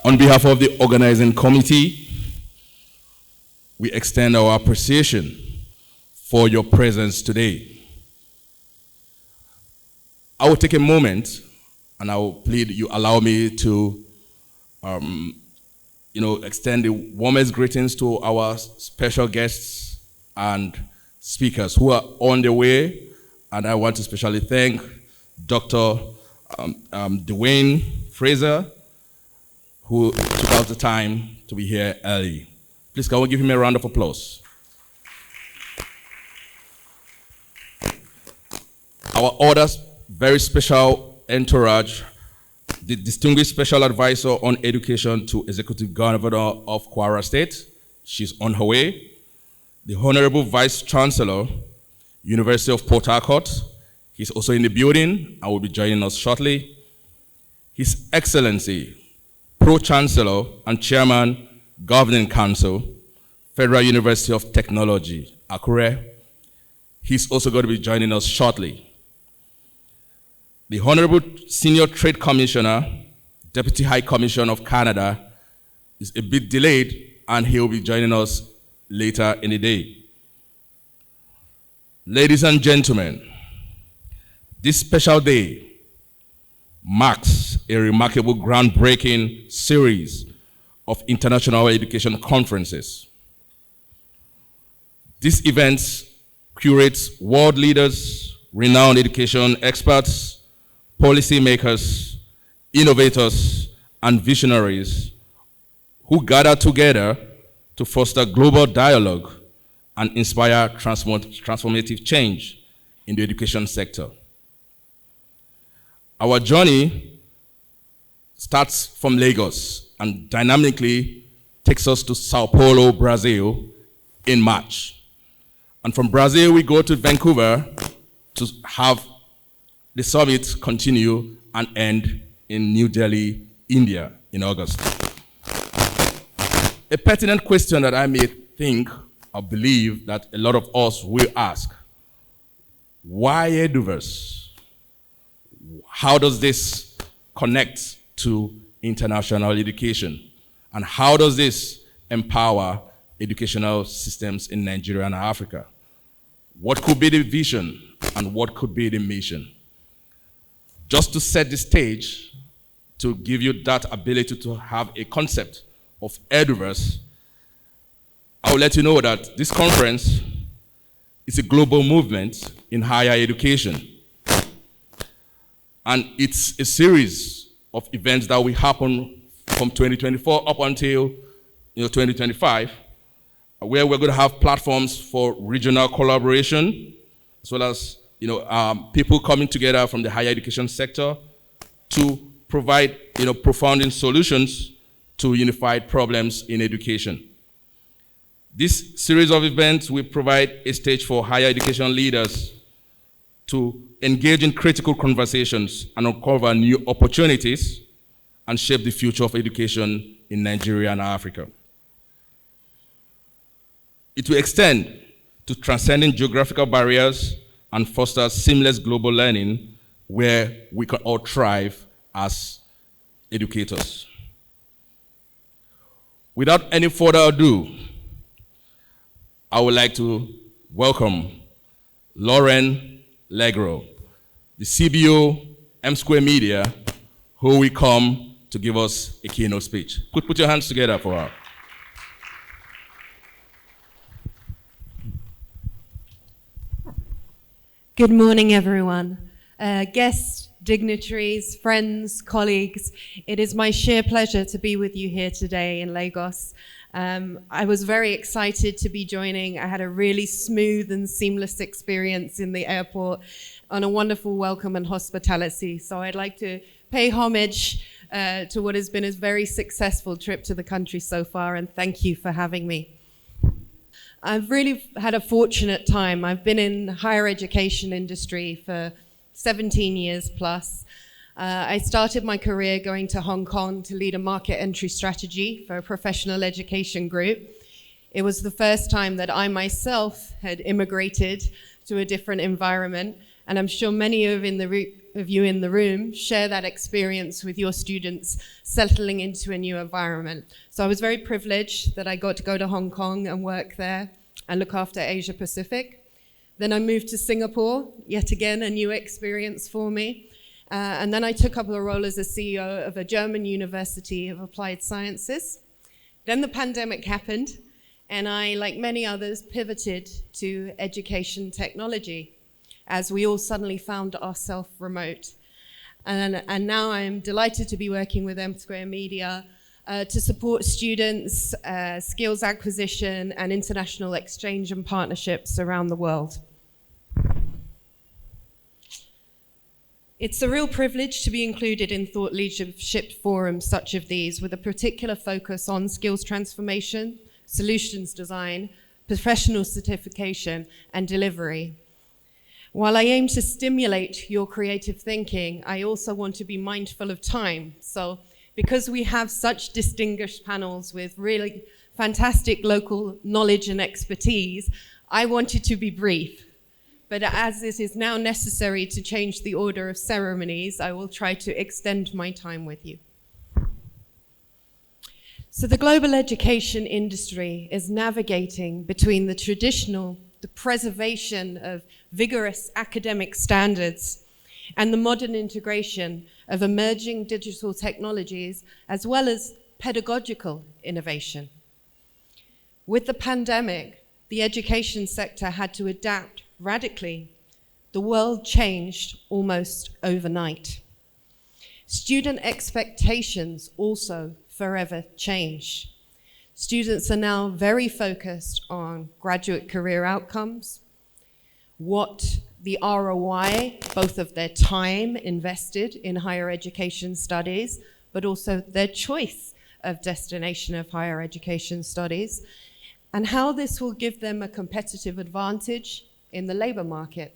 On behalf of the organizing committee, we extend our appreciation for your presence today. I will take a moment and I will plead you allow me to extend the warmest greetings to our special guests and speakers who are on their way. And I want to especially thank Dr. Dwayne Fraser, who took out the time to be here early. Please, can we give him a round of applause? Our other very special entourage, the distinguished special advisor on education to Executive Governor of Kwara State. She's on her way. The Honorable Vice Chancellor, University of Port Harcourt. He's also in the building and will be joining us shortly. His Excellency, Pro-Chancellor and Chairman, Governing Council, Federal University of Technology, Akure. He's also going to be joining us shortly. The Honorable Senior Trade Commissioner, Deputy High Commissioner of Canada, is a bit delayed and he'll be joining us later in the day. Ladies and gentlemen, this special day marks a remarkable groundbreaking series of international education conferences. This event curates world leaders, renowned education experts, policymakers, innovators, and visionaries who gather together to foster global dialogue and inspire transformative change in the education sector. Our journey starts from Lagos and dynamically takes us to Sao Paulo, Brazil in March. And from Brazil, we go to Vancouver to have the summit continue and end in New Delhi, India in August. A pertinent question that I may think or believe that a lot of us will ask, why Eduverse? How does this connect to international education? And how does this empower educational systems in Nigeria and Africa? What could be the vision and what could be the mission? Just to set the stage, to give you that ability to have a concept of Eduverse, I will let you know that this conference is a global movement in higher education. And it's a series of events that will happen from 2024 up until 2025, where we're going to have platforms for regional collaboration, as well as people coming together from the higher education sector to provide profounding solutions to unified problems in education. This series of events will provide a stage for higher education leaders to engage in critical conversations and uncover new opportunities and shape the future of education in Nigeria and Africa. It will extend to transcending geographical barriers and foster seamless global learning where we can all thrive as educators. Without any further ado, I would like to welcome Lauren Legroun, the CBO M-Square Media, who will come to give us a keynote speech. Put your hands together for her. Good morning, everyone. Guests, dignitaries, friends, colleagues, it is my sheer pleasure to be with you here today in Lagos. I was very excited to be joining. I had a really smooth and seamless experience in the airport on a wonderful welcome and hospitality. So I'd like to pay homage to what has been a very successful trip to the country so far, and thank you for having me. I've really had a fortunate time. I've been in the higher education industry for 17 years plus. I started my career going to Hong Kong to lead a market entry strategy for a professional education group. It was the first time that I myself had immigrated to a different environment, and I'm sure many of of you in the room share that experience with your students settling into a new environment. So I was very privileged that I got to go to Hong Kong and work there and look after Asia Pacific. Then I moved to Singapore, yet again a new experience for me. And then I took up a role as a CEO of a German University of Applied Sciences. Then the pandemic happened, and I, like many others, pivoted to education technology as we all suddenly found ourselves remote. And now I am delighted to be working with M Square Media to support students, skills acquisition, and international exchange and partnerships around the world. It's a real privilege to be included in thought leadership forums such as these, with a particular focus on skills transformation, solutions design, professional certification, and delivery. While I aim to stimulate your creative thinking, I also want to be mindful of time. So because we have such distinguished panels with really fantastic local knowledge and expertise, I wanted to be brief. But as it is now necessary to change the order of ceremonies, I will try to extend my time with you. So the global education industry is navigating between the preservation of vigorous academic standards and the modern integration of emerging digital technologies, as well as pedagogical innovation. With the pandemic, the education sector had to adapt radically. The world changed almost overnight. Student expectations also forever changed. Students are now very focused on graduate career outcomes, what the ROI, both of their time invested in higher education studies, but also their choice of destination of higher education studies, and how this will give them a competitive advantage in the labor market.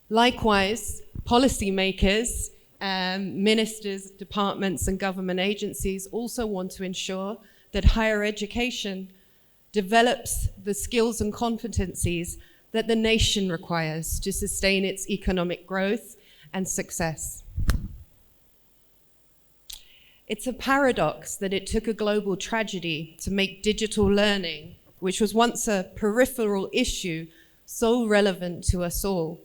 Likewise, policymakers, ministers, departments, and government agencies also want to ensure that higher education develops the skills and competencies that the nation requires to sustain its economic growth and success. It's a paradox that it took a global tragedy to make digital learning, which was once a peripheral issue, so relevant to us all.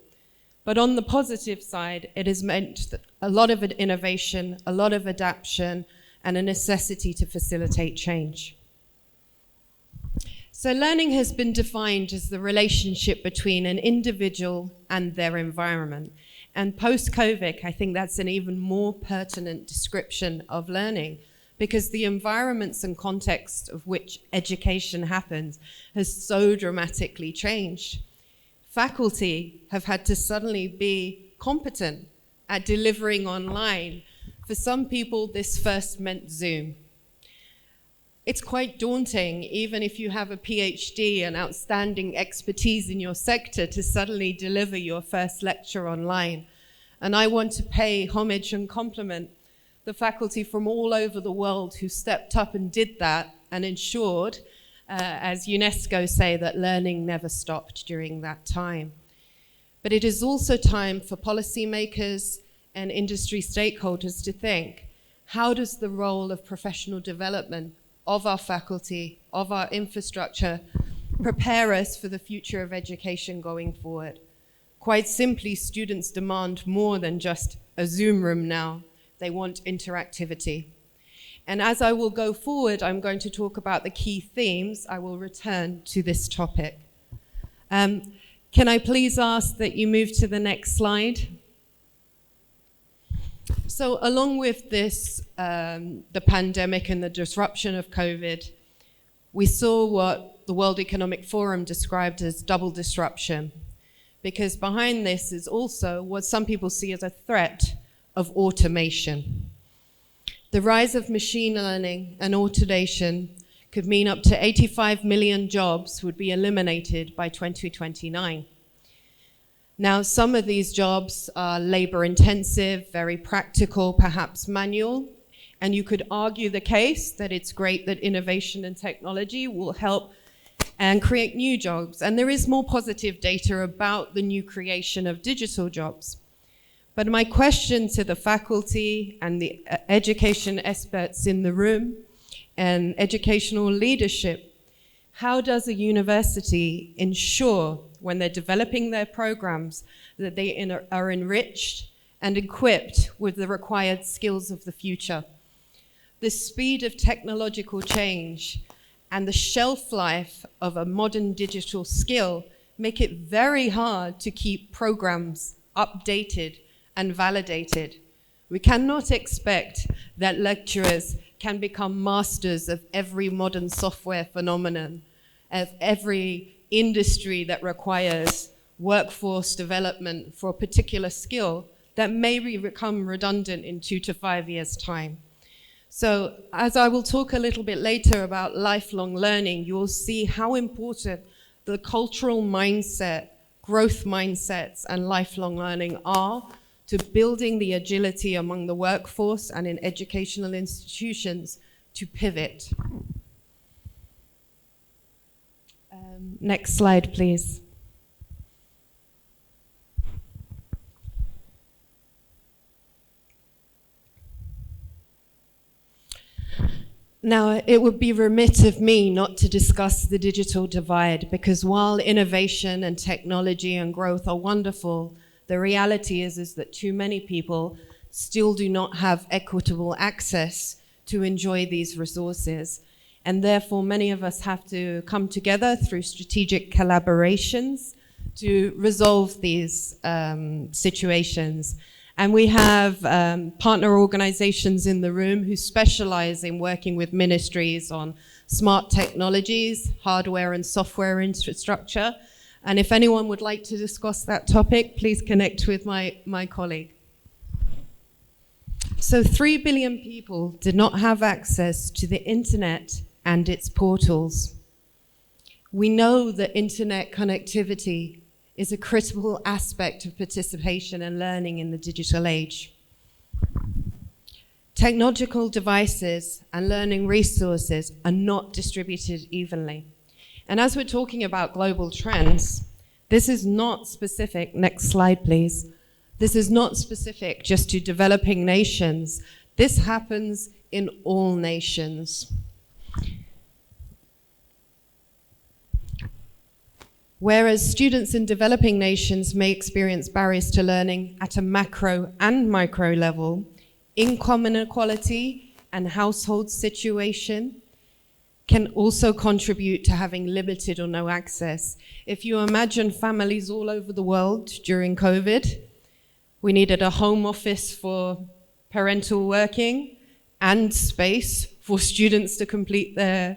But on the positive side, it has meant that a lot of innovation, a lot of adaptation, and a necessity to facilitate change. So learning has been defined as the relationship between an individual and their environment. And post-COVID, I think that's an even more pertinent description of learning, because the environments and context of which education happens has so dramatically changed. Faculty have had to suddenly be competent at delivering online. For some people, this first meant Zoom. It's quite daunting, even if you have a PhD and outstanding expertise in your sector, to suddenly deliver your first lecture online. And I want to pay homage and compliment the faculty from all over the world who stepped up and did that and ensured, as UNESCO say, that learning never stopped during that time. But it is also time for policymakers and industry stakeholders to think, how does the role of professional development of our faculty, of our infrastructure, prepare us for the future of education going forward? Quite simply, students demand more than just a Zoom room now. They want interactivity. And as I will go forward, I'm going to talk about the key themes. I will return to this topic. Can I please ask that you move to the next slide? So along with this, the pandemic and the disruption of COVID, we saw what the World Economic Forum described as double disruption, because behind this is also what some people see as a threat of automation. The rise of machine learning and automation could mean up to 85 million jobs would be eliminated by 2029. Now, some of these jobs are labor intensive, very practical, perhaps manual, and you could argue the case that it's great that innovation and technology will help and create new jobs. And there is more positive data about the new creation of digital jobs. But my question to the faculty and the education experts in the room and educational leadership, how does a university ensure when they're developing their programs that they are enriched and equipped with the required skills of the future? The speed of technological change and the shelf life of a modern digital skill make it very hard to keep programs updated and validated. We cannot expect that lecturers can become masters of every modern software phenomenon, of every industry that requires workforce development for a particular skill that may become redundant in 2 to 5 years' time. So as I will talk a little bit later about lifelong learning, you will see how important the cultural mindset, growth mindsets, and lifelong learning are to building the agility among the workforce and in educational institutions to pivot. Next slide, please. Now, it would be remiss of me not to discuss the digital divide, because while innovation and technology and growth are wonderful, the reality is that too many people still do not have equitable access to enjoy these resources. And therefore, many of us have to come together through strategic collaborations to resolve these situations. And we have partner organizations in the room who specialize in working with ministries on smart technologies, hardware and software infrastructure. And if anyone would like to discuss that topic, please connect with my colleague. So 3 billion people did not have access to the internet and its portals. We know that internet connectivity is a critical aspect of participation and learning in the digital age. Technological devices and learning resources are not distributed evenly. And as we're talking about global trends, this is not specific, next slide please, this is not specific just to developing nations. This happens in all nations. Whereas students in developing nations may experience barriers to learning at a macro and micro level, income inequality and household situation can also contribute to having limited or no access. If you imagine families all over the world during COVID, we needed a home office for parental working and space for students to complete their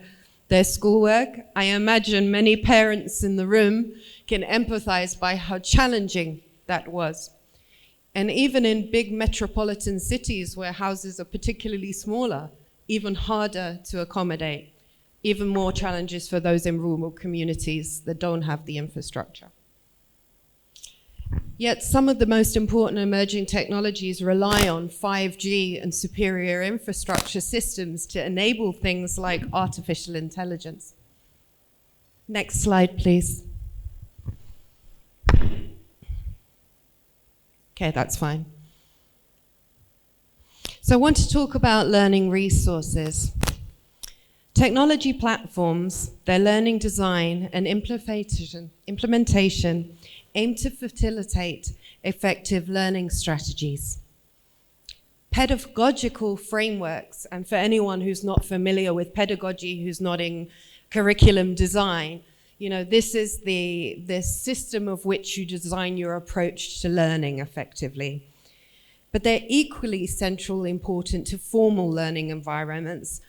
schoolwork. I imagine many parents in the room can empathize by how challenging that was. And even in big metropolitan cities where houses are particularly smaller, even harder to accommodate, even more challenges for those in rural communities that don't have the infrastructure. Yet some of the most important emerging technologies rely on 5G and superior infrastructure systems to enable things like artificial intelligence. Next slide, please. Okay, that's fine. So I want to talk about learning resources. Technology platforms, their learning design and implementation aim to facilitate effective learning strategies. Pedagogical frameworks, and for anyone who's not familiar with pedagogy, who's not in curriculum design, you know, this is the system of which you design your approach to learning effectively. But they're equally central important to formal learning environments,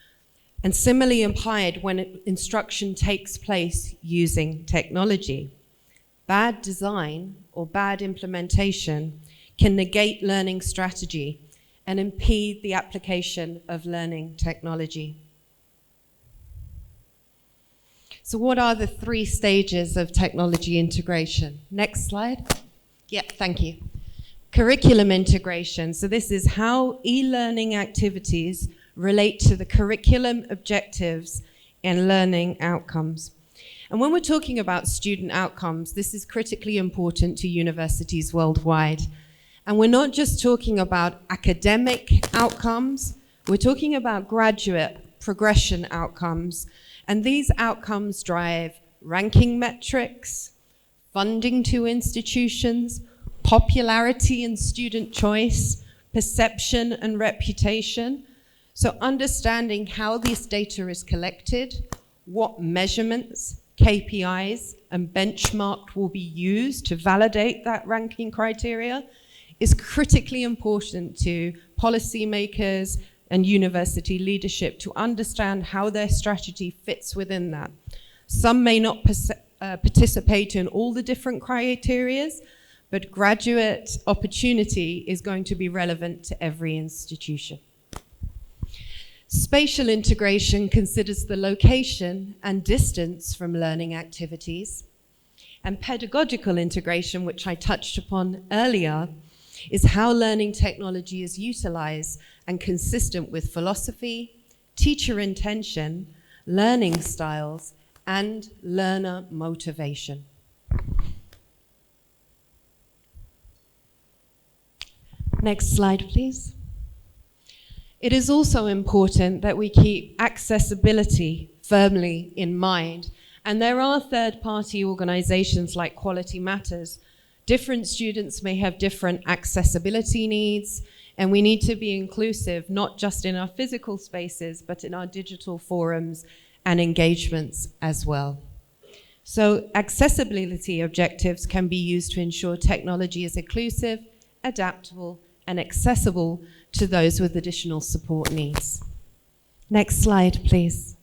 and similarly implied when instruction takes place using technology. Bad design or bad implementation can negate learning strategy and impede the application of learning technology. So what are the 3 stages of technology integration? Next slide. Yep, thank you. Curriculum integration. So this is how e-learning activities relate to the curriculum objectives and learning outcomes. And when we're talking about student outcomes, this is critically important to universities worldwide. And we're not just talking about academic outcomes, we're talking about graduate progression outcomes. And these outcomes drive ranking metrics, funding to institutions, popularity and student choice, perception and reputation. So understanding how this data is collected, what measurements, KPIs, and benchmark will be used to validate that ranking criteria is critically important to policymakers and university leadership to understand how their strategy fits within that. Some may not participate in all the different criteria, but graduate opportunity is going to be relevant to every institution. Spatial integration considers the location and distance from learning activities. And pedagogical integration, which I touched upon earlier, is how learning technology is utilized and consistent with philosophy, teacher intention, learning styles, and learner motivation. Next slide, please. It is also important that we keep accessibility firmly in mind. And there are third-party organizations like Quality Matters. Different students may have different accessibility needs, and we need to be inclusive, not just in our physical spaces, but in our digital forums and engagements as well. So accessibility objectives can be used to ensure technology is inclusive, adaptable, and accessible to those with additional support needs. Next slide, please.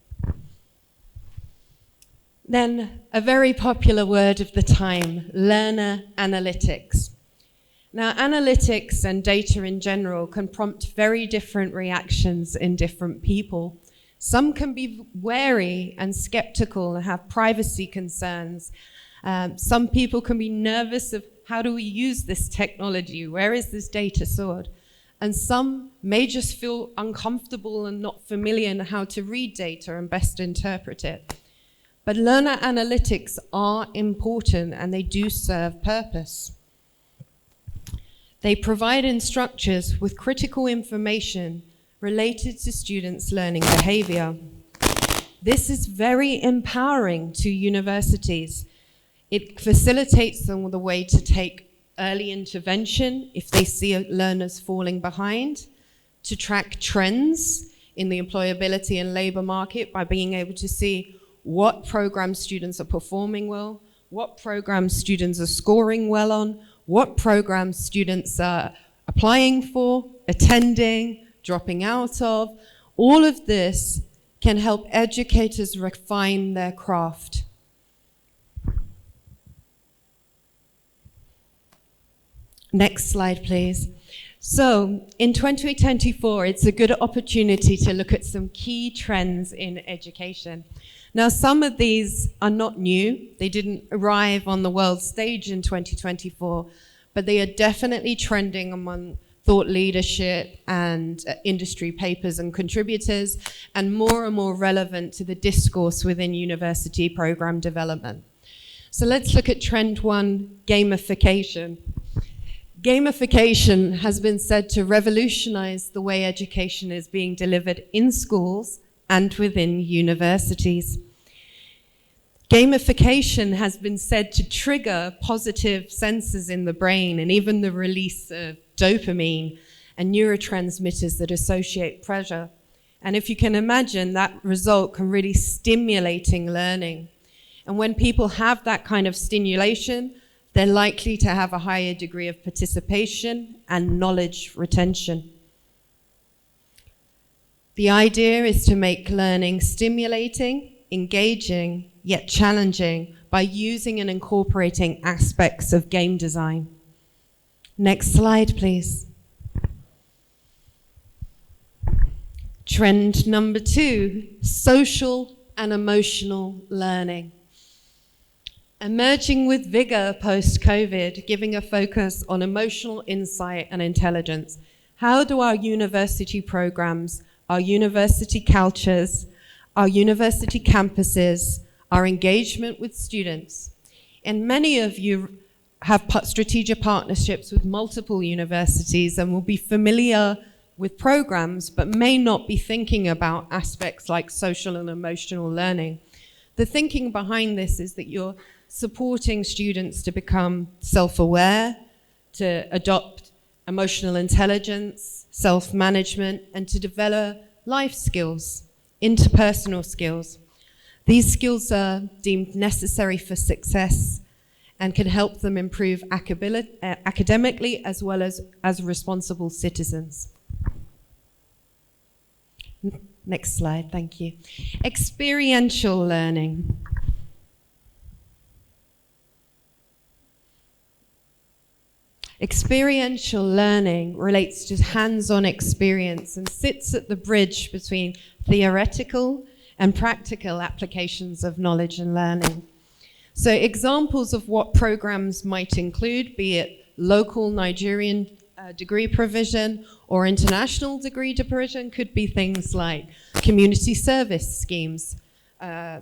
Then a very popular word of the time, learner analytics. Now, analytics and data in general can prompt very different reactions in different people. Some can be wary and skeptical and have privacy concerns. Some people can be nervous of how do we use this technology? Where is this data stored? And some may just feel uncomfortable and not familiar in how to read data and best interpret it. But learner analytics are important and they do serve purpose. They provide instructors with critical information related to students' learning behavior. This is very empowering to universities. It facilitates them with a way to take early intervention if they see learners falling behind, to track trends in the employability and labor market by being able to see what programs students are performing well, what programs students are scoring well on, what programs students are applying for, attending, dropping out of. All of this can help educators refine their craft. Next slide, please. So in 2024, it's a good opportunity to look at some key trends in education. Now, some of these are not new. They didn't arrive on the world stage in 2024, but they are definitely trending among thought leadership and industry papers and contributors, and more relevant to the discourse within university program development. So let's look at trend one, gamification. Gamification has been said to revolutionize the way education is being delivered in schools and within universities. Gamification has been said to trigger positive sensors in the brain and even the release of dopamine and neurotransmitters that associate pleasure. And if you can imagine, that result can really stimulating learning. And when people have that kind of stimulation, they're likely to have a higher degree of participation and knowledge retention. The idea is to make learning stimulating, engaging, yet challenging by using and incorporating aspects of game design. Next slide, please. Trend number 2, social and emotional learning. Emerging with vigor post-COVID, giving a focus on emotional insight and intelligence. How do our university programs, our university cultures, our university campuses, our engagement with students, and many of you have strategic partnerships with multiple universities and will be familiar with programs, but may not be thinking about aspects like social and emotional learning. The thinking behind this is that you're supporting students to become self-aware, to adopt emotional intelligence, self-management, and to develop life skills, interpersonal skills. These skills are deemed necessary for success and can help them improve academically as well as responsible citizens. Next slide, thank you. Experiential learning. Experiential learning relates to hands-on experience and sits at the bridge between theoretical and practical applications of knowledge and learning. So examples of what programs might include, be it local Nigerian degree provision or international degree provision, could be things like community service schemes,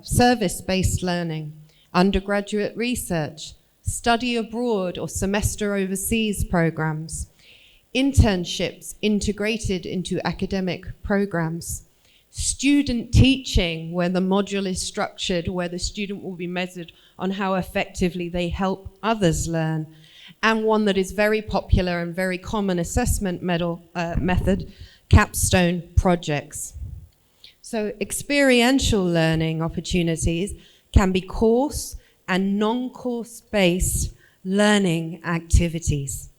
service-based learning, undergraduate research, study abroad or semester overseas programs, internships integrated into academic programs, student teaching where the module is structured, where the student will be measured on how effectively they help others learn, and one that is very popular and very common assessment method, capstone projects. So experiential learning opportunities can be course and non-course based learning activities.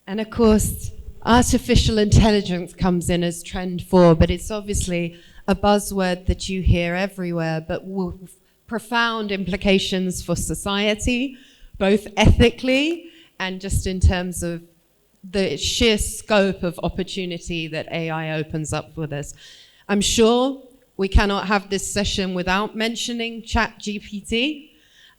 And of course, artificial intelligence comes in as trend 4, but it's obviously a buzzword that you hear everywhere, but with profound implications for society, both ethically and just in terms of the sheer scope of opportunity that AI opens up with us. I'm sure we cannot have this session without mentioning ChatGPT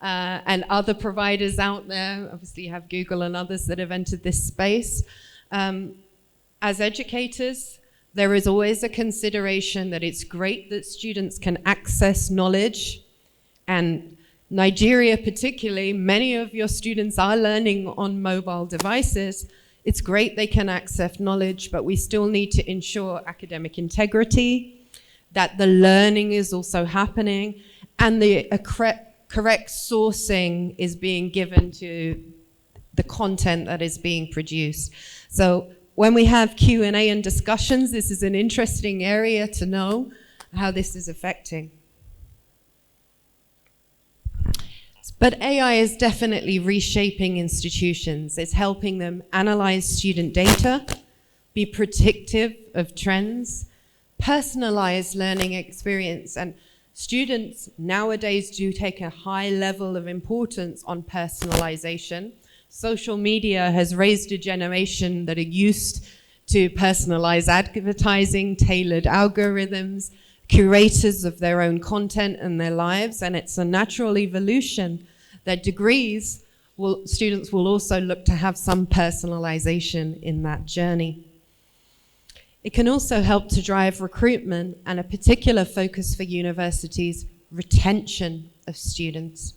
and other providers out there. Obviously, you have Google and others that have entered this space. As educators, there is always a consideration that it's great that students can access knowledge, and Nigeria particularly, many of your students are learning on mobile devices. It's great they can access knowledge, but we still need to ensure academic integrity, that the learning is also happening, and the correct sourcing is being given to the content that is being produced. So when we have Q&A and discussions, this is an interesting area to know how this is affecting. But AI is definitely reshaping institutions. It's helping them analyze student data, be predictive of trends, personalize learning experience. And students nowadays do take a high level of importance on personalization. Social media has raised a generation that are used to personalized advertising, tailored algorithms, curators of their own content and their lives, and it's a natural evolution that students will also look to have some personalization in that journey. It can also help to drive recruitment and a particular focus for universities, retention of students.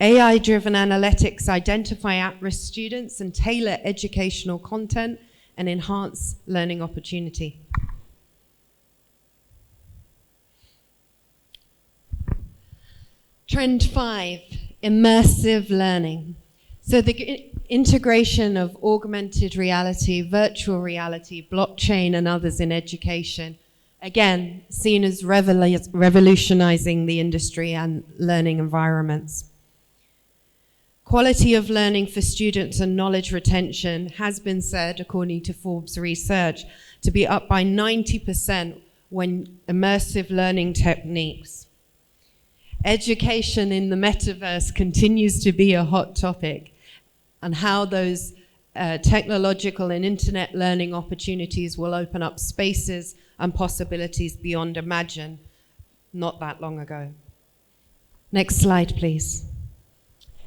AI-driven analytics identify at-risk students and tailor educational content and enhance learning opportunity. Trend 5, immersive learning. So the integration of augmented reality, virtual reality, blockchain, and others in education, again, seen as revolutionizing the industry and learning environments. Quality of learning for students and knowledge retention has been said, according to Forbes research, to be up by 90% when immersive learning techniques. Education in the metaverse continues to be a hot topic, and how those technological and internet learning opportunities will open up spaces and possibilities beyond imagine not that long ago. Next slide, please.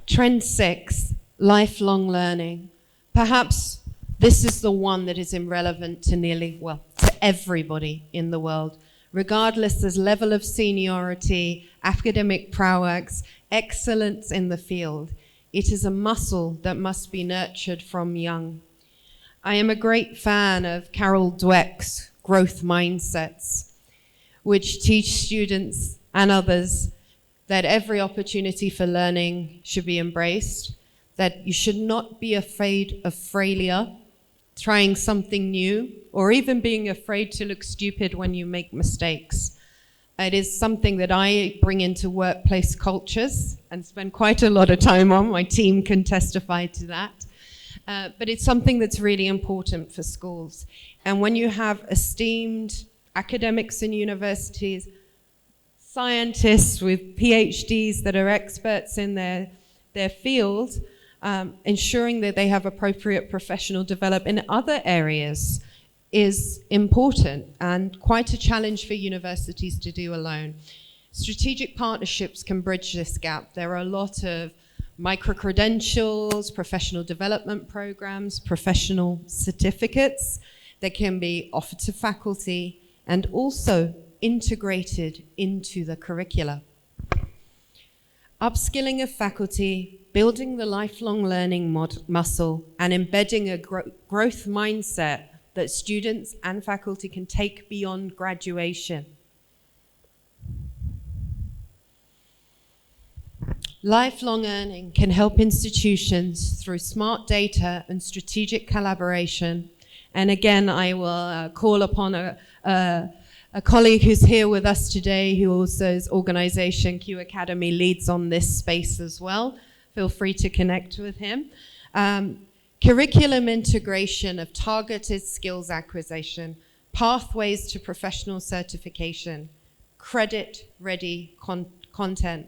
Trend 6, lifelong learning. Perhaps this is the one that is irrelevant to to everybody in the world, regardless of level of seniority, academic prowess, excellence in the field. It is a muscle that must be nurtured from young. I am a great fan of Carol Dweck's growth mindsets, which teach students and others that every opportunity for learning should be embraced, that you should not be afraid of failure, trying something new, or even being afraid to look stupid when you make mistakes. It is something that I bring into workplace cultures and spend quite a lot of time on. My team can testify to that. But it's something that's really important for schools. And when you have esteemed academics in universities, scientists with PhDs that are experts in their field, ensuring that they have appropriate professional development in other areas is important and quite a challenge for universities to do alone. Strategic partnerships can bridge this gap. There are a lot of micro-credentials, professional development programs, professional certificates that can be offered to faculty and also integrated into the curricula. Upskilling of faculty, building the lifelong learning muscle, and embedding a growth mindset that students and faculty can take beyond graduation. Lifelong learning can help institutions through smart data and strategic collaboration. And again, I will call upon a colleague who's here with us today, who also's organization Q Academy leads on this space as well. Feel free to connect with him. Curriculum integration of targeted skills acquisition, pathways to professional certification, credit-ready content.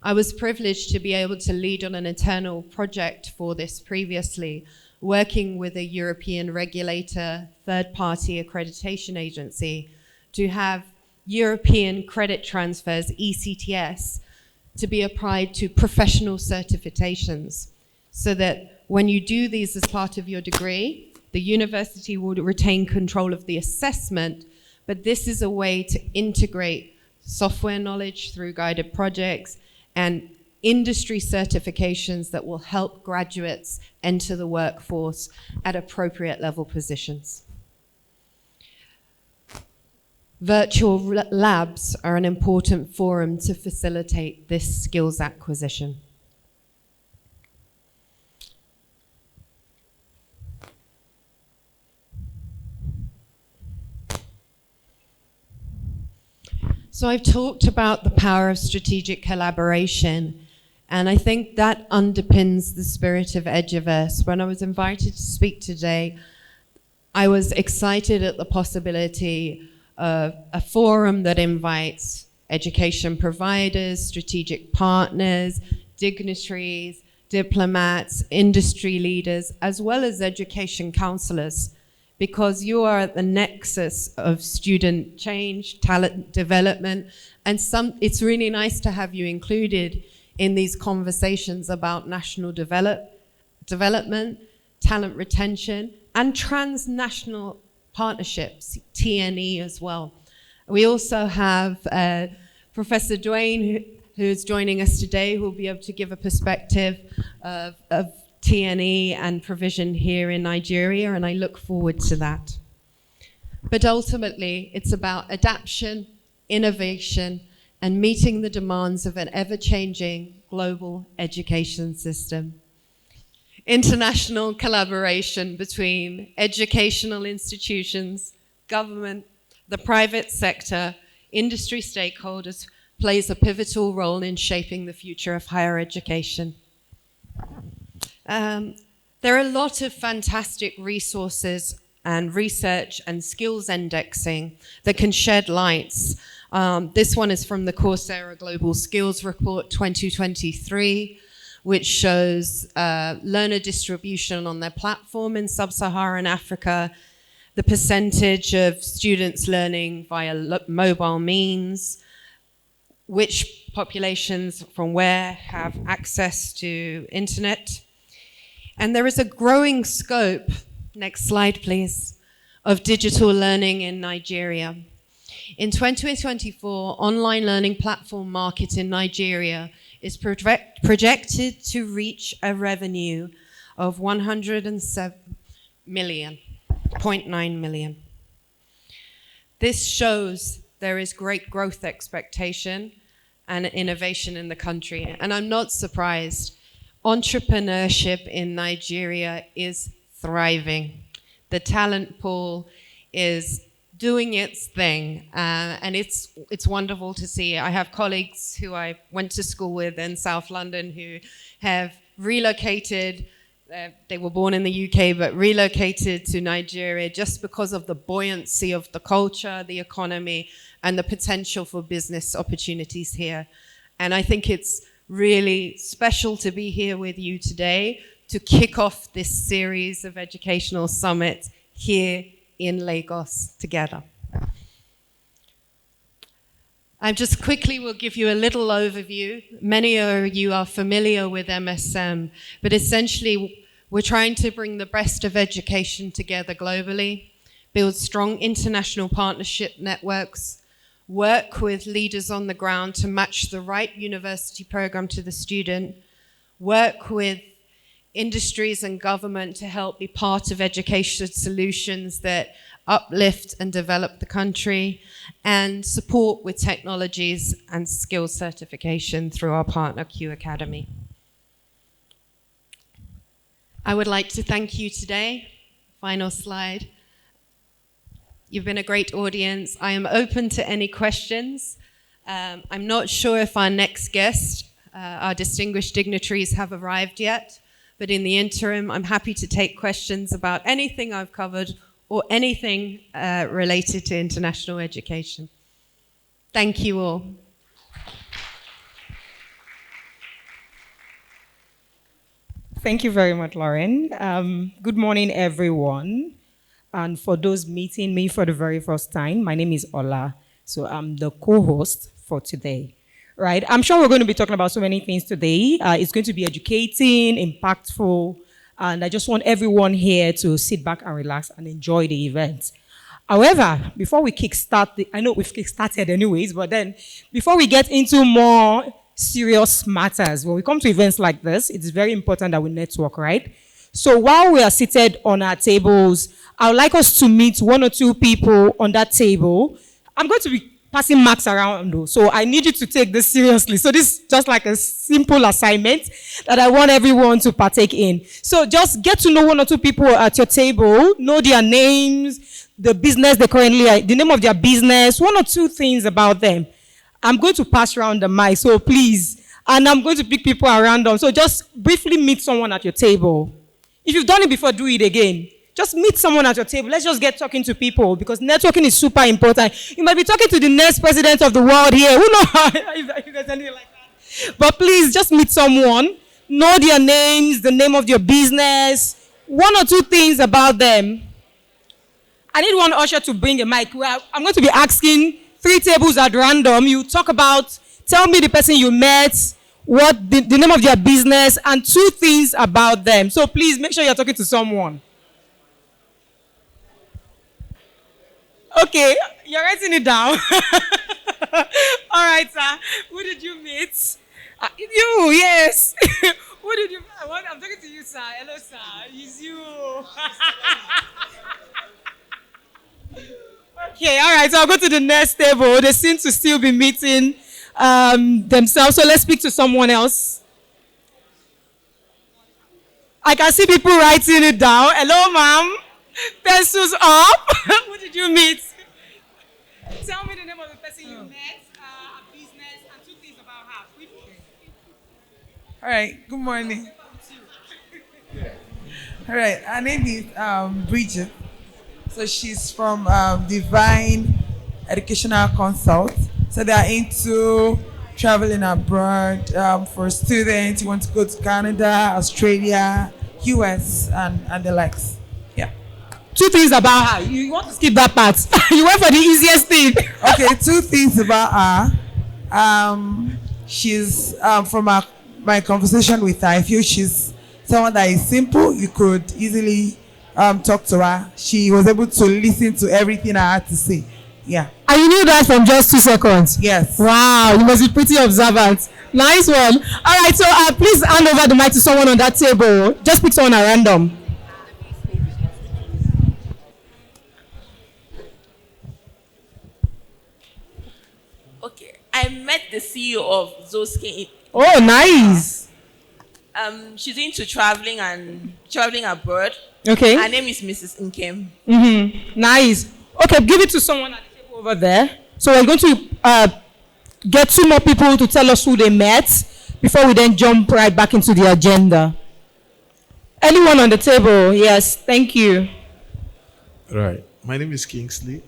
I was privileged to be able to lead on an internal project for this previously, working with a European regulator, third-party accreditation agency, to have European credit transfers, ECTS, to be applied to professional certifications, so that when you do these as part of your degree, the university will retain control of the assessment, but this is a way to integrate software knowledge through guided projects and industry certifications that will help graduates enter the workforce at appropriate level positions. Virtual labs are an important forum to facilitate this skills acquisition. So I've talked about the power of strategic collaboration, and I think that underpins the spirit of Eduverse. When I was invited to speak today, I was excited at the possibility of a forum that invites education providers, strategic partners, dignitaries, diplomats, industry leaders, as well as education counselors, because you are at the nexus of student change, talent development, and it's really nice to have you included in these conversations about national development, talent retention, and transnational partnerships, TNE as well. We also have Professor Dwayne, who's joining us today, who will be able to give a perspective of TNE and provision here in Nigeria, and I look forward to that. But ultimately, it's about adaptation, innovation, and meeting the demands of an ever-changing global education system. International collaboration between educational institutions, government, the private sector, industry stakeholders plays a pivotal role in shaping the future of higher education. There are a lot of fantastic resources and research and skills indexing that can shed lights. This one is from the Coursera Global Skills Report 2023, which shows learner distribution on their platform in sub-Saharan Africa, the percentage of students learning via mobile means, which populations from where have access to internet. And there is a growing scope, next slide please, of digital learning in Nigeria. In 2024, online learning platform market in Nigeria is projected to reach a revenue of 107 million, 0.9 million. This shows there is great growth expectation and innovation in the country. And I'm not surprised. Entrepreneurship in Nigeria is thriving. The talent pool is doing its thing, and it's wonderful to see. I have colleagues who I went to school with in South London who have relocated. They were born in the UK, but relocated to Nigeria just because of the buoyancy of the culture, the economy, and the potential for business opportunities here. And I think it's really special to be here with you today to kick off this series of educational summits here in Lagos together. I just quickly will give you a little overview. Many of you are familiar with MSM, but essentially we're trying to bring the best of education together globally, build strong international partnership networks, work with leaders on the ground to match the right university program to the student, work with industries and government to help be part of education solutions that uplift and develop the country, and support with technologies and skills certification through our partner Q Academy. I would like to thank you today. Final slide. You've been a great audience. I am open to any questions. I'm not sure if our next guest, our distinguished dignitaries, have arrived yet. But in the interim, I'm happy to take questions about anything I've covered or anything related to international education. Thank you all. Thank you very much, Lauren. Good morning, everyone. And for those meeting me for the very first time, my name is Ola. So I'm the co-host for today. Right, I'm sure we're going to be talking about so many things today. It's going to be educating, impactful, and I just want everyone here to sit back and relax and enjoy the event. However, before we kickstart, I know we've kickstarted anyways, but then before we get into more serious matters, when we come to events like this, it's very important that we network, right? So while we are seated on our tables, I would like us to meet one or two people on that table. I'm going to be passing marks around though, so I need you to take this seriously. So this is just like a simple assignment that I want everyone to partake in. So just get to know one or two people at your table, know their names, the business they currently are, the name of their business, one or two things about them. I'm going to pass around the mic, so please, and I'm going to pick people around them. So just briefly meet someone at your table. If you've done it before, do it again. Just meet someone at your table. Let's just get talking to people because networking is super important. You might be talking to the next president of the world here. Who knows if there's anything like that? But please just meet someone. Know their names, the name of your business, one or two things about them. I need one usher to bring a mic. I'm going to be asking 3 tables at random. You talk about, tell me the person you met, what the name of their business, and 2 things about them. So please make sure you're talking to someone. Okay, you're writing it down. All right, sir. Who did you meet? You, yes. Who did you meet? I'm talking to you, sir. Hello, sir. It's you. Okay, all right. So I'll go to the next table. They seem to still be meeting themselves. So let's speak to someone else. I can see people writing it down. Hello, ma'am. Pencils up. Who did you meet? Tell me the name of the person you met, a business, and 2 things about her. All right. Good morning. All right. Her name is Bridget. So she's from Divine Educational Consult. So they are into traveling abroad for students. You want to go to Canada, Australia, US, and the likes. 2 things about her. You want to skip that part. You went for the easiest thing. Okay, 2 things about her. She's from my conversation with her, I feel she's someone that is simple. You could easily talk to her. She was able to listen to everything I had to say. Yeah. And you knew do that from just 2 seconds? Yes. Wow, you must be pretty observant. Nice one. All right, so please hand over the mic to someone on that table. Just pick someone at random. Okay, I met the CEO of Zoski. Oh, nice. She's into traveling abroad. Okay. Her name is Mrs. Nkem. Nice. Okay, give it to someone at the table over there. So we're going to get 2 more people to tell us who they met before we then jump right back into the agenda. Anyone on the table? Yes, thank you. Right. My name is Kingsley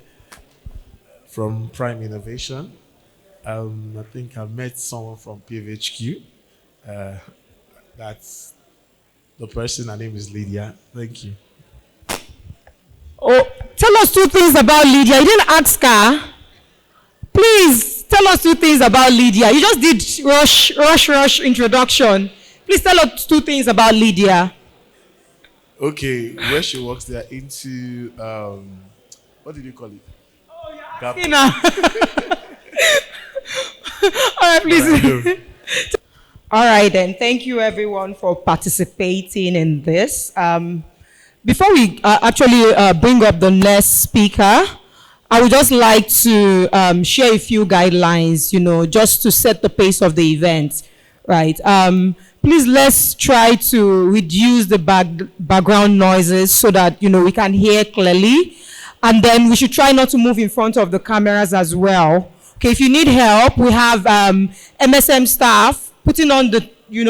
from Prime Innovation. I think I met someone from PVHQ. That's the person. Her name is Lydia. Thank you. Oh, tell us 2 things about Lydia. You didn't ask her. Please tell us 2 things about Lydia. You just did rush introduction. Please tell us 2 things about Lydia. Okay, where she works, they're into what did you call it? Oh, yeah. All right, please. All right, then. Thank you, everyone, for participating in this. Before we actually bring up the next speaker, I would just like to share a few guidelines, just to set the pace of the event, right? Please, let's try to reduce the background noises so that, we can hear clearly. And then we should try not to move in front of the cameras as well. Okay, if you need help, we have MSM staff putting on the,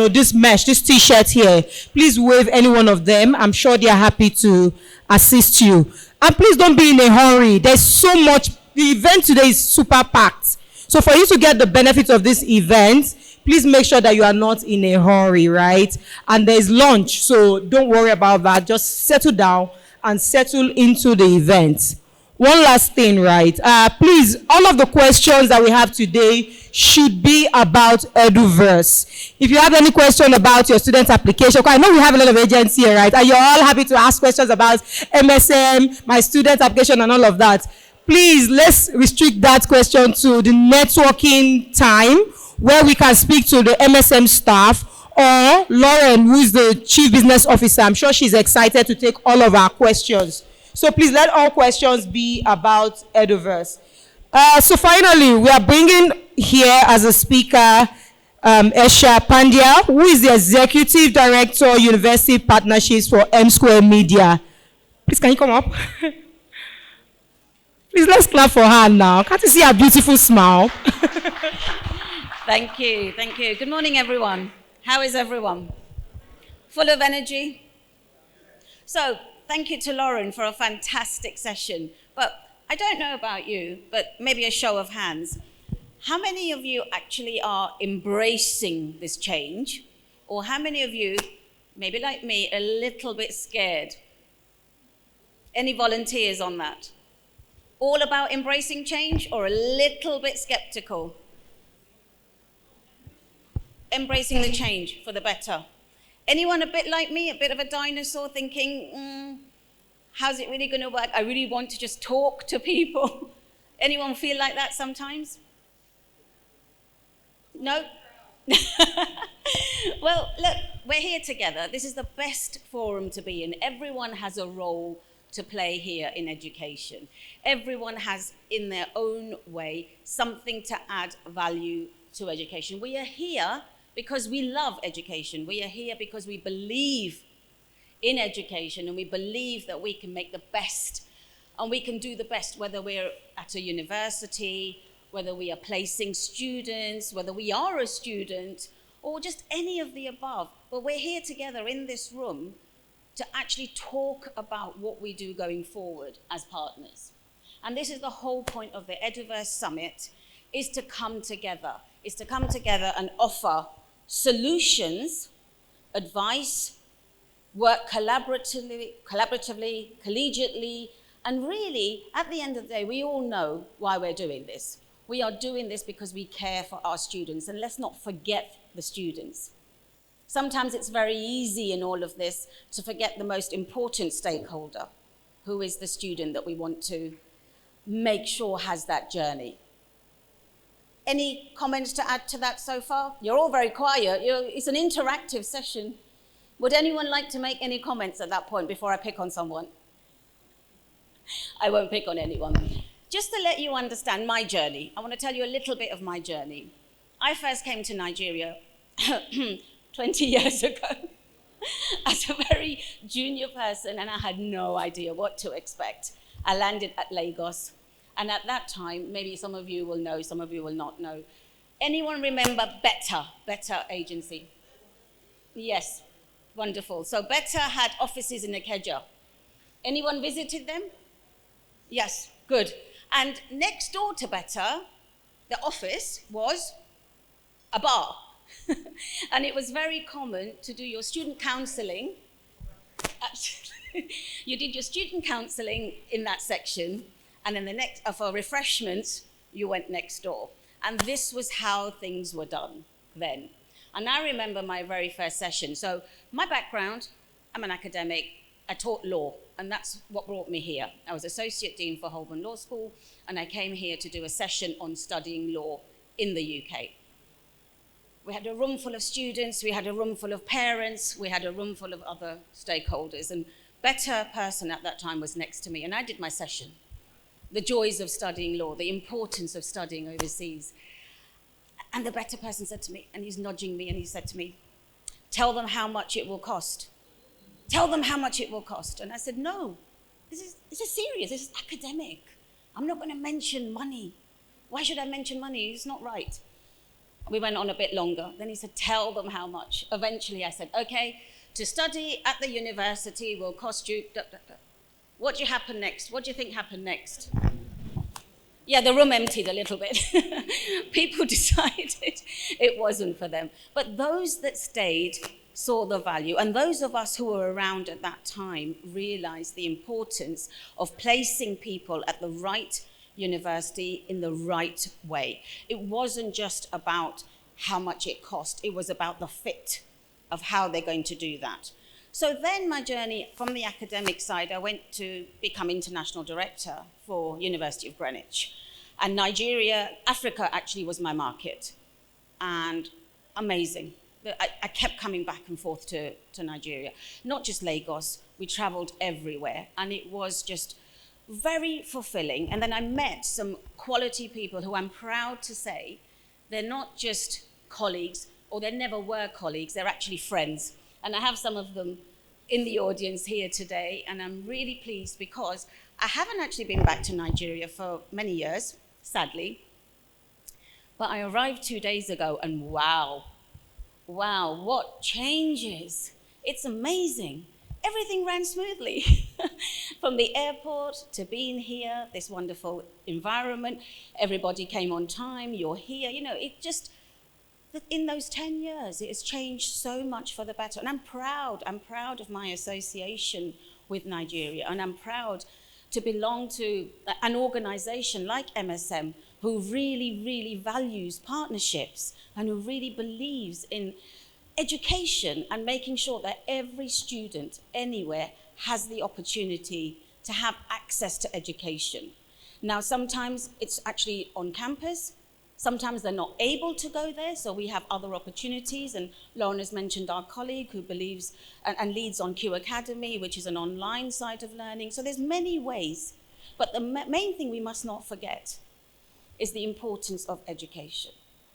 this mesh, this t-shirt here. Please wave any one of them. I'm sure they are happy to assist you. And please don't be in a hurry. There's so much. The event today is super packed. So for you to get the benefits of this event, please make sure that you are not in a hurry, right? And there's lunch, so don't worry about that. Just settle down and settle into the event. One last thing, right? Please, all of the questions that we have today should be about Eduverse. If you have any question about your student application, I know we have a lot of agents here, right? And you're all happy to ask questions about MSM, my student application, and all of that. Please, let's restrict that question to the networking time where we can speak to the MSM staff or Lauren, who is the Chief Business Officer. I'm sure she's excited to take all of our questions. So please let all questions be about Eduverse. So finally, we are bringing here as a speaker Hersha Pandya, who is the Executive Director, University Partnerships for M Square Media. Please, can you come up? Please, let's clap for her now. Can't you see her beautiful smile? Thank you, thank you. Good morning, everyone. How is everyone? Full of energy? So, thank you to Lauren for a fantastic session. But I don't know about you, but maybe a show of hands. How many of you actually are embracing this change? Or how many of you, maybe like me, a little bit scared? Any volunteers on that? All about embracing change or a little bit skeptical? Embracing the change for the better. Anyone a bit like me, a bit of a dinosaur thinking, how's it really going to work? I really want to just talk to people. Anyone feel like that sometimes? No? Well, look, we're here together. This is the best forum to be in. Everyone has a role to play here in education. Everyone has, in their own way, something to add value to education. We are here because we love education. We are here because we believe in education and we believe that we can make the best and we can do the best, whether we're at a university, whether we are placing students, whether we are a student, or just any of the above. But we're here together in this room to actually talk about what we do going forward as partners. And this is the whole point of the Eduverse Summit, is to come together, and offer solutions, advice, work collaboratively, collegiately, and really, at the end of the day, we all know why we're doing this. We are doing this because we care for our students, and let's not forget the students. Sometimes it's very easy in all of this to forget the most important stakeholder, who is the student that we want to make sure has that journey. Any comments to add to that so far? You're all very quiet. It's an interactive session. Would anyone like to make any comments at that point before I pick on someone? I won't pick on anyone. Just to let you understand my journey, I want to tell you a little bit of my journey. I first came to Nigeria 20 years ago as a very junior person, and I had no idea what to expect. I landed at Lagos. And at that time, maybe some of you will know, some of you will not know. Anyone remember Better Agency? Yes, wonderful. So Better had offices in Ikeja. Anyone visited them? Yes, good. And next door to Better, the office was a bar. And it was very common to do your student counseling. You did your student counseling in that section. And then the next, for refreshments, you went next door. And this was how things were done then. And I remember my very first session. So my background, I'm an academic. I taught law, and that's what brought me here. I was Associate Dean for Holborn Law School, and I came here to do a session on studying law in the UK. We had a room full of students, we had a room full of parents, we had a room full of other stakeholders, and Better person at that time was next to me, and I did my session. The joys of studying law, the importance of studying overseas. And the Better person said to me, and he's nudging me, and he said to me, tell them how much it will cost. Tell them how much it will cost. And I said, no, this is serious, this is academic. I'm not going to mention money. Why should I mention money? It's not right. We went on a bit longer. Then he said, tell them how much. Eventually I said, okay, to study at the university will cost you... What do you happen next? What do you think happened next? Yeah, the room emptied a little bit. People decided it wasn't for them. But those that stayed saw the value. And those of us who were around at that time realized the importance of placing people at the right university in the right way. It wasn't just about how much it cost. It was about the fit of how they're going to do that. So then my journey from the academic side, I went to become international director for University of Greenwich. And Nigeria, Africa actually was my market. And amazing. I kept coming back and forth to Nigeria. Not just Lagos, we traveled everywhere. And it was just very fulfilling. And then I met some quality people who I'm proud to say, they're not just colleagues, or they never were colleagues, they're actually friends. And I have some of them in the audience here today, and I'm really pleased because I haven't actually been back to Nigeria for many years, sadly. But I arrived 2 days ago, and wow, what changes. It's amazing. Everything ran smoothly. From the airport to being here, this wonderful environment, everybody came on time, you're here, it just, in those 10 years, it has changed so much for the better. And I'm proud of my association with Nigeria. And I'm proud to belong to an organization like MSM who really, really values partnerships and who really believes in education and making sure that every student anywhere has the opportunity to have access to education. Now, sometimes it's actually on campus. Sometimes they're not able to go there, so we have other opportunities. And Lauren has mentioned our colleague who believes and leads on Q Academy, which is an online site of learning. So there's many ways. But the main thing we must not forget is the importance of education.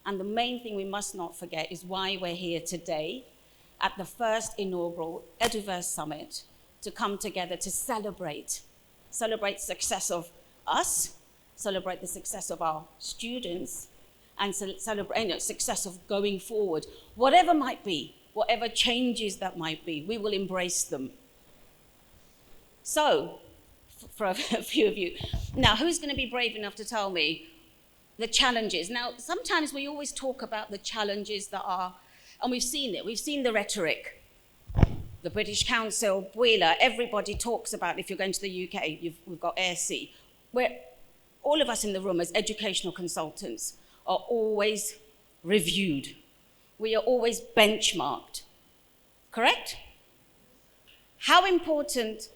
And the main thing we must not forget is why we're here today at the first inaugural Eduverse Summit to come together to celebrate success of us, celebrate the success of our students, and celebrate success of going forward. Whatever might be, whatever changes that might be, we will embrace them. So, for a few of you, now who's going to be brave enough to tell me the challenges? Now, sometimes we always talk about the challenges that are, and we've seen it, we've seen the rhetoric. The British Council, Bwela, everybody talks about, if you're going to the UK, we've got AirC, where all of us in the room as educational consultants are always reviewed. We are always benchmarked, correct? How important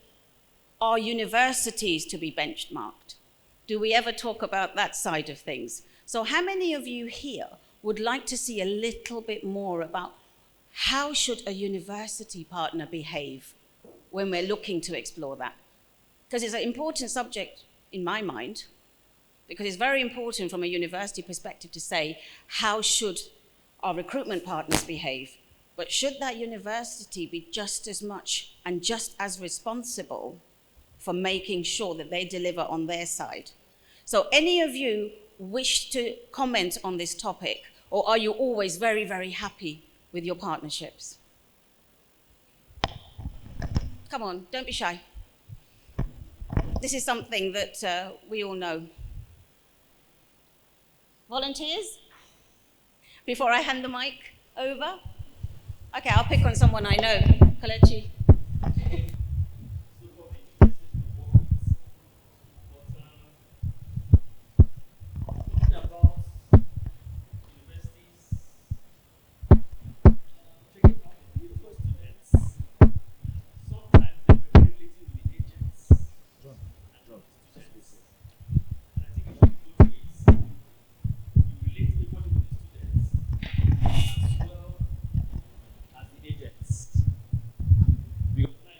are universities to be benchmarked? do we ever talk about that side of things? So how many of you here would like to see a little bit more about how should a university partner behave when we're looking to explore that? Because it's an important subject in my mind, because it's very important from a university perspective to say, how should our recruitment partners behave? But should that university be just as much and just as responsible for making sure that they deliver on their side? So any of you wish to comment on this topic, or are you always very, very happy with your partnerships? Come on, don't be shy. This is something that we all know. Volunteers? Before I hand the mic over? Okay, I'll pick on someone I know. Kelechi.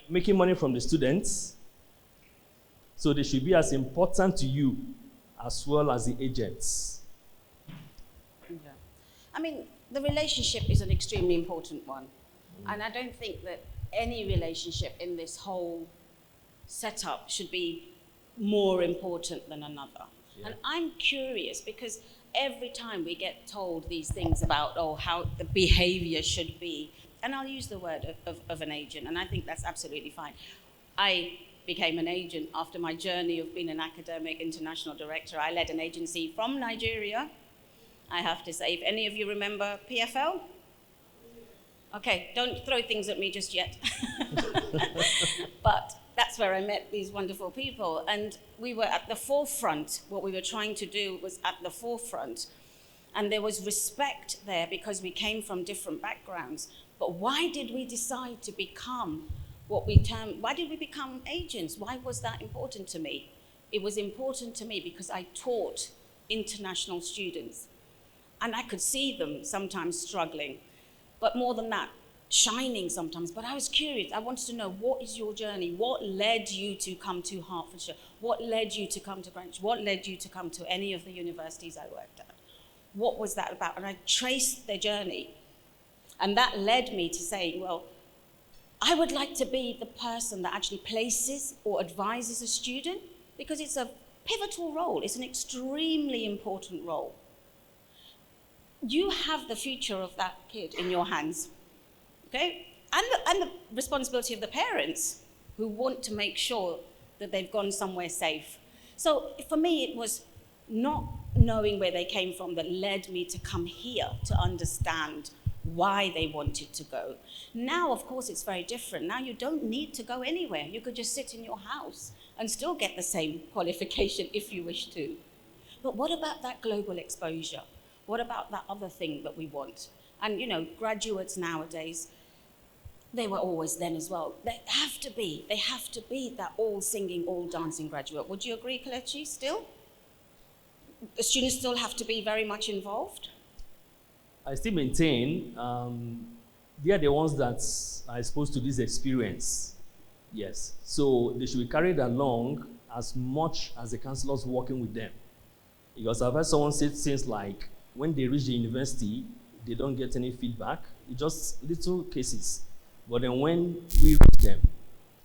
Making money from the students, so they should be as important to you as well as the agents. Yeah. I mean, the relationship is an extremely important one. And I don't think that any relationship in this whole setup should be more important than another. Yeah. And I'm curious because every time we get told these things about, how the behavior should be, and I'll use the word of an agent, and I think that's absolutely fine. I became an agent after my journey of being an academic international director. I led an agency from Nigeria, I have to say. If any of you remember PFL? Okay, don't throw things at me just yet. But that's where I met these wonderful people. And we were at the forefront. What we were trying to do was at the forefront. And there was respect there because we came from different backgrounds. But why did we decide to become why did we become agents? Why was that important to me? It was important to me because I taught international students. And I could see them sometimes struggling. But more than that, shining sometimes. But I was curious. I wanted to know, what is your journey? What led you to come to Hertfordshire? What led you to come to Greenwich? What led you to come to any of the universities I worked at? What was that about? And I traced their journey. And that led me to saying, well, I would like to be the person that actually places or advises a student, because it's a pivotal role. It's an extremely important role. You have the future of that kid in your hands, okay? And the responsibility of the parents who want to make sure that they've gone somewhere safe. So for me, it was not knowing where they came from that led me to come here to understand why they wanted to go. Now, of course, it's very different. Now you don't need to go anywhere. You could just sit in your house and still get the same qualification if you wish to. But what about that global exposure? What about that other thing that we want? And, graduates nowadays, they were always then as well. They have to be that all singing, all dancing graduate. Would you agree, Kelechi, still? The students still have to be very much involved? I still maintain they are the ones that are exposed to this experience. Yes. So they should be carried along as much as the counselors working with them. Because I've heard someone say things like, when they reach the university, they don't get any feedback. It's just little cases. But then when we reach them,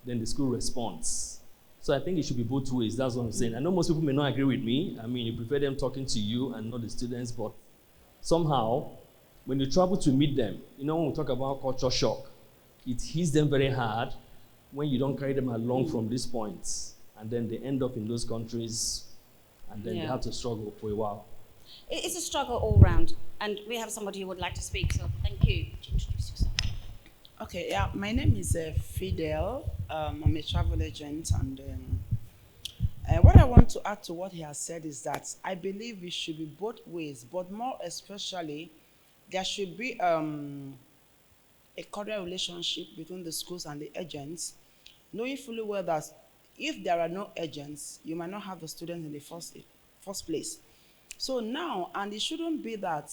then the school responds. So I think it should be both ways. That's what I'm saying. I know most people may not agree with me. I mean, you prefer them talking to you and not the students, but somehow, when you travel to meet them, when we talk about culture shock, it hits them very hard when you don't carry them along from these points. And then they end up in those countries, and then they have to struggle for a while. It's a struggle all round. And we have somebody who would like to speak, so thank you. Introduce yourself. Okay, yeah, my name is Fidel. I'm a travel agent, and what I want to add to what he has said is that I believe it should be both ways, but more especially, there should be a cordial relationship between the schools and the agents, knowing fully well that if there are no agents, you might not have the students in the first place. So now, and it shouldn't be that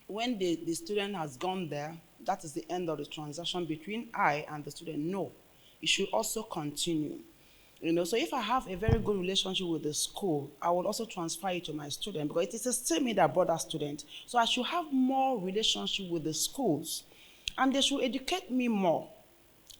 when the student has gone there, that is the end of the transaction between I and the student. No, it should also continue. You know, so if I have a very good relationship with the school, I will also transfer it to my student, because it is still me that brought that student. So I should have more relationship with the schools, and they should educate me more.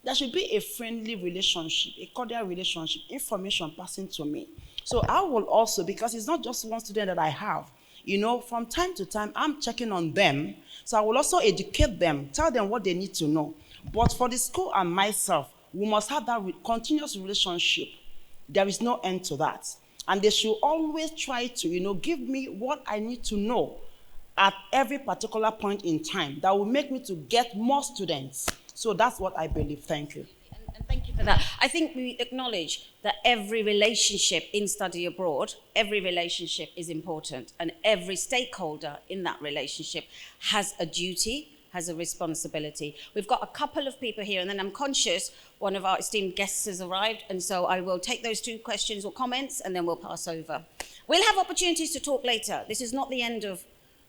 There should be a friendly relationship, a cordial relationship, information passing to me. So I will also, because it's not just one student that I have, you know, from time to time, I'm checking on them. So I will also educate them, tell them what they need to know. But for the school and myself, we must have that continuous relationship. There is no end to that. And they should always try to, you know, give me what I need to know at every particular point in time that will make me to get more students. So that's what I believe. Thank you. And thank you for that. I think we acknowledge that every relationship in study abroad, every relationship is important, and every stakeholder in that relationship has a duty, has a responsibility. We've got a couple of people here, and then I'm conscious one of our esteemed guests has arrived, and so I will take those 2 questions or comments, and then we'll pass over. We'll have opportunities to talk later. This is not the end of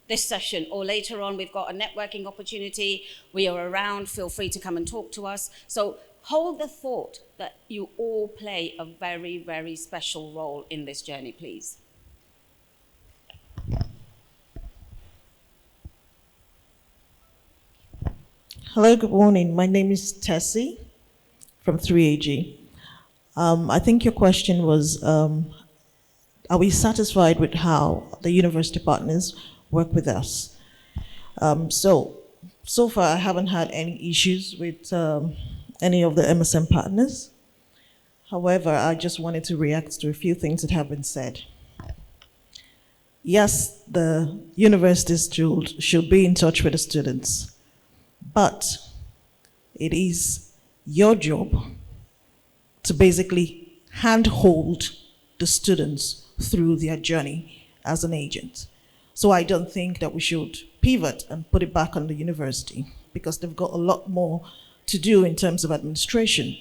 this session, or later on we've got a networking opportunity. We are around, feel free to come and talk to us. So hold the thought that you all play a very, very special role in this journey, please. Hello, good morning. My name is Tessie from 3AG. I think your question was, are we satisfied with how the university partners work with us? So far I haven't had any issues with any of the MSM partners. However, I just wanted to react to a few things that have been said. Yes, the universities should be in touch with the students, but it is your job to basically handhold the students through their journey as an agent. So I don't think that we should pivot and put it back on the university, because they've got a lot more to do in terms of administration.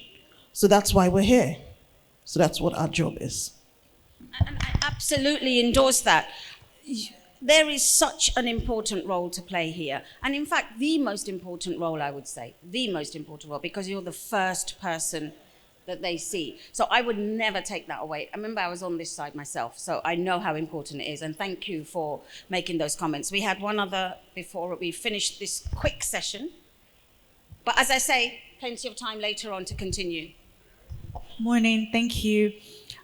So that's why we're here. So that's what our job is. And I absolutely endorse that. There is such an important role to play here. And in fact, the most important role, I would say, the most important role, because you're the first person that they see. So I would never take that away. I remember I was on this side myself, so I know how important it is, and thank you for making those comments. We had one other before we finished this quick session, but as I say, plenty of time later on to continue. Morning, thank you.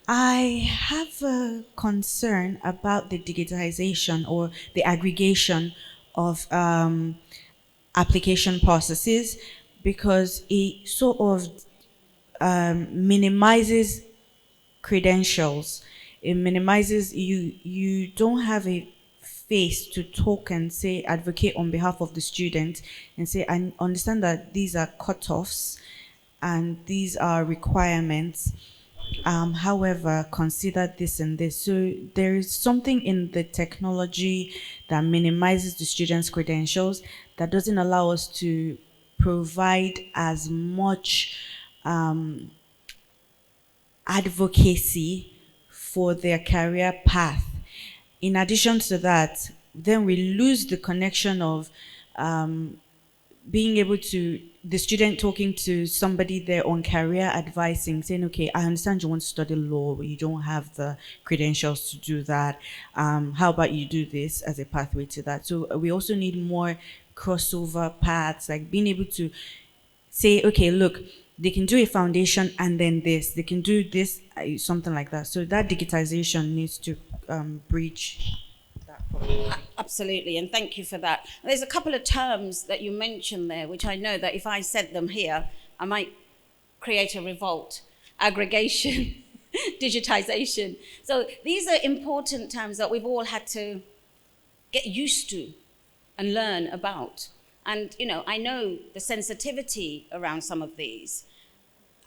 I have a concern about the digitization or the aggregation of application processes, because it sort of minimizes credentials. It minimizes, you don't have a face to talk and say, advocate on behalf of the student and say, I understand that these are cutoffs and these are requirements. However, consider this and this. So there is something in the technology that minimizes the student's credentials that doesn't allow us to provide as much advocacy for their career path. In addition to that, then we lose the connection of being able to, the student talking to somebody there on career advising, saying, okay, I understand you want to study law, but you don't have the credentials to do that. How about you do this as a pathway to that? So we also need more crossover paths, like being able to say, okay, look, they can do a foundation and then this, they can do this, something like that. So that digitization needs to breach that problem. Absolutely, and thank you for that. There's a couple of terms that you mentioned there, which I know that if I said them here, I might create a revolt. Aggregation, digitization. So these are important terms that we've all had to get used to and learn about. And, you know, I know the sensitivity around some of these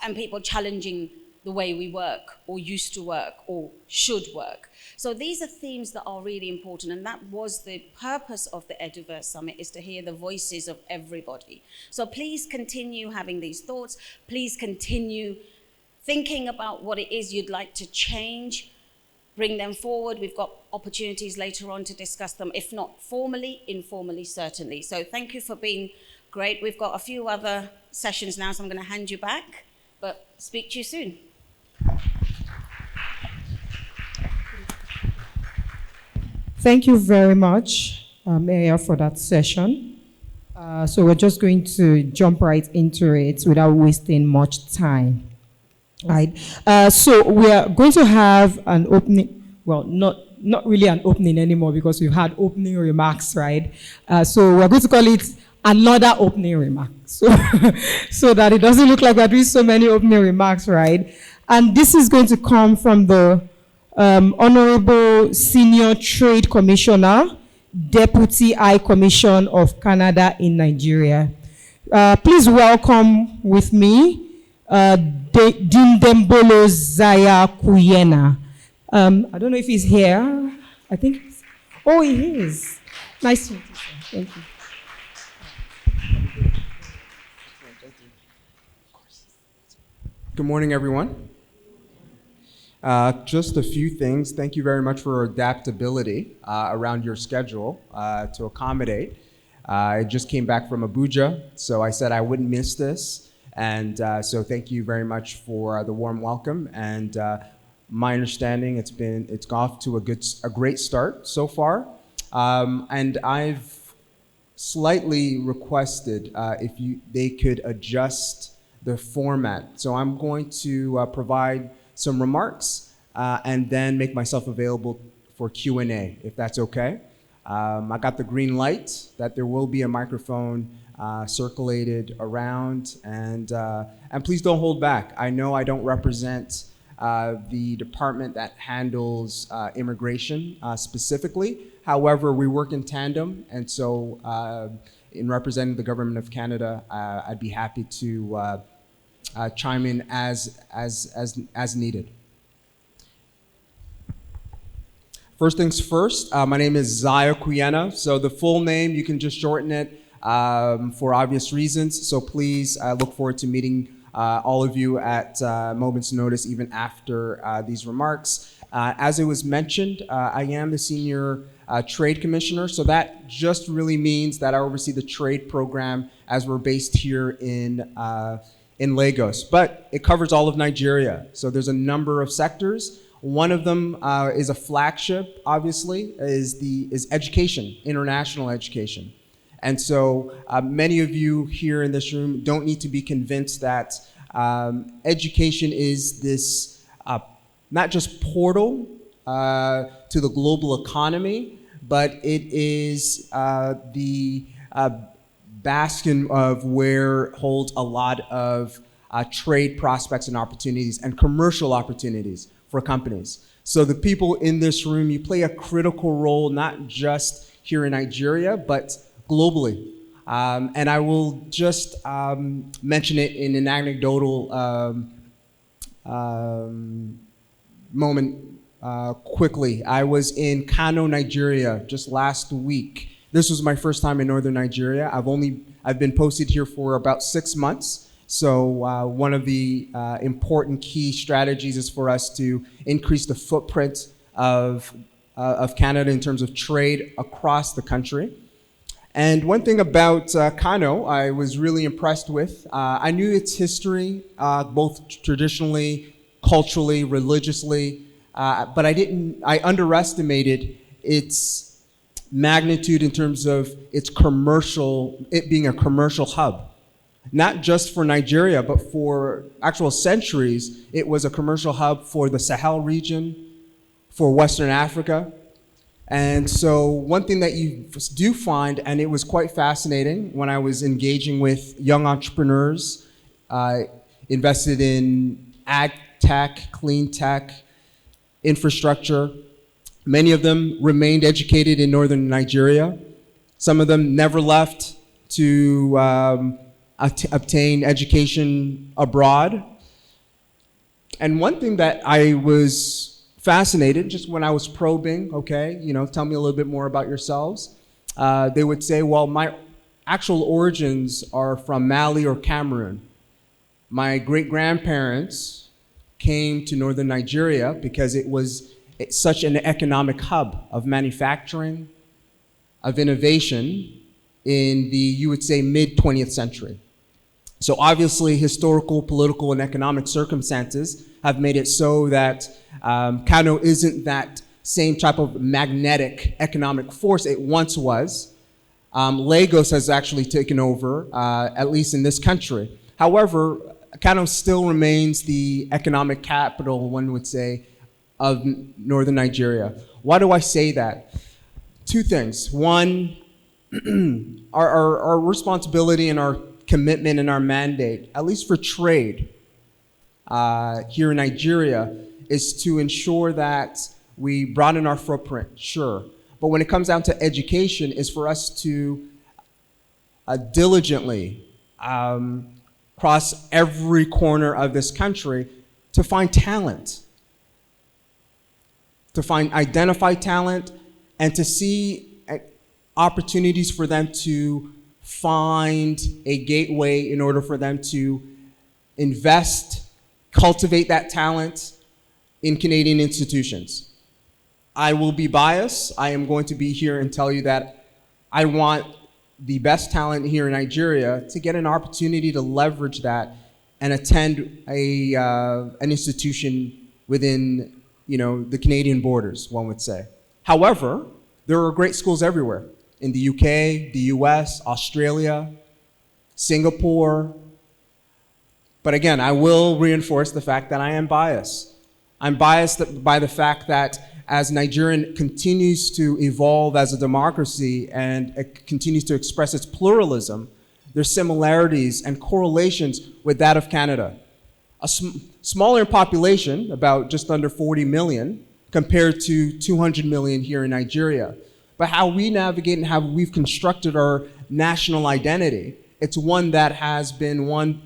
and people challenging the way we work or used to work or should work. So these are themes that are really important, and that was the purpose of the Eduverse Summit, is to hear the voices of everybody. So please continue having these thoughts. Please continue thinking about what it is you'd like to change, bring them forward. We've got opportunities later on to discuss them, if not formally, informally, certainly. So thank you for being great. We've got a few other sessions now, so I'm going to hand you back, but speak to you soon. Thank you very much, Mayor, for that session. So we're just going to jump right into it without wasting much time. Right. So we are going to have an opening, well, not really an opening anymore because we've had opening remarks, right? So we're going to call it another opening remark. So, so that it doesn't look like we're doing so many opening remarks, right? And this is going to come from the Honorable Senior Trade Commissioner, Deputy High Commission of Canada in Nigeria. Please welcome with me Dindembolo-Zaya Kuyena. I don't know if he's here. I think, oh, he is. Nice to meet you, sir. Thank you. Good morning, everyone. Just a few things. Thank you very much for adaptability around your schedule to accommodate. I just came back from Abuja, so I said I wouldn't miss this. And so thank you very much for the warm welcome. And my understanding, it's off to a great start so far. And I've slightly requested if they could adjust the format. So I'm going to provide some remarks and then make myself available for Q&A, if that's okay. I got the green light that there will be a microphone circulated around, and please don't hold back. I know I don't represent the department that handles immigration specifically. However, we work in tandem, and so in representing the government of Canada, I'd be happy to chime in as needed. First things first, my name is Zaya Kuyena. So the full name, you can just shorten it for obvious reasons. So please look forward to meeting all of you at moment's notice, even after these remarks. As it was mentioned, I am the Senior Trade Commissioner. So that just really means that I oversee the trade program as we're based here in Lagos. But it covers all of Nigeria. So there's a number of sectors. One of them is a flagship, obviously, is education, international education. And so many of you here in this room don't need to be convinced that education is this not just portal to the global economy, but it is the bastion of where holds a lot of trade prospects and opportunities and commercial opportunities for companies. So the people in this room, you play a critical role, not just here in Nigeria, but globally. And I will just mention it in an anecdotal moment quickly. I was in Kano, Nigeria just last week. This was my first time in northern Nigeria. I've been posted here for about 6 months. So one of the important key strategies is for us to increase the footprint of Canada in terms of trade across the country. And one thing about Kano I was really impressed with, I knew its history, both traditionally, culturally, religiously, but I underestimated its magnitude in terms of it being a commercial hub. Not just for Nigeria, but for actual centuries, it was a commercial hub for the Sahel region, for Western Africa. And so one thing that you do find, and it was quite fascinating when I was engaging with young entrepreneurs, invested in ag tech, clean tech, infrastructure. Many of them remained educated in northern Nigeria. Some of them never left to obtain education abroad. And one thing that I was fascinated, just when I was probing, okay, tell me a little bit more about yourselves. They would say, well, my actual origins are from Mali or Cameroon. My great-grandparents came to northern Nigeria because it's such an economic hub of manufacturing, of innovation in the, you would say, mid-20th century. So obviously, historical, political, and economic circumstances have made it so that Kano isn't that same type of magnetic economic force it once was. Lagos has actually taken over, at least in this country. However, Kano still remains the economic capital, one would say, of northern Nigeria. Why do I say that? Two things. One, our responsibility and our commitment and our mandate, at least for trade here in Nigeria, is to ensure that we broaden our footprint, sure. But when it comes down to education, is for us to diligently cross every corner of this country to find talent, to identify talent, and to see opportunities for them to find a gateway in order for them to invest, cultivate that talent in Canadian institutions. I will be biased. I am going to be here and tell you that I want the best talent here in Nigeria to get an opportunity to leverage that and attend an institution within, the Canadian borders, one would say. However, there are great schools everywhere, in the UK, the US, Australia, Singapore. But again, I will reinforce the fact that I am biased. I'm biased by the fact that as Nigeria continues to evolve as a democracy and it continues to express its pluralism, there's similarities and correlations with that of Canada. Smaller in population, about just under 40 million, compared to 200 million here in Nigeria. But how we navigate and how we've constructed our national identity, it's one that has been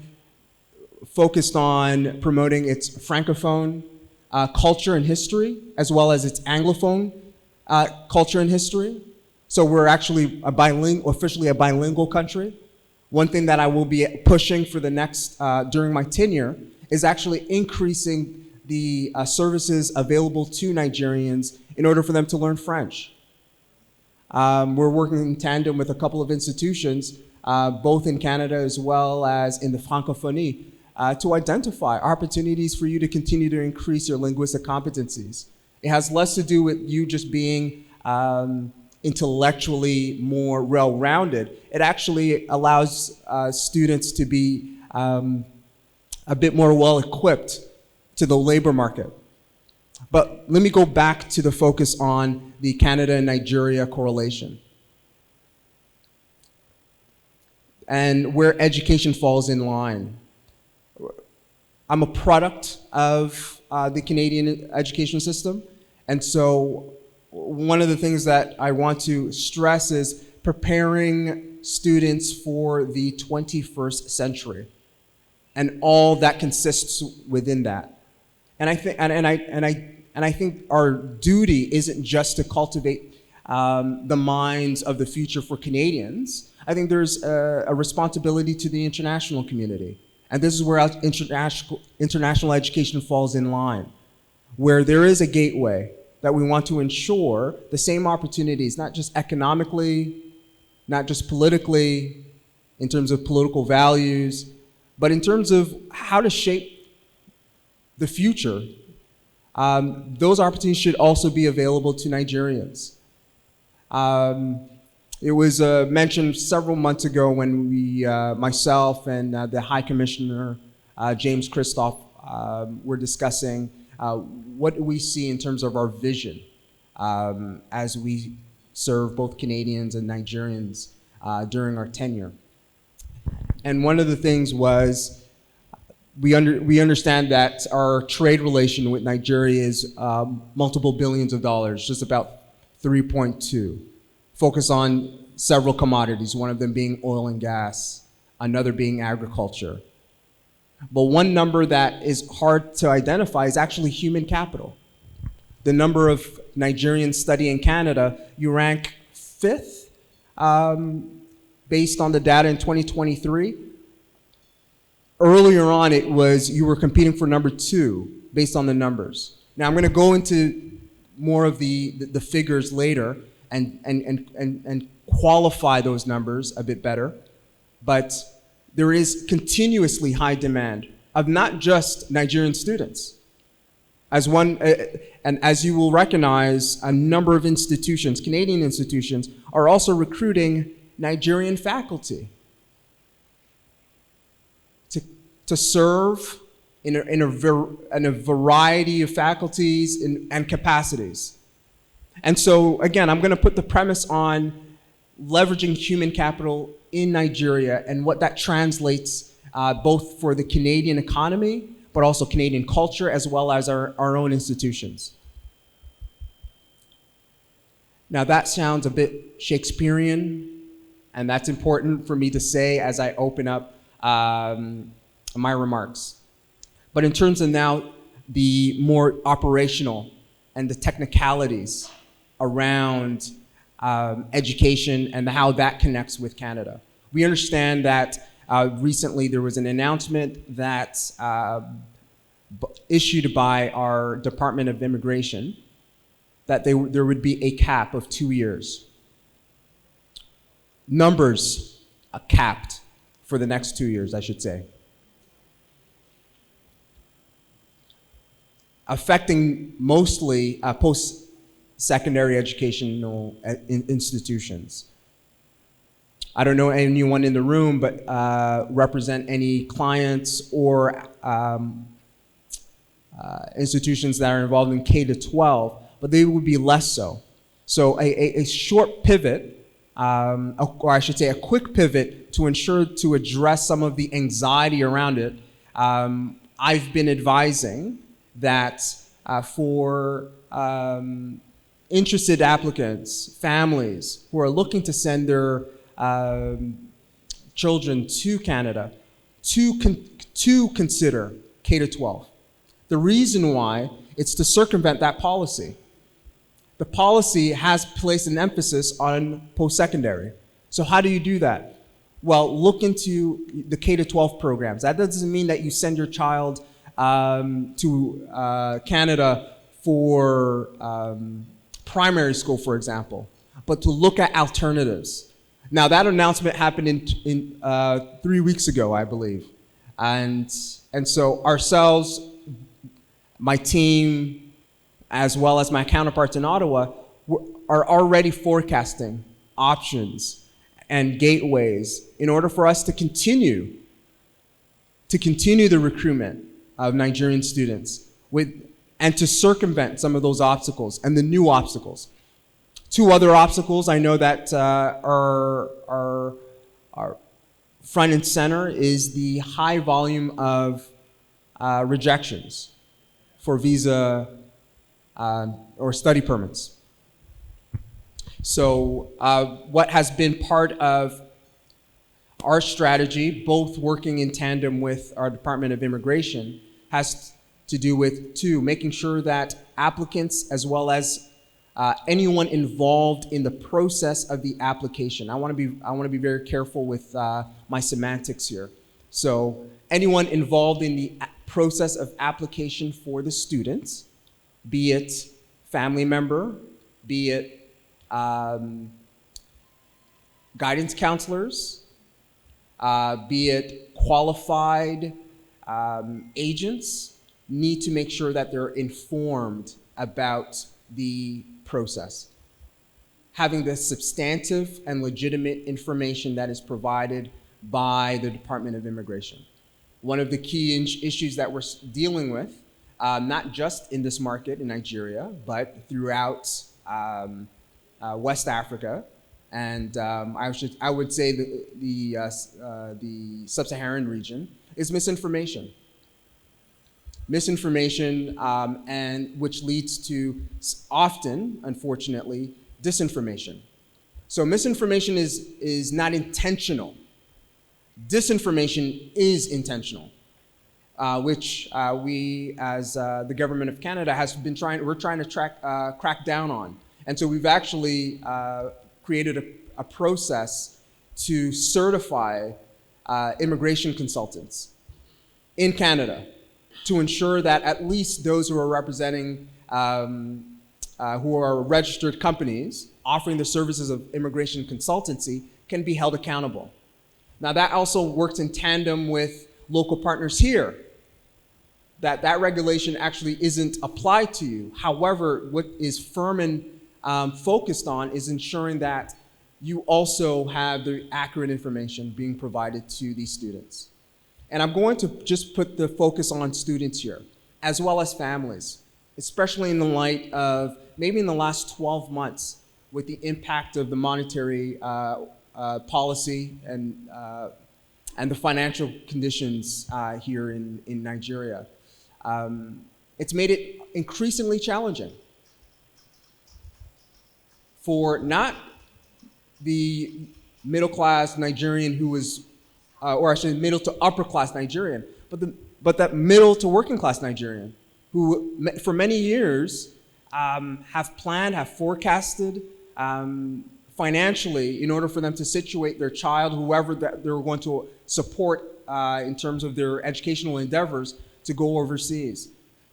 focused on promoting its Francophone culture and history, as well as its Anglophone culture and history. So we're actually officially a bilingual country. One thing that I will be pushing for the next, during my tenure, is actually increasing the services available to Nigerians in order for them to learn French. We're working in tandem with a couple of institutions, both in Canada as well as in the Francophonie, to identify opportunities for you to continue to increase your linguistic competencies. It has less to do with you just being intellectually more well-rounded. It actually allows students to be a bit more well-equipped to the labor market. But let me go back to the focus on the Canada and Nigeria correlation and where education falls in line. I'm a product of the Canadian education system, and so one of the things that I want to stress is preparing students for the 21st century and all that consists within that. And I think our duty isn't just to cultivate the minds of the future for Canadians. I think there's a responsibility to the international community. And this is where our international education falls in line, where there is a gateway that we want to ensure the same opportunities, not just economically, not just politically, in terms of political values, but in terms of how to shape the future. Those opportunities should also be available to Nigerians. It was mentioned several months ago when we, myself and the High Commissioner, James Christoph, were discussing what we see in terms of our vision as we serve both Canadians and Nigerians during our tenure. And one of the things was we understand that our trade relation with Nigeria is multiple billions of dollars, just about 3.2. Focus on several commodities, one of them being oil and gas, another being agriculture. But one number that is hard to identify is actually human capital. The number of Nigerians studying in Canada, you rank 5th based on the data in 2023. Earlier on, it was you were competing for number 2 based on the numbers. Now I'm going to go into more of the figures later and qualify those numbers a bit better, but there is continuously high demand of not just Nigerian students. And as you will recognize, a number of institutions, Canadian institutions, are also recruiting Nigerian faculty to serve in a variety of faculties and capacities. And so, again, I'm going to put the premise on leveraging human capital in Nigeria and what that translates both for the Canadian economy, but also Canadian culture, as well as our own institutions. Now that sounds a bit Shakespearean, and that's important for me to say as I open up my remarks. But in terms of now the more operational and the technicalities around education and how that connects with Canada. We understand that recently there was an announcement that issued by our Department of Immigration that there would be a cap of 2 years. Numbers capped for the next 2 years, I should say. Affecting mostly post-secondary educational institutions. I don't know anyone in the room, but represent any clients or institutions that are involved in K-12, but they would be less so. So a short pivot, or I should say a quick pivot to ensure to address some of the anxiety around it. I've been advising that for interested applicants, families who are looking to send their children to Canada to consider K-12. The reason why, it's to circumvent that policy. The policy has placed an emphasis on post-secondary. So how do you do that? Well, look into the K-12 programs. That doesn't mean that you send your child to Canada for primary school, for example, but to look at alternatives. Now, that announcement happened in 3 weeks ago, I believe. And so ourselves, my team, as well as my counterparts in Ottawa, are already forecasting options and gateways in order for us to continue the recruitment of Nigerian students and to circumvent some of those obstacles and the new obstacles. Two other obstacles I know that are front and center is the high volume of rejections for visa or study permits. So what has been part of our strategy, both working in tandem with our Department of Immigration, has to do with, making sure that applicants as well as anyone involved in the process of the application. I want to be very careful with my semantics here. So anyone involved in the process of application for the students, be it family member, be it guidance counselors, be it qualified agents, need to make sure that they're informed about the process. Having the substantive and legitimate information that is provided by the Department of Immigration. One of the key issues that we're dealing with, not just in this market in Nigeria, but throughout West Africa, and I would say the sub-Saharan region, is misinformation. Misinformation, and which leads to often, unfortunately, disinformation. So misinformation is not intentional. Disinformation is intentional, which we, as the government of Canada, we're trying to crack down on. And so we've actually created a process to certify immigration consultants in Canada to ensure that at least those who are representing, who are registered companies offering the services of immigration consultancy can be held accountable. Now that also works in tandem with local partners here, that regulation actually isn't applied to you. However, what is firm and focused on is ensuring that you also have the accurate information being provided to these students. And I'm going to just put the focus on students here, as well as families, especially in the light of maybe in the last 12 months with the impact of the monetary policy and the financial conditions here in Nigeria. It's made it increasingly challenging for not the middle-class Nigerian who was, or actually middle to upper-class Nigerian, but that middle to working-class Nigerian who for many years have planned, have forecasted financially in order for them to situate their child, whoever that they're going to support in terms of their educational endeavors, to go overseas.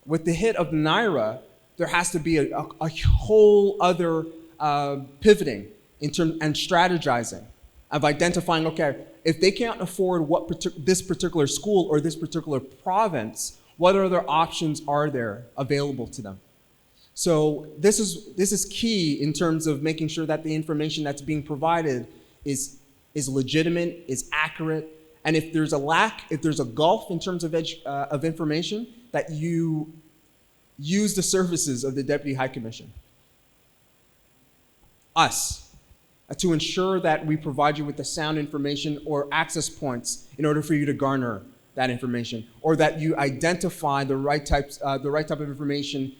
With the hit of Naira, there has to be a whole other pivoting in and strategizing of identifying, okay, if they can't afford this particular school or this particular province, what other options are there available to them? So this is key in terms of making sure that the information that's being provided is legitimate, is accurate, and if there's a lack, if there's a gulf in terms of information, that you use the services of the Deputy High Commission, us, to ensure that we provide you with the sound information or access points in order for you to garner that information, or that you identify the right type of information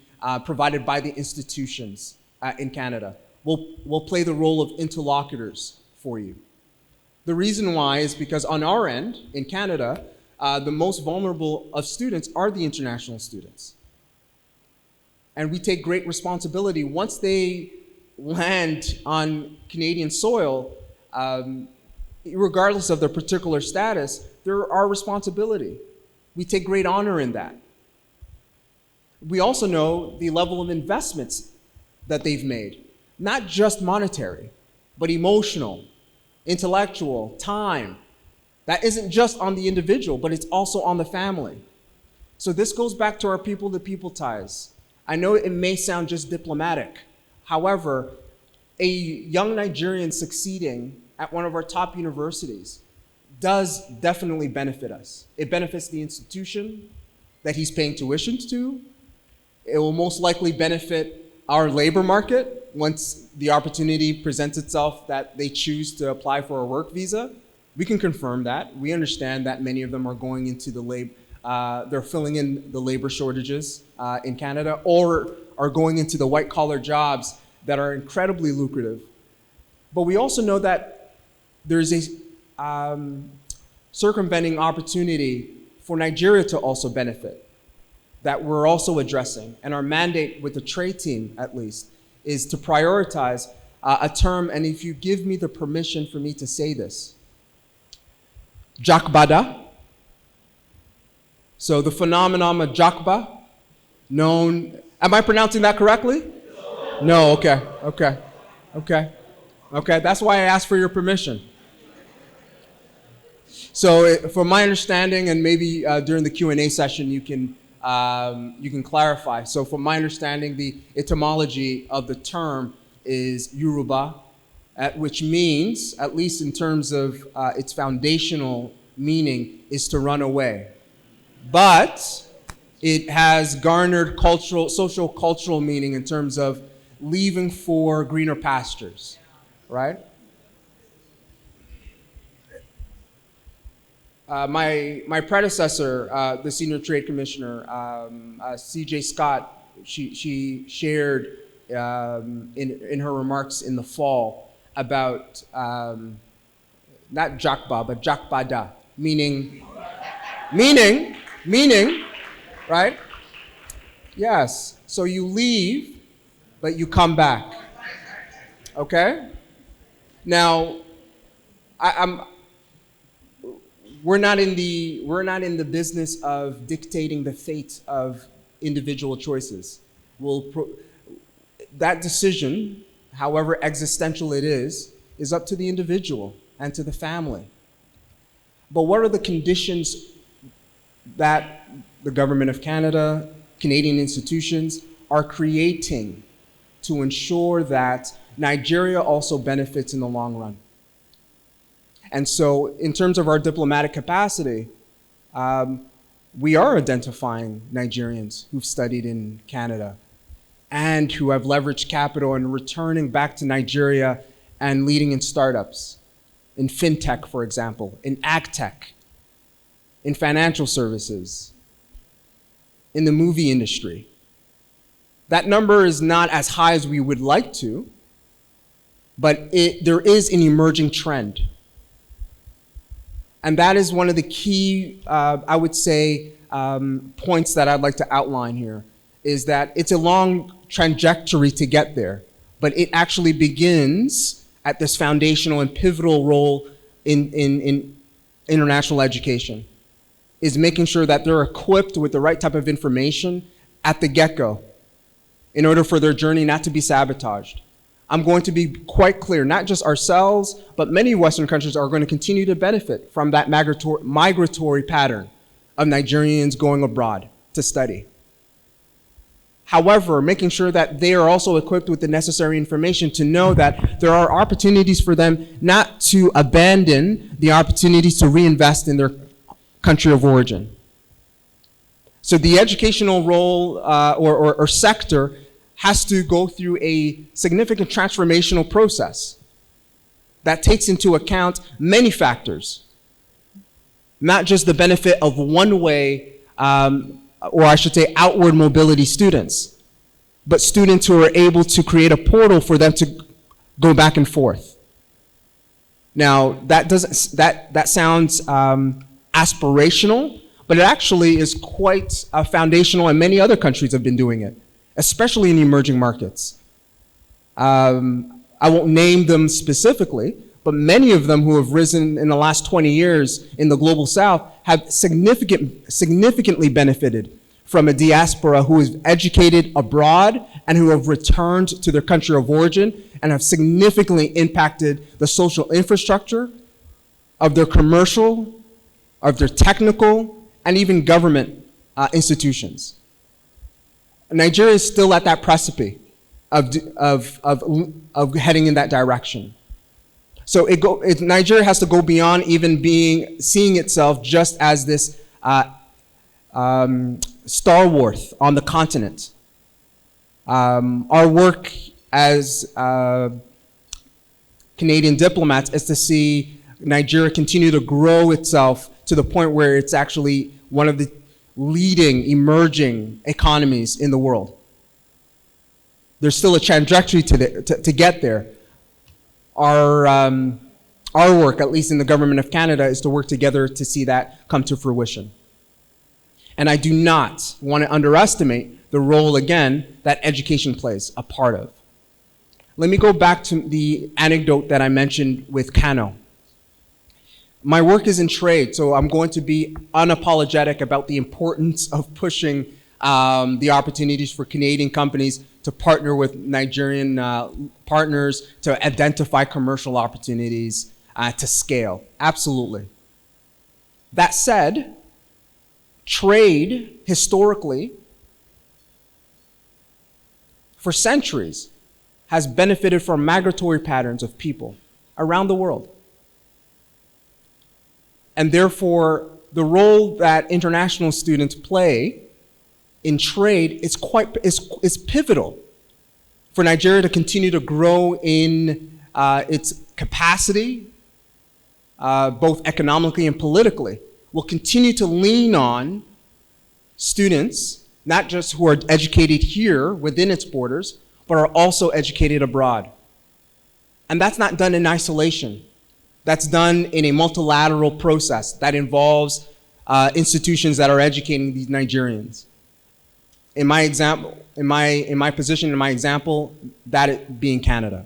provided by the institutions in Canada. We'll play the role of interlocutors for you. The reason why is because on our end, in Canada, the most vulnerable of students are the international students. And we take great responsibility once they land on Canadian soil, regardless of their particular status, they're our responsibility. We take great honor in that. We also know the level of investments that they've made, not just monetary, but emotional, intellectual, time. That isn't just on the individual, but it's also on the family. So this goes back to our people-to-people ties. I know it may sound just diplomatic. However, a young Nigerian succeeding at one of our top universities does definitely benefit us. It benefits the institution that he's paying tuition to. It will most likely benefit our labor market once the opportunity presents itself that they choose to apply for a work visa. We can confirm that. We understand that many of them are going into the labor, they're filling in the labor shortages in Canada, or are going into the white collar jobs that are incredibly lucrative. But we also know that there's a circumventing opportunity for Nigeria to also benefit that we're also addressing. And our mandate with the trade team, at least, is to prioritize a term, and if you give me the permission for me to say this, Jakbada. So the phenomenon of Jakba, known, am I pronouncing that correctly? No, okay. That's why I asked for your permission. So from my understanding, and maybe during the Q&A session, you can clarify. So from my understanding, the etymology of the term is Yoruba, which means, at least in terms of its foundational meaning, is to run away. But it has garnered social cultural meaning in terms of leaving for greener pastures, right? My predecessor, the Senior Trade Commissioner, C.J. Scott, she shared in her remarks in the fall about not Jakba, but Jakbada, meaning, right? Yes, so you leave, but you come back, okay? Now, we're not in the business of dictating the fate of individual choices. That decision, however existential it is up to the individual and to the family. But what are the conditions that the Government of Canada, Canadian institutions are creating to ensure that Nigeria also benefits in the long run? And so in terms of our diplomatic capacity, we are identifying Nigerians who've studied in Canada and who have leveraged capital and returning back to Nigeria and leading in startups, in fintech, for example, in agtech, in financial services, in the movie industry. That number is not as high as we would like to, but there is an emerging trend. And that is one of the key, I would say, points that I'd like to outline here, is that it's a long trajectory to get there, but it actually begins at this foundational and pivotal role in international education, is making sure that they're equipped with the right type of information at the get-go in order for their journey not to be sabotaged. I'm going to be quite clear, not just ourselves, but many Western countries are going to continue to benefit from that migratory pattern of Nigerians going abroad to study. However, making sure that they are also equipped with the necessary information to know that there are opportunities for them not to abandon the opportunities to reinvest in their country of origin. So the educational role or sector has to go through a significant transformational process that takes into account many factors, not just the benefit of one way, or I should say outward mobility students, but students who are able to create a portal for them to go back and forth. Now, that sounds aspirational, but it actually is quite foundational, and many other countries have been doing it, especially in emerging markets. I won't name them specifically, but many of them who have risen in the last 20 years in the global south have significantly benefited from a diaspora who is educated abroad and who have returned to their country of origin and have significantly impacted the social infrastructure of their commercial, of their technical, and even government institutions. Nigeria is still at that precipice of heading in that direction. So Nigeria has to go beyond even seeing itself just as this stalwart on the continent. Our work as Canadian diplomats is to see Nigeria continue to grow itself to the point where it's actually one of the leading emerging economies in the world. There's still a trajectory to get there. Our work, at least in the Government of Canada, is to work together to see that come to fruition. And I do not want to underestimate the role, again, that education plays a part of. Let me go back to the anecdote that I mentioned with Kano. My work is in trade, so I'm going to be unapologetic about the importance of pushing the opportunities for Canadian companies to partner with Nigerian partners to identify commercial opportunities to scale. Absolutely. That said, trade, historically, for centuries, has benefited from migratory patterns of people around the world. And therefore, the role that international students play in trade is pivotal for Nigeria to continue to grow in its capacity, both economically and politically. We'll continue to lean on students, not just who are educated here within its borders, but are also educated abroad. And that's not done in isolation. That's done in a multilateral process that involves institutions that are educating these Nigerians. In my example, in my position, in my example, that being Canada.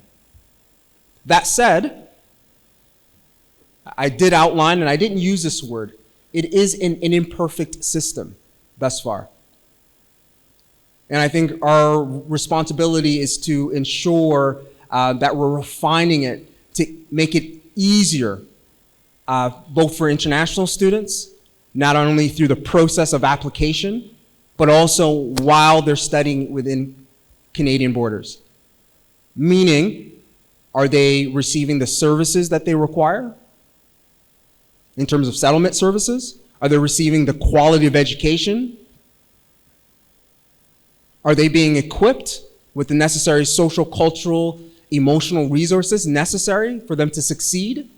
That said, I did outline, and I didn't use this word, it is an imperfect system thus far. And I think our responsibility is to ensure that we're refining it to make it easier, both for international students, not only through the process of application, but also while they're studying within Canadian borders. Meaning, are they receiving the services that they require in terms of settlement services? Are they receiving the quality of education? Are they being equipped with the necessary social, cultural, emotional resources necessary for them to succeed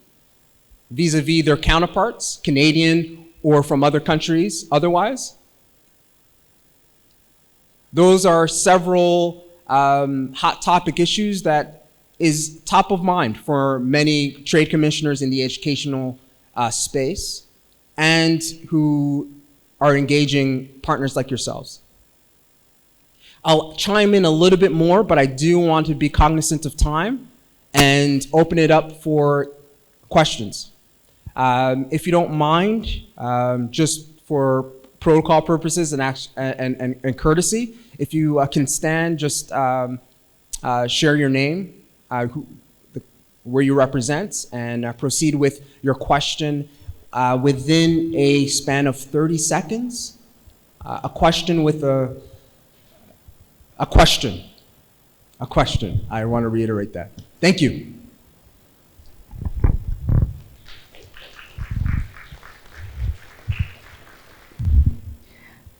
vis-a-vis their counterparts, Canadian or from other countries otherwise? Those are several hot topic issues that is top of mind for many trade commissioners in the educational space and who are engaging partners like yourselves. I'll chime in a little bit more, but I do want to be cognizant of time and open it up for questions. If you don't mind, just for protocol purposes and courtesy, if you can stand, just share your name, where you represent, and proceed with your question within a span of 30 seconds. A question with a question. A question. I want to reiterate that. Thank you.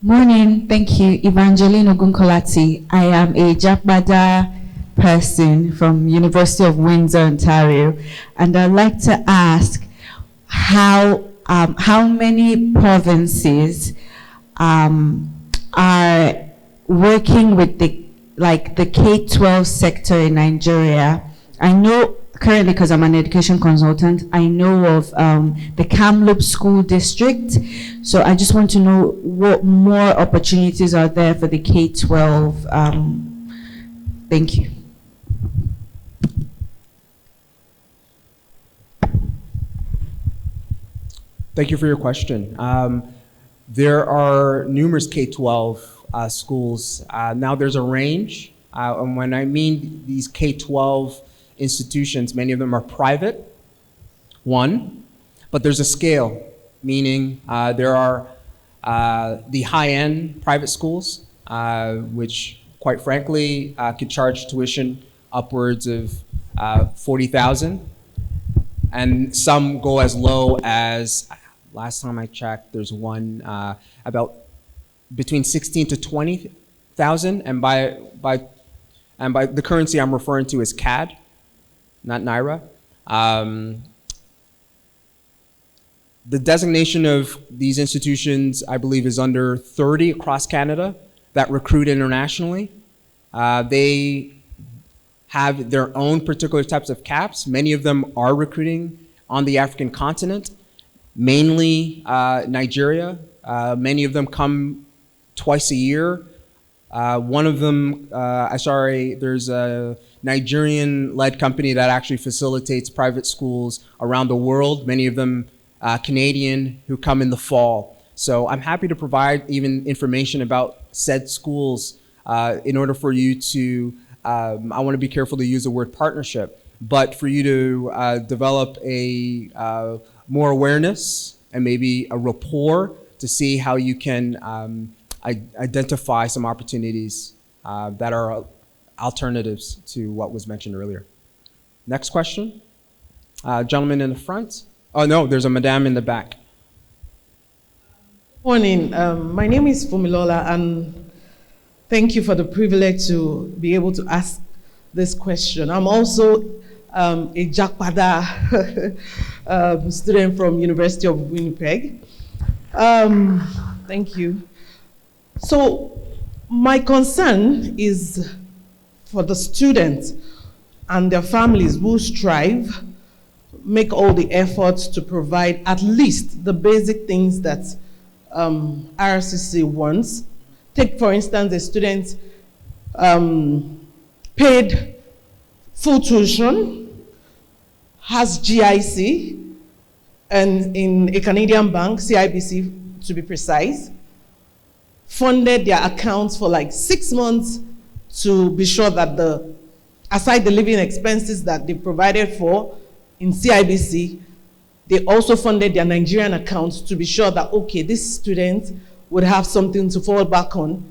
Morning. Thank you. Evangeline Ogunkolati. I am a Jakbada person from University of Windsor, Ontario, and I'd like to ask how many provinces are working with the K-12 sector in Nigeria. I know currently, because I'm an education consultant, I know of the Kamloops School District. So I just want to know what more opportunities are there for the K-12. Thank you. Thank you for your question. There are numerous K-12 schools. Now there's a range. And when I mean these K-12 institutions, many of them are private, one, but there's a scale, meaning there are the high-end private schools, which quite frankly could charge tuition upwards of 40,000, and some go as low as, last time I checked, there's one about between 16 to 20,000, and by the currency I'm referring to is CAD, not Naira. The designation of these institutions, I believe, is under 30 across Canada that recruit internationally. They have their own particular types of caps. Many of them are recruiting on the African continent, mainly Nigeria. Many of them come twice a year. One of them, there's a Nigerian-led company that actually facilitates private schools around the world, many of them Canadian, who come in the fall. So I'm happy to provide even information about said schools in order for you to, I want to be careful to use the word partnership, but for you to develop a more awareness and maybe a rapport to see how you can identify some opportunities that are alternatives to what was mentioned earlier. Next question. Gentleman in the front. Oh no, there's a madam in the back. Morning, my name is Fumilola, and thank you for the privilege to be able to ask this question. I'm also a Jakpada student from University of Winnipeg. Thank you. So my concern is for the students and their families who strive, make all the efforts to provide at least the basic things that RCC wants. Take, for instance, a student paid full tuition, has GIC, and in a Canadian bank, CIBC to be precise, funded their accounts for like 6 months to be sure that aside the living expenses that they provided for in CIBC, they also funded their Nigerian accounts to be sure that, okay, this student would have something to fall back on,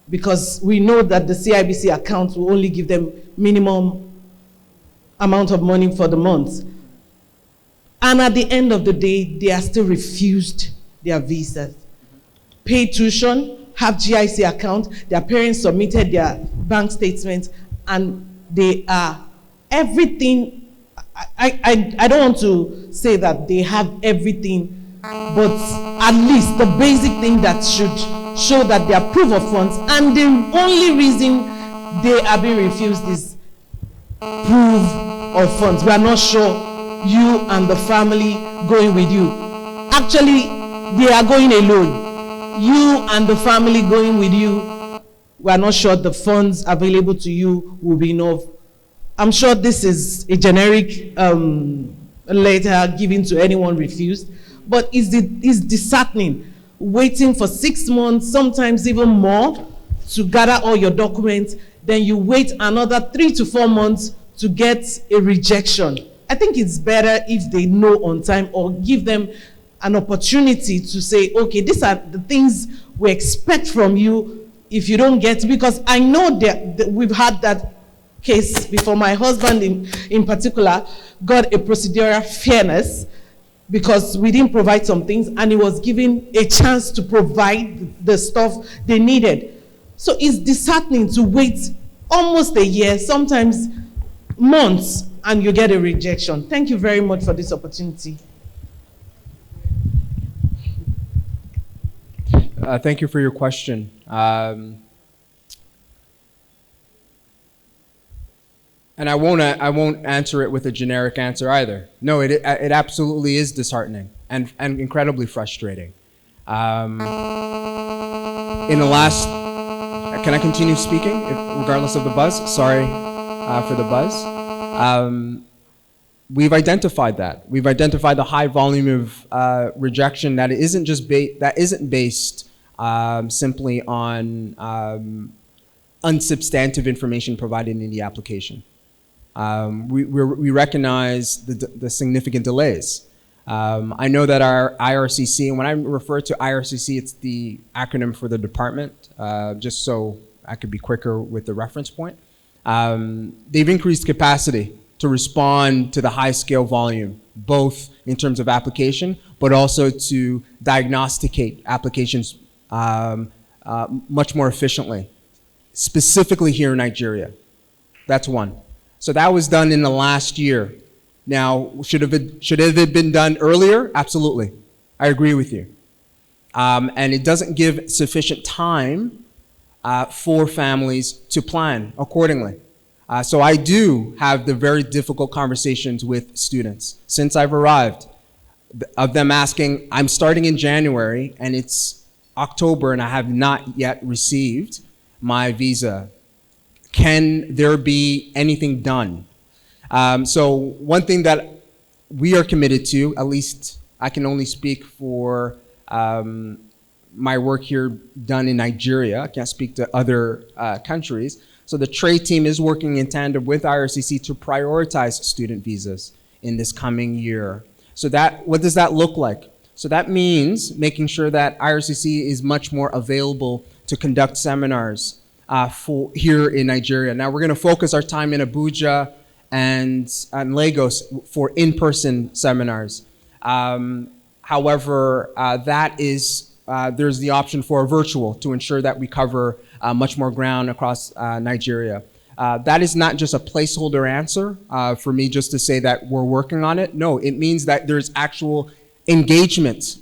because we know that the CIBC account will only give them minimum amount of money for the month. And at the end of the day, they are still refused their visas. Pay tuition, have GIC account, their parents submitted their bank statements, and they are everything. I don't want to say that they have everything, but at least the basic thing that should show that they approve of funds, and the only reason they are being refused is proof of funds. We are not sure you and the family going with you. Actually, they are going alone. You and the family going with you, we are not sure the funds available to you will be enough. I'm sure this is a generic letter given to anyone refused, but it's disheartening waiting for 6 months, sometimes even more, to gather all your documents. Then you wait another 3 to 4 months to get a rejection. I think it's better if they know on time, or give them an opportunity to say, okay, these are the things we expect from you if you don't get, because I know that we've had that case before. My husband in particular got a procedural fairness because we didn't provide some things, and he was given a chance to provide the stuff they needed. So it's disheartening to wait almost a year, sometimes months, and you get a rejection. Thank you very much for this opportunity. Thank you for your question. And I won't answer it with a generic answer either. No, it absolutely is disheartening and incredibly frustrating. In the last, can I continue speaking regardless of the buzz? Sorry for the buzz. We've identified that. We've identified the high volume of rejection that isn't just based simply on unsubstantive information provided in the application. We recognize the significant delays. I know that our IRCC, and when I refer to IRCC, it's the acronym for the department, just so I could be quicker with the reference point. They've increased capacity to respond to the high scale volume, both in terms of application, but also to diagnosticate applications much more efficiently, specifically here in Nigeria. That's one. So that was done in the last year. Now, should it have been done earlier? Absolutely. I agree with you. And it doesn't give sufficient time for families to plan accordingly. So I do have the very difficult conversations with students since I've arrived, of them asking, I'm starting in January and it's October and I have not yet received my visa. Can there be anything done? So one thing that we are committed to, at least I can only speak for my work here done in Nigeria. I can't speak to other countries. So the trade team is working in tandem with IRCC to prioritize student visas in this coming year. So what does that look like? So that means making sure that IRCC is much more available to conduct seminars here in Nigeria. Now we're going to focus our time in Abuja and Lagos for in-person seminars. However, there's the option for a virtual to ensure that we cover much more ground across Nigeria. That is not just a placeholder answer for me just to say that we're working on it. No, it means that there's actual engagement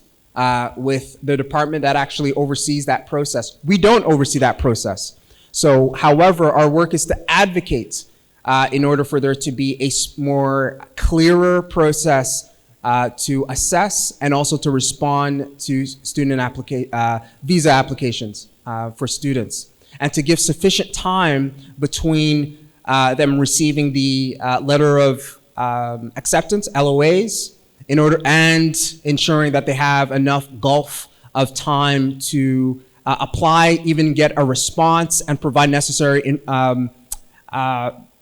with the department that actually oversees that process. We don't oversee that process. So, however, our work is to advocate in order for there to be a more clearer process to assess and also to respond to student visa applications for students, and to give sufficient time between them receiving the letter of acceptance, LOAs, and ensuring that they have enough gulf of time to apply, even get a response, and provide necessary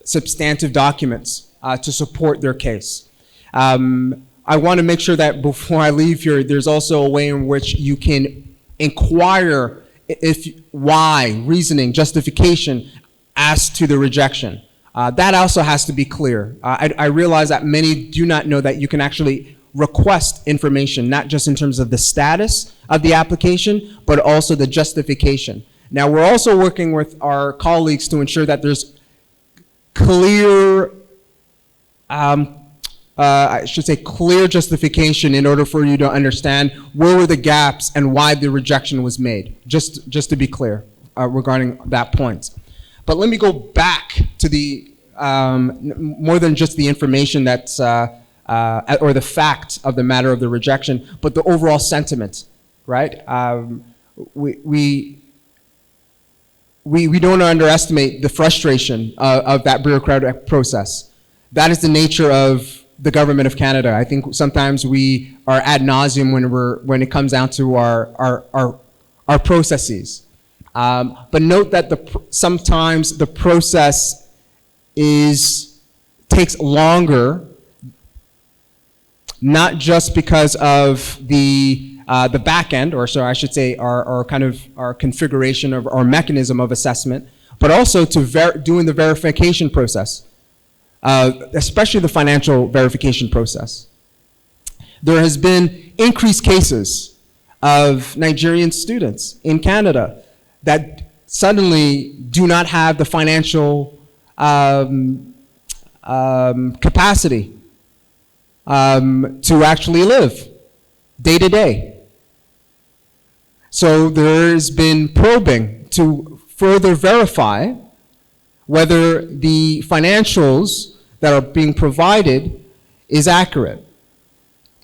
substantive documents to support their case. I want to make sure that before I leave here, there's also a way in which you can inquire why, reasoning, justification as to the rejection. That also has to be clear. I realize that many do not know that you can actually request information, not just in terms of the status of the application, but also the justification. Now, we're also working with our colleagues to ensure that there's clear, I should say clear justification in order for you to understand where were the gaps and why the rejection was made, just to be clear regarding that point. But let me go back to the, more than just the information that's, or the fact of the matter of the rejection, but the overall sentiment, right? We don't underestimate the frustration of that bureaucratic process. That is the nature of the government of Canada. I think sometimes we are ad nauseum when it comes down to our processes. But note that sometimes the process takes longer, not just because of the back end, or so I should say our kind of our configuration of our mechanism of assessment, but also to doing the verification process, especially the financial verification process. There has been increased cases of Nigerian students in Canada that suddenly do not have the financial capacity to actually live day to day. So there's been probing to further verify whether the financials that are being provided is accurate.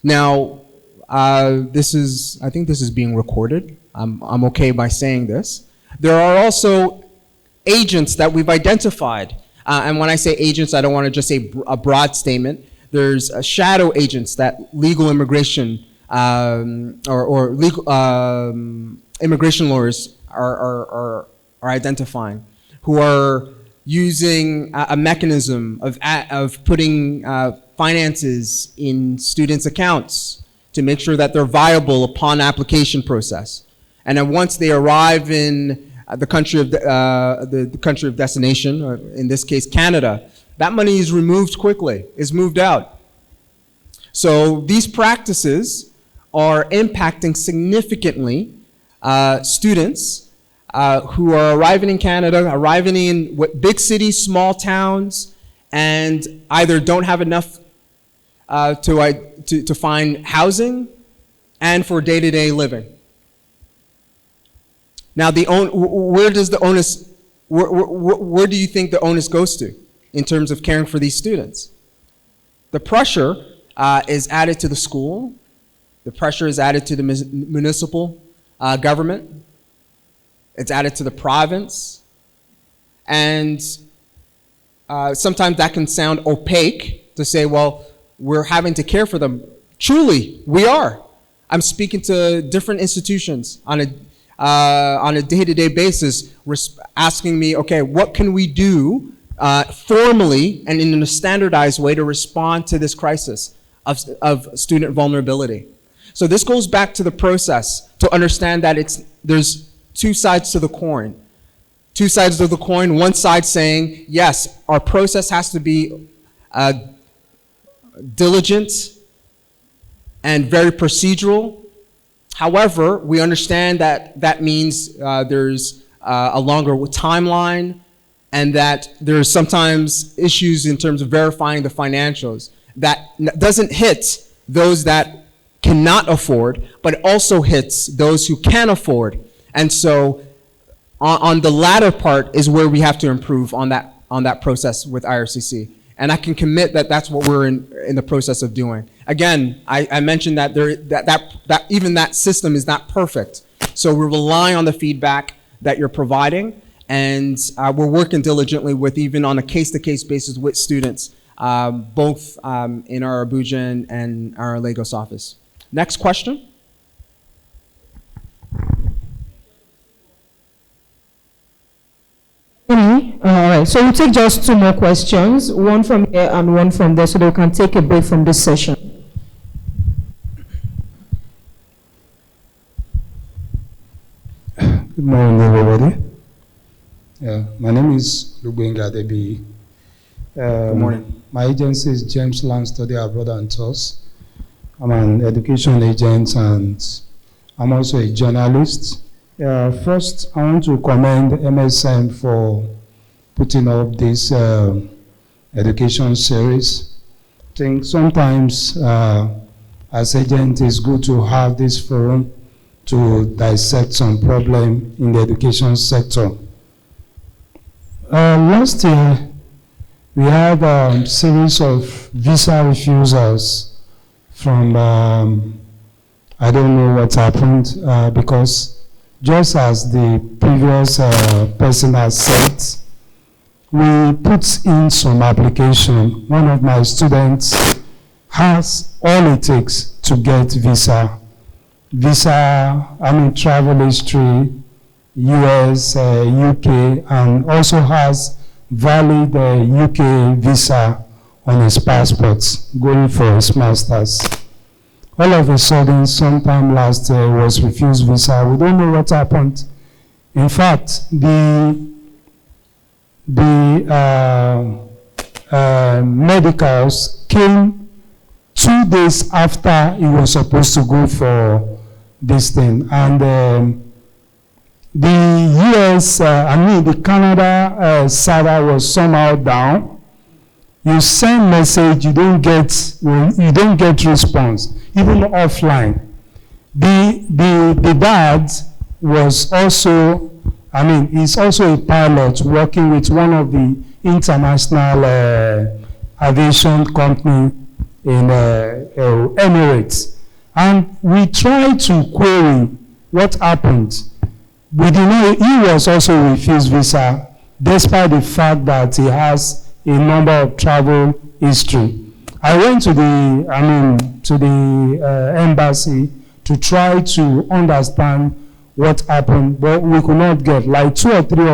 Now, I think this is being recorded. I'm okay by saying this. There are also agents that we've identified. And when I say agents, I don't want to just say a broad statement. There's shadow agents that legal immigration or legal immigration lawyers are identifying, who are using a mechanism of putting finances in students' accounts to make sure that they're viable upon application process. And then once they arrive in the country of the country of destination, or in this case Canada, that money is removed quickly, is moved out. So these practices are impacting significantly students who are arriving in Canada, arriving in big cities, small towns, and either don't have enough to find housing and for day-to-day living. Now, where does the onus, where do you think the onus goes to in terms of caring for these students? The pressure is added to the school. The pressure is added to the municipal government. It's added to the province. And sometimes that can sound opaque to say, well, we're having to care for them. Truly, we are. I'm speaking to different institutions on a day-to-day basis, asking me, okay, what can we do formally and in a standardized way to respond to this crisis of student vulnerability? So this goes back to the process to understand that there's two sides to the coin. Two sides of the coin, one side saying, yes, our process has to be diligent and very procedural. However, we understand that that means there's a longer timeline, and that there's sometimes issues in terms of verifying the financials that doesn't hit those that cannot afford, but also hits those who can afford. And so on the latter part is where we have to improve on that process with IRCC. And I can commit that that's what we're in the process of doing. Again, I mentioned that that even that system is not perfect. So we're relying on the feedback that you're providing, and we're working diligently with, even on a case-to-case basis with students, both in our Abuja and our Lagos office. Next question. All right, so we'll take just two more questions, one from here and one from there, so that we can take a break from this session. Good morning, everybody. My name is Lugbenga Debi. Good morning. My agency is James Land Study Abroad and Tours. I'm an education agent and I'm also a journalist. First, I want to commend MSM for putting up this education series. I think sometimes as agent, it's good to have this forum to dissect some problem in the education sector. Last year, we had a series of visa refusals from, I don't know what happened, because just as the previous person has said, we put in some application. One of my students has all it takes to get visa, travel history, US, UK, and also has valid UK visa on his passport going for his master's. All of a sudden, sometime last year, was refused visa. We don't know what happened. In fact, the medicals came 2 days after he was supposed to go for this thing. And the US, the Canada server was somehow down. You send message, you don't get response, even offline. The dad was also, he's also a pilot working with one of the international aviation company in Emirates. And we tried to query what happened. We didn't know he was also refused visa, despite the fact that he has a number of travel history. I went to the embassy to try to understand what happened, but we could not get, like 2 or 3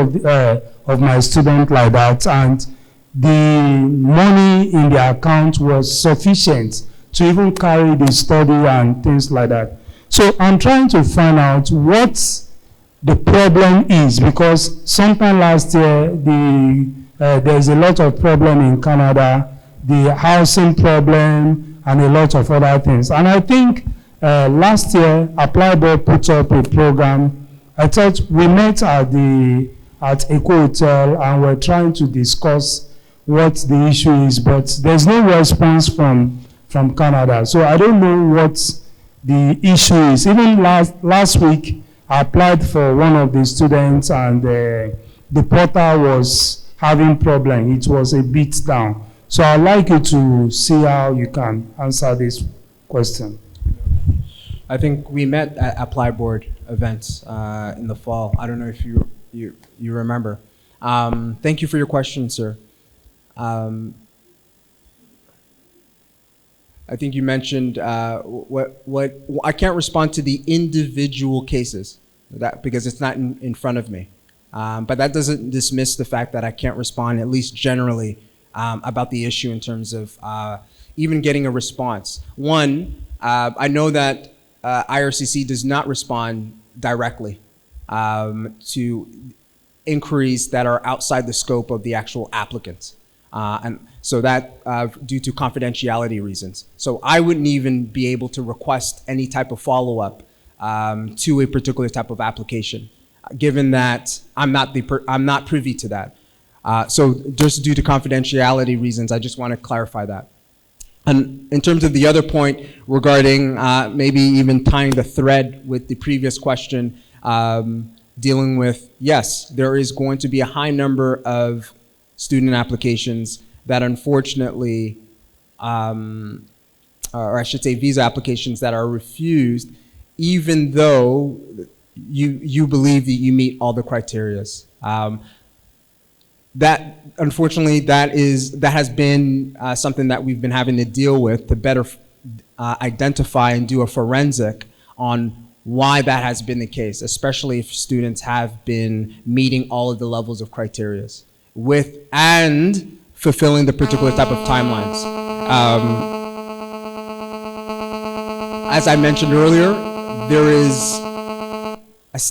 of my students like that, and the money in the account was sufficient to even carry the study and things like that. So I'm trying to find out what the problem is, because sometime last year, there's a lot of problem in Canada, the housing problem, and a lot of other things. And I think last year, Apply Board put up a program. I thought we met at Eco Hotel and we're trying to discuss what the issue is, but there's no response from Canada. So I don't know what the issue is. Even last week, I applied for one of the students and the portal was having problem. It was a bit down. So I'd like you to see how you can answer this question. I think we met at Apply Board events in the fall. I don't know if you remember. Thank you for your question, sir. I think you mentioned what I can't respond to the individual cases because it's not in front of me. But that doesn't dismiss the fact that I can't respond, at least generally, about the issue in terms of even getting a response. One, I know that IRCC does not respond directly to inquiries that are outside the scope of the actual applicant. And so that due to confidentiality reasons. So I wouldn't even be able to request any type of follow-up to a particular type of application, given that I'm not privy to that. So just due to confidentiality reasons, I just want to clarify that. And in terms of the other point regarding maybe even tying the thread with the previous question, dealing with, yes, there is going to be a high number of student applications that unfortunately, or I should say visa applications that are refused, even though you believe that you meet all the criterias. that, unfortunately, that has been something that we've been having to deal with to better identify and do a forensic on why that has been the case, especially if students have been meeting all of the levels of criteria and fulfilling the particular type of timelines. As I mentioned earlier,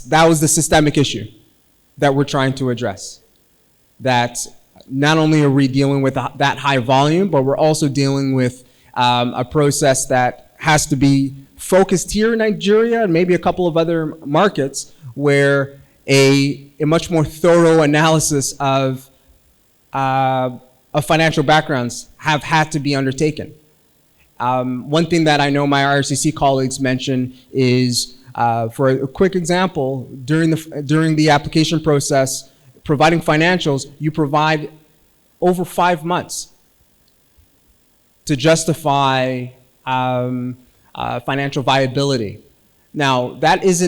that was the systemic issue that we're trying to address. That not only are we dealing with that high volume, but we're also dealing with a process that has to be focused here in Nigeria and maybe a couple of other markets where a much more thorough analysis of financial backgrounds have had to be undertaken. One thing that I know my IRCC colleagues mention is, for a quick example, during the application process, providing financials, you provide over 5 months to justify financial viability. Now, that is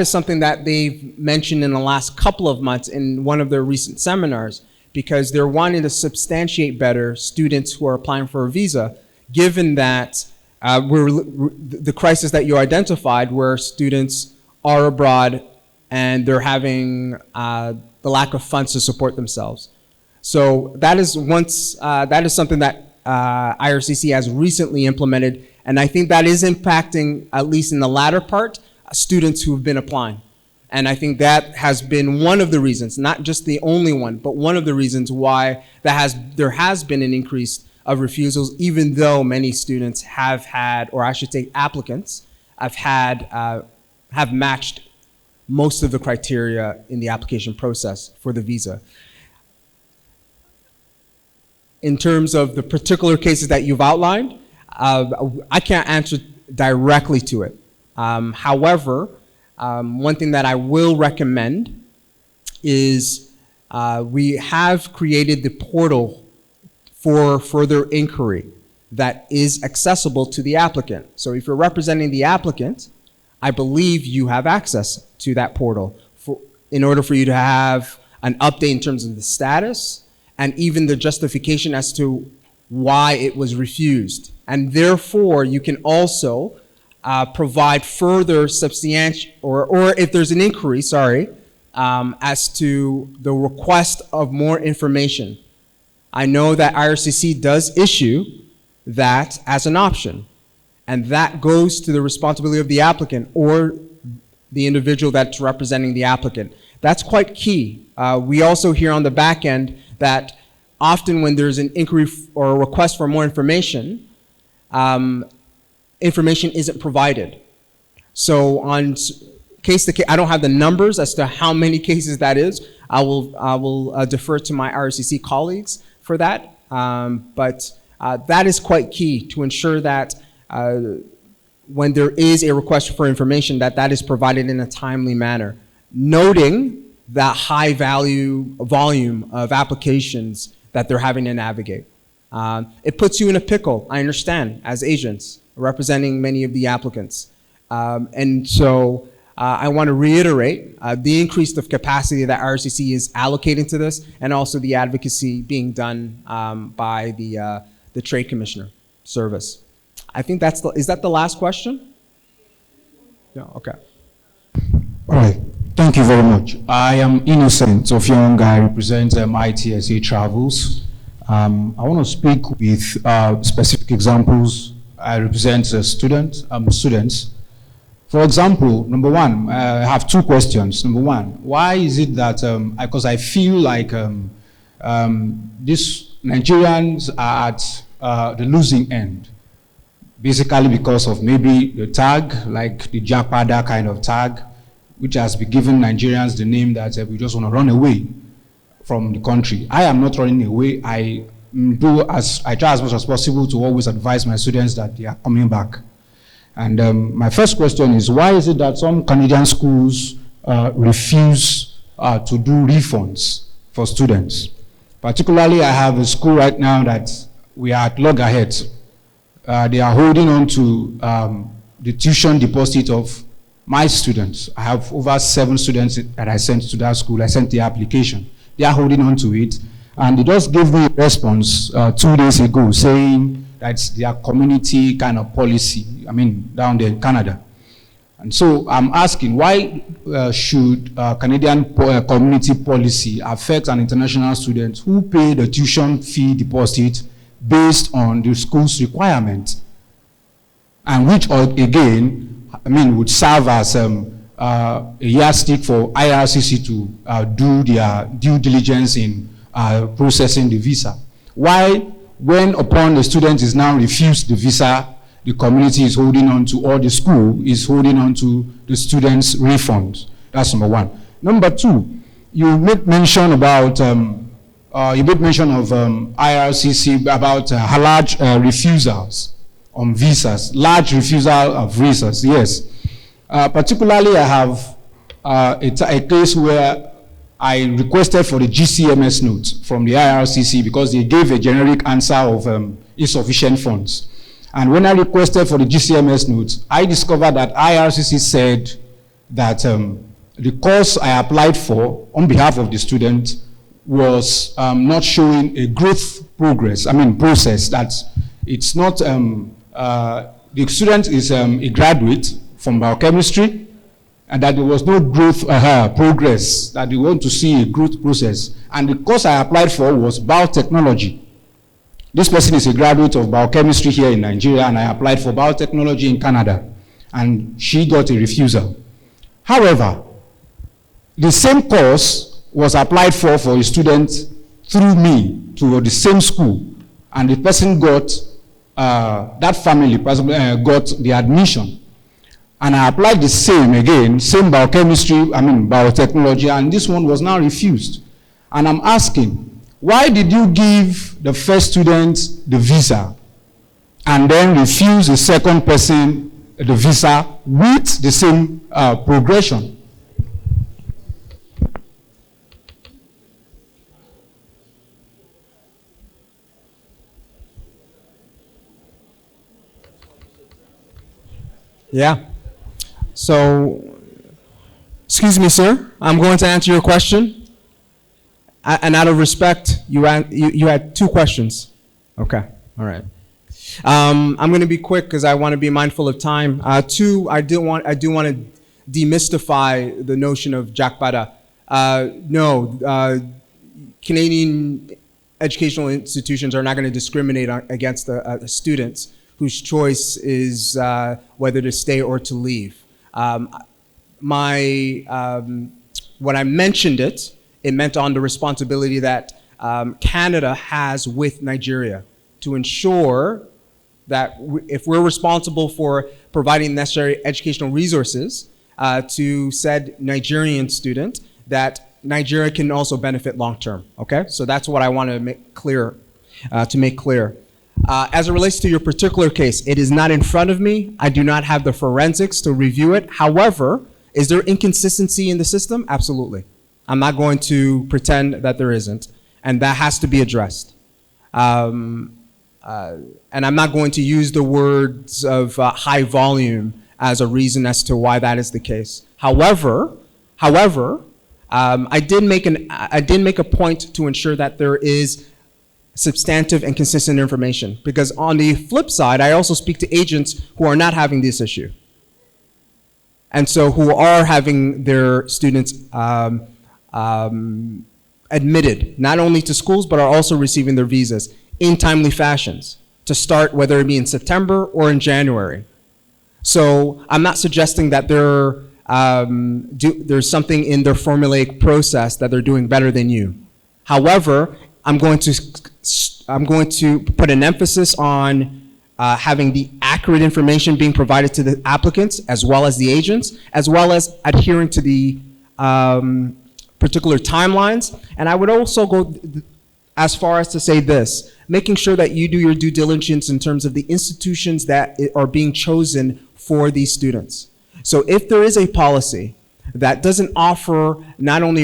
something that they've mentioned in the last couple of months in one of their recent seminars, because they're wanting to substantiate better students who are applying for a visa, given that the crisis that you identified, where students are abroad and they're having the lack of funds to support themselves. So that is something that IRCC has recently implemented, and I think that is impacting, at least in the latter part, students who have been applying. And I think that has been one of the reasons, not just the only one, but one of the reasons why there has been an increase of refusals, even though many students have had, or I should say applicants, have matched most of the criteria in the application process for the visa. In terms of the particular cases that you've outlined, I can't answer directly to it. However, one thing that I will recommend is we have created the portal for further inquiry that is accessible to the applicant. So if you're representing the applicant, I believe you have access to that portal in order for you to have an update in terms of the status and even the justification as to why it was refused. And therefore, you can also provide further substantial, or if there's an inquiry, as to the request of more information. I know that IRCC does issue that as an option, and that goes to the responsibility of the applicant or the individual that's representing the applicant. That's quite key. We also hear on the back end that often when there's an inquiry or a request for more information, information isn't provided. So on case to case, I don't have the numbers as to how many cases that is. I will defer to my IRCC colleagues for that. But that is quite key to ensure that when there is a request for information, that is provided in a timely manner, noting that high volume of applications that they're having to navigate. It puts you in a pickle, I understand, as agents representing many of the applicants. And so I want to reiterate the increase of capacity that IRCC is allocating to this, and also the advocacy being done by the Trade Commissioner Service. I think is that the last question? No, okay. All right, thank you very much. I am Innocent of Young. I represent ITSA Travels. I want to speak with specific examples. I represent students. For example, number one, I have two questions. Number one, why is it that, because I feel like these Nigerians are at the losing end, basically because of maybe the tag, like the Japada kind of tag, which has been given Nigerians the name that we just want to run away from the country. I am not running away. I try as much as possible to always advise my students that they are coming back. And my first question is, why is it that some Canadian schools refuse to do refunds for students? Particularly, I have a school right now that we are at loggerheads. They are holding on to the tuition deposit of my students. I have over 7 students that I sent to that school. I sent the application. they are holding on to it. And they just gave me a response 2 days ago saying that's their community kind of policy, down there in Canada. And so I'm asking, why should Canadian community policy affect an international student who pay the tuition fee deposit based on the school's requirement? And which, again, would serve as a yardstick for IRCC to do their due diligence in processing the visa. Why, when upon the student is now refused the visa, the community is holding on to, or the school is holding on to the student's refund? That's number one. Number two, you made mention about IRCC about large refusals on visas, large refusal of visas. Yes. Particularly, I have a case where I requested for the GCMS note from the IRCC because they gave a generic answer of insufficient funds. And when I requested for the GCMS note, I discovered that IRCC said that the course I applied for on behalf of the student was not showing a growth process, that it's not, the student is a graduate from biochemistry, and that there was no growth progress, that they want to see a growth process. And the course I applied for was biotechnology. This person is a graduate of biochemistry here in Nigeria, and I applied for biotechnology in Canada, and she got a refusal. However, the same course was applied for a student through me to the same school, and the person got, that family got the admission. And I applied the same again, same biochemistry, biotechnology, and this one was now refused. And I'm asking, why did you give the first student the visa and then refuse the second person the visa with the same progression? Yeah. So, excuse me, sir. I'm going to answer your question. And out of respect, you had two questions. Okay. All right. I'm going to be quick because I want to be mindful of time. Two, I do want to demystify the notion of jackpata. No, Canadian educational institutions are not going to discriminate against the students whose choice is whether to stay or to leave. When I mentioned it, it meant on the responsibility that Canada has with Nigeria to ensure that if we're responsible for providing necessary educational resources to said Nigerian student, that Nigeria can also benefit long term. Okay, so that's what I want to make clear. As it relates to your particular case, it is not in front of me. I do not have the forensics to review it. However, is there inconsistency in the system? Absolutely. I'm not going to pretend that there isn't, and that has to be addressed. And I'm not going to use the words of high volume as a reason as to why that is the case. However, I did make a point to ensure that there is substantive and consistent information, because on the flip side, I also speak to agents who are not having this issue, and so who are having their students admitted not only to schools but are also receiving their visas in timely fashions to start, whether it be in September or in January. So I'm not suggesting that there's something in their formulaic process that they're doing better than you. However, I'm going to put an emphasis on having the accurate information being provided to the applicants as well as the agents, as well as adhering to the particular timelines. And I would also go as far as to say this, making sure that you do your due diligence in terms of the institutions that are being chosen for these students. So if there is a policy that doesn't offer not only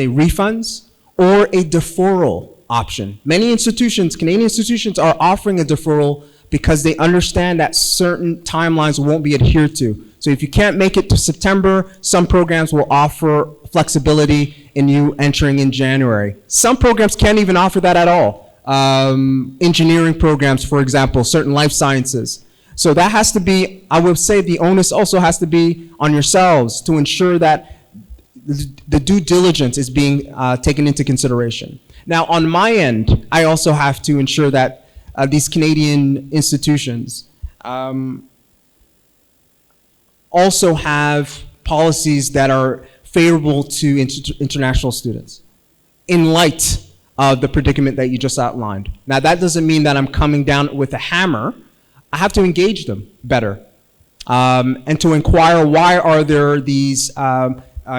refunds or a deferral option. Many institutions, Canadian institutions, are offering a deferral because they understand that certain timelines won't be adhered to. So if you can't make it to September, some programs will offer flexibility in you entering in January. Some programs can't even offer that at all. Engineering programs, for example, certain life sciences. So that has to be, I would say the onus also has to be on yourselves to ensure that the due diligence is being taken into consideration. Now, on my end, I also have to ensure that these Canadian institutions also have policies that are favorable to international students in light of the predicament that you just outlined. Now, that doesn't mean that I'm coming down with a hammer. I have to engage them better and to inquire why are there these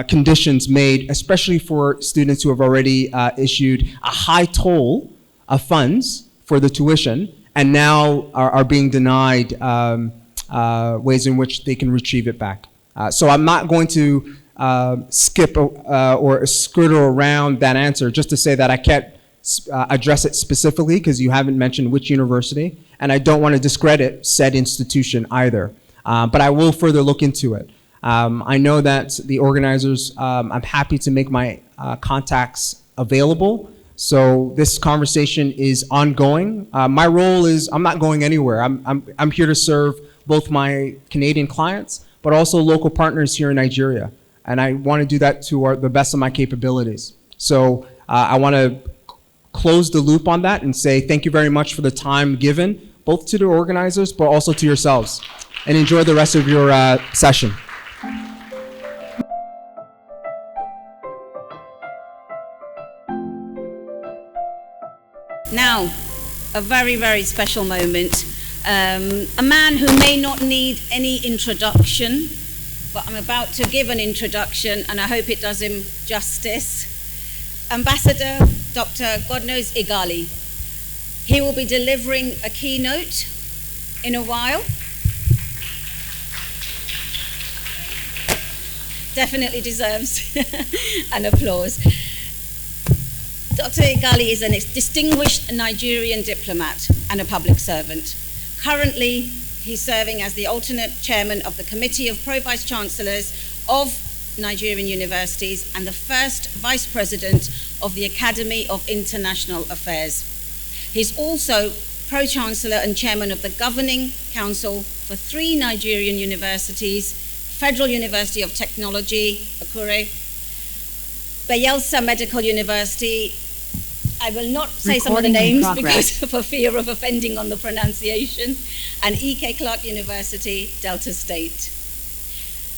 conditions made, especially for students who have already issued a high toll of funds for the tuition and now are being denied ways in which they can retrieve it back. So I'm not going to skip or skirt around that answer just to say that I can't address it specifically because you haven't mentioned which university, and I don't want to discredit said institution either. But I will further look into it. I know that the organizers, I'm happy to make my contacts available. So this conversation is ongoing. My role is, I'm not going anywhere. I'm here to serve both my Canadian clients, but also local partners here in Nigeria. And I want to do that to the best of my capabilities. So I want to close the loop on that and say thank you very much for the time given, both to the organizers, but also to yourselves. And enjoy the rest of your session. Now, a very, very special moment. A man who may not need any introduction, but I'm about to give an introduction and I hope it does him justice. Ambassador Dr. Godknows Igali. He will be delivering a keynote in a while. Definitely deserves an applause. Dr. Igali is a distinguished Nigerian diplomat and a public servant. Currently, he's serving as the alternate chairman of the Committee of Pro-Vice Chancellors of Nigerian Universities and the first vice president of the Academy of International Affairs. He's also pro-chancellor and chairman of the governing council for 3 Nigerian universities: Federal University of Technology, Akure, Bayelsa Medical University. I will not say some of the names because for fear of offending on the pronunciation, and E.K. Clark University, Delta State.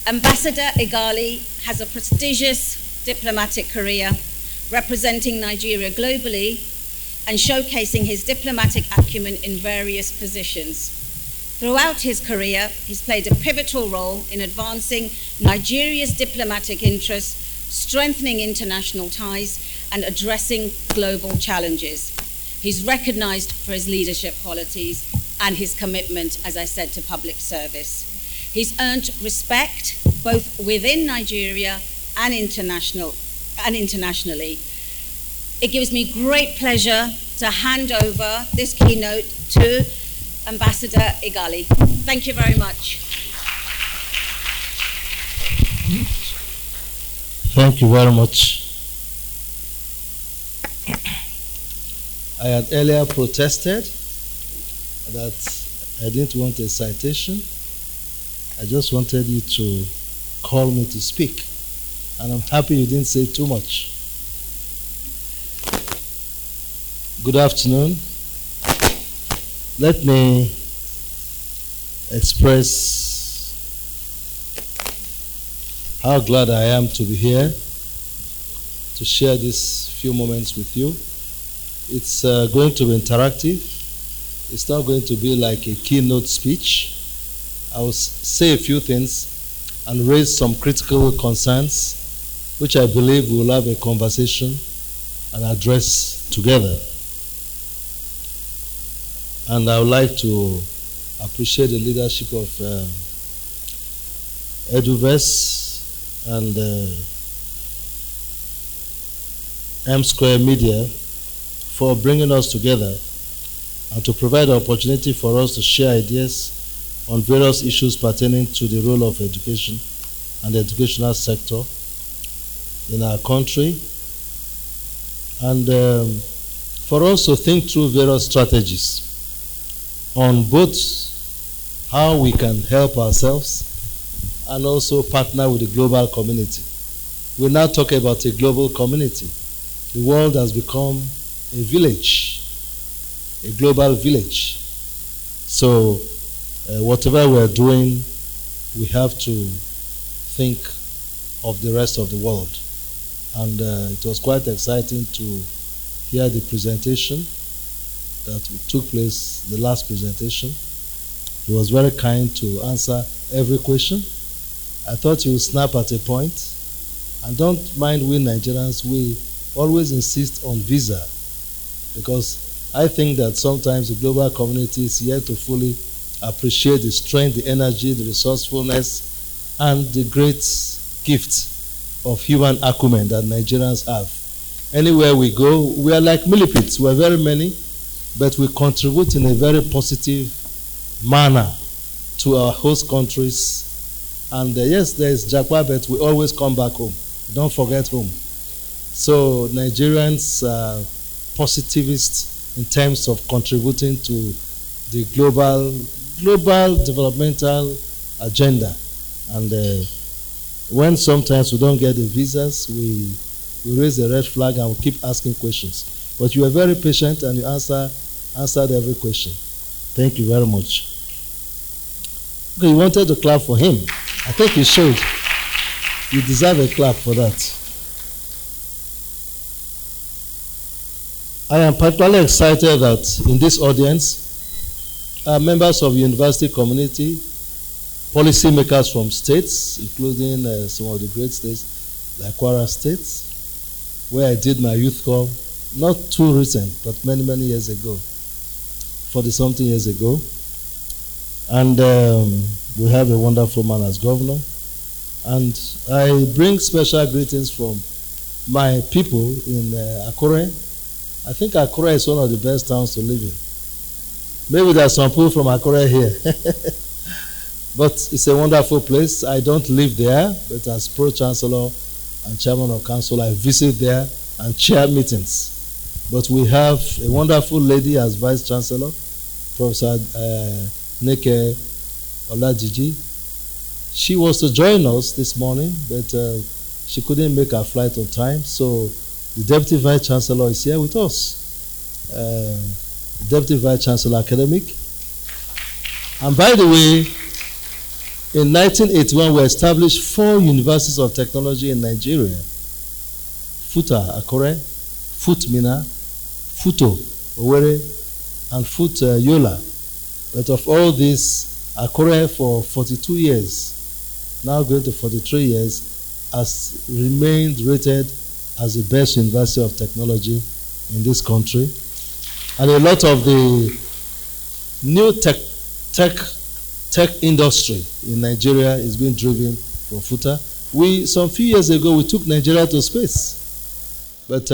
Ambassador Igali has a prestigious diplomatic career representing Nigeria globally and showcasing his diplomatic acumen in various positions. Throughout his career, he's played a pivotal role in advancing Nigeria's diplomatic interests, strengthening international ties, and addressing global challenges. He's recognized for his leadership qualities and his commitment, as I said, to public service. He's earned respect both within Nigeria and internationally. It gives me great pleasure to hand over this keynote to Ambassador Igali. Thank you very much. Thank you very much. I had earlier protested that I didn't want a citation. I just wanted you to call me to speak. And I'm happy you didn't say too much. Good afternoon. Let me express how glad I am to be here to share these few moments with you. It's going to be interactive. It's not going to be like a keynote speech. I will say a few things and raise some critical concerns, which I believe we will have a conversation and address together. And I would like to appreciate the leadership of Eduverse and M Square Media for bringing us together and to provide an opportunity for us to share ideas on various issues pertaining to the role of education and the educational sector in our country, and for us to think through various strategies on both how we can help ourselves and also partner with the global community. We now talk about a global community. The world has become a village, a global village. So whatever we are doing, we have to think of the rest of the world. And it was quite exciting to hear the presentation that took place, the last presentation. He was very kind to answer every question. I thought he would snap at a point. And don't mind we Nigerians, we always insist on visa, because I think that sometimes the global community is yet to fully appreciate the strength, the energy, the resourcefulness, and the great gift of human acumen that Nigerians have. Anywhere we go, we are like millipedes. We are very many, but we contribute in a very positive manner to our host countries. And yes, there is Jakwa, but we always come back home. Don't forget home. So Nigerians are positivists in terms of contributing to the global developmental agenda. And when sometimes we don't get the visas, we raise a red flag and we keep asking questions. But you were very patient and you answered every question. Thank you very much. Okay, you wanted to clap for him. I think you should. You deserve a clap for that. I am particularly excited that in this audience are members of the university community, policymakers from states, including some of the great states like Kwara State, where I did my youth corps, not too recent, but many, many years ago, 40-something years ago. And we have a wonderful man as governor. And I bring special greetings from my people in Akure. I think Akure is one of the best towns to live in. Maybe there are some people from Akure here. But it's a wonderful place. I don't live there, but as pro-chancellor and chairman of council, I visit there and chair meetings. But we have a wonderful lady as vice chancellor, Professor Neke Olajiji. She was to join us this morning, but she couldn't make her flight on time. So the Deputy Vice Chancellor is here with us. Deputy Vice Chancellor Academic. And by the way, in 1981, we established 4 universities of technology in Nigeria. FUTA Akure, FUT Mina, FUTO Owerri, and FUT Yola. But of all these, Akure for 42 years, now going to 43 years, has remained rated as the best university of technology in this country. And a lot of the new tech industry in Nigeria is being driven from FUTA. Some few years ago, we took Nigeria to space, but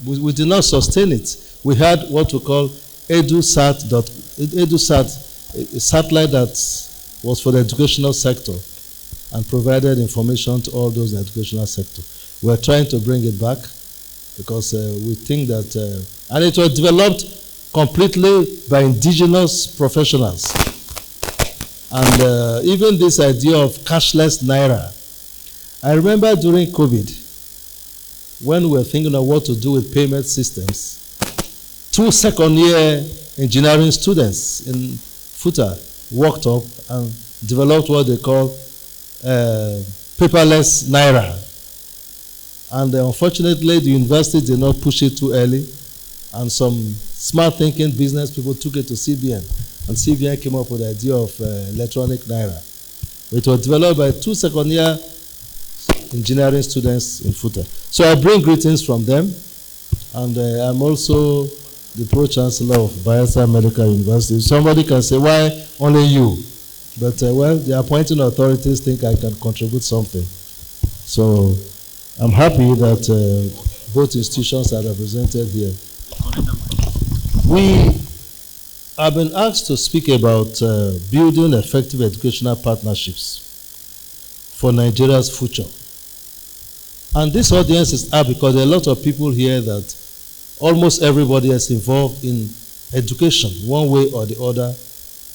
we did not sustain it. We had what we call EduSat, a satellite that was for the educational sector and provided information to all those in the educational sector. We're trying to bring it back because we think that, and it was developed completely by indigenous professionals. And even this idea of cashless Naira. I remember during COVID, when we were thinking of what to do with payment systems, 2 second-year engineering students in FUTA worked up and developed what they call paperless Naira. And unfortunately, the university did not push it too early, and some smart thinking business people took it to CBN, and CBN came up with the idea of electronic Naira. It was developed by 2 second-year engineering students in FUTA. So I bring greetings from them, and I'm also the Pro-Chancellor of Bayelsa Medical University. Somebody can say, why only you? But well, the appointing authorities think I can contribute something. So I'm happy that both institutions are represented here. I've been asked to speak about building effective educational partnerships for Nigeria's future. And this audience is up because there are a lot of people here that almost everybody is involved in education, one way or the other,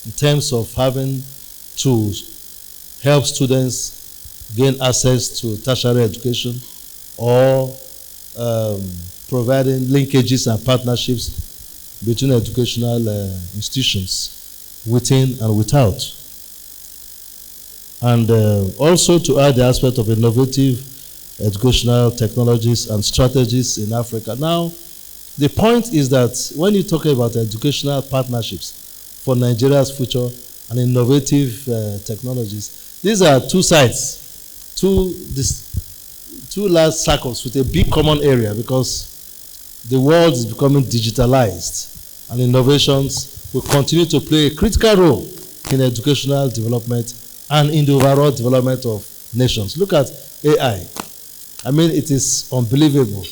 in terms of having to help students gain access to tertiary education or providing linkages and partnerships between educational institutions within and without. And also to add the aspect of innovative educational technologies and strategies in Africa. Now, the point is that when you talk about educational partnerships for Nigeria's future and innovative technologies, these are two sides, two large circles with a big common area, because the world is becoming digitalized and innovations will continue to play a critical role in educational development and in the overall development of nations. Look at AI. I mean, it is unbelievable,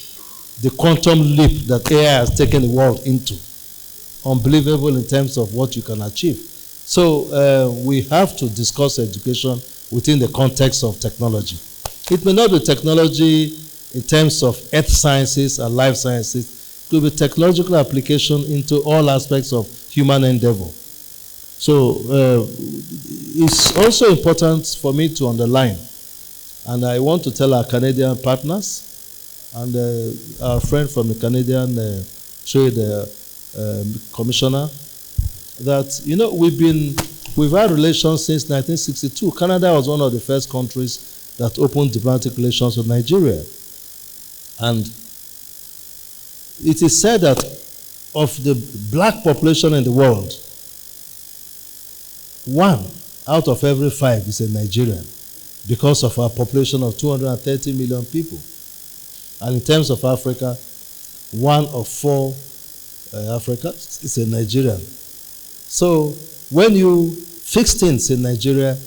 the quantum leap that AI has taken the world into. Unbelievable in terms of what you can achieve. So we have to discuss education within the context of technology. It may not be technology in terms of earth sciences and life sciences. It could be technological application into all aspects of human endeavor. So it's also important for me to underline, and I want to tell our Canadian partners and our friend from the Canadian Trade Commissioner that, you know, we've had relations since 1962. Canada was one of the first countries that opened diplomatic relations with Nigeria. And it is said that of the black population in the world, 1 out of every 5 is a Nigerian, because of our population of 230 million people. And in terms of Africa, 1 of 4 Africans is a Nigerian. So when you fix things in Nigeria,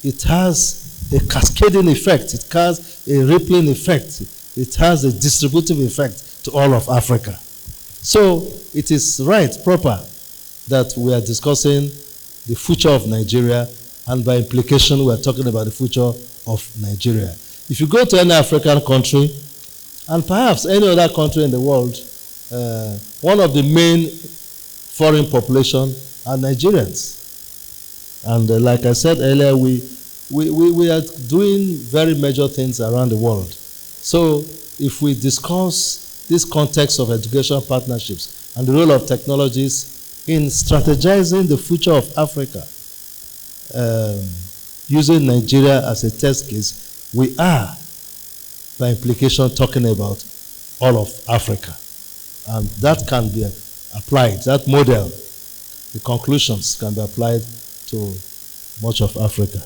it has a cascading effect, it has a rippling effect, it has a distributive effect to all of Africa. So it is right, proper, that we are discussing the future of Nigeria, and by implication we are talking about the future of Nigeria. If you go to any African country, and perhaps any other country in the world, one of the main foreign population are Nigerians. And like I said earlier, we are doing very major things around the world. So if we discuss this context of educational partnerships and the role of technologies in strategizing the future of Africa, using Nigeria as a test case, we are, by implication, talking about all of Africa. And that can be applied, that model, the conclusions can be applied to much of Africa.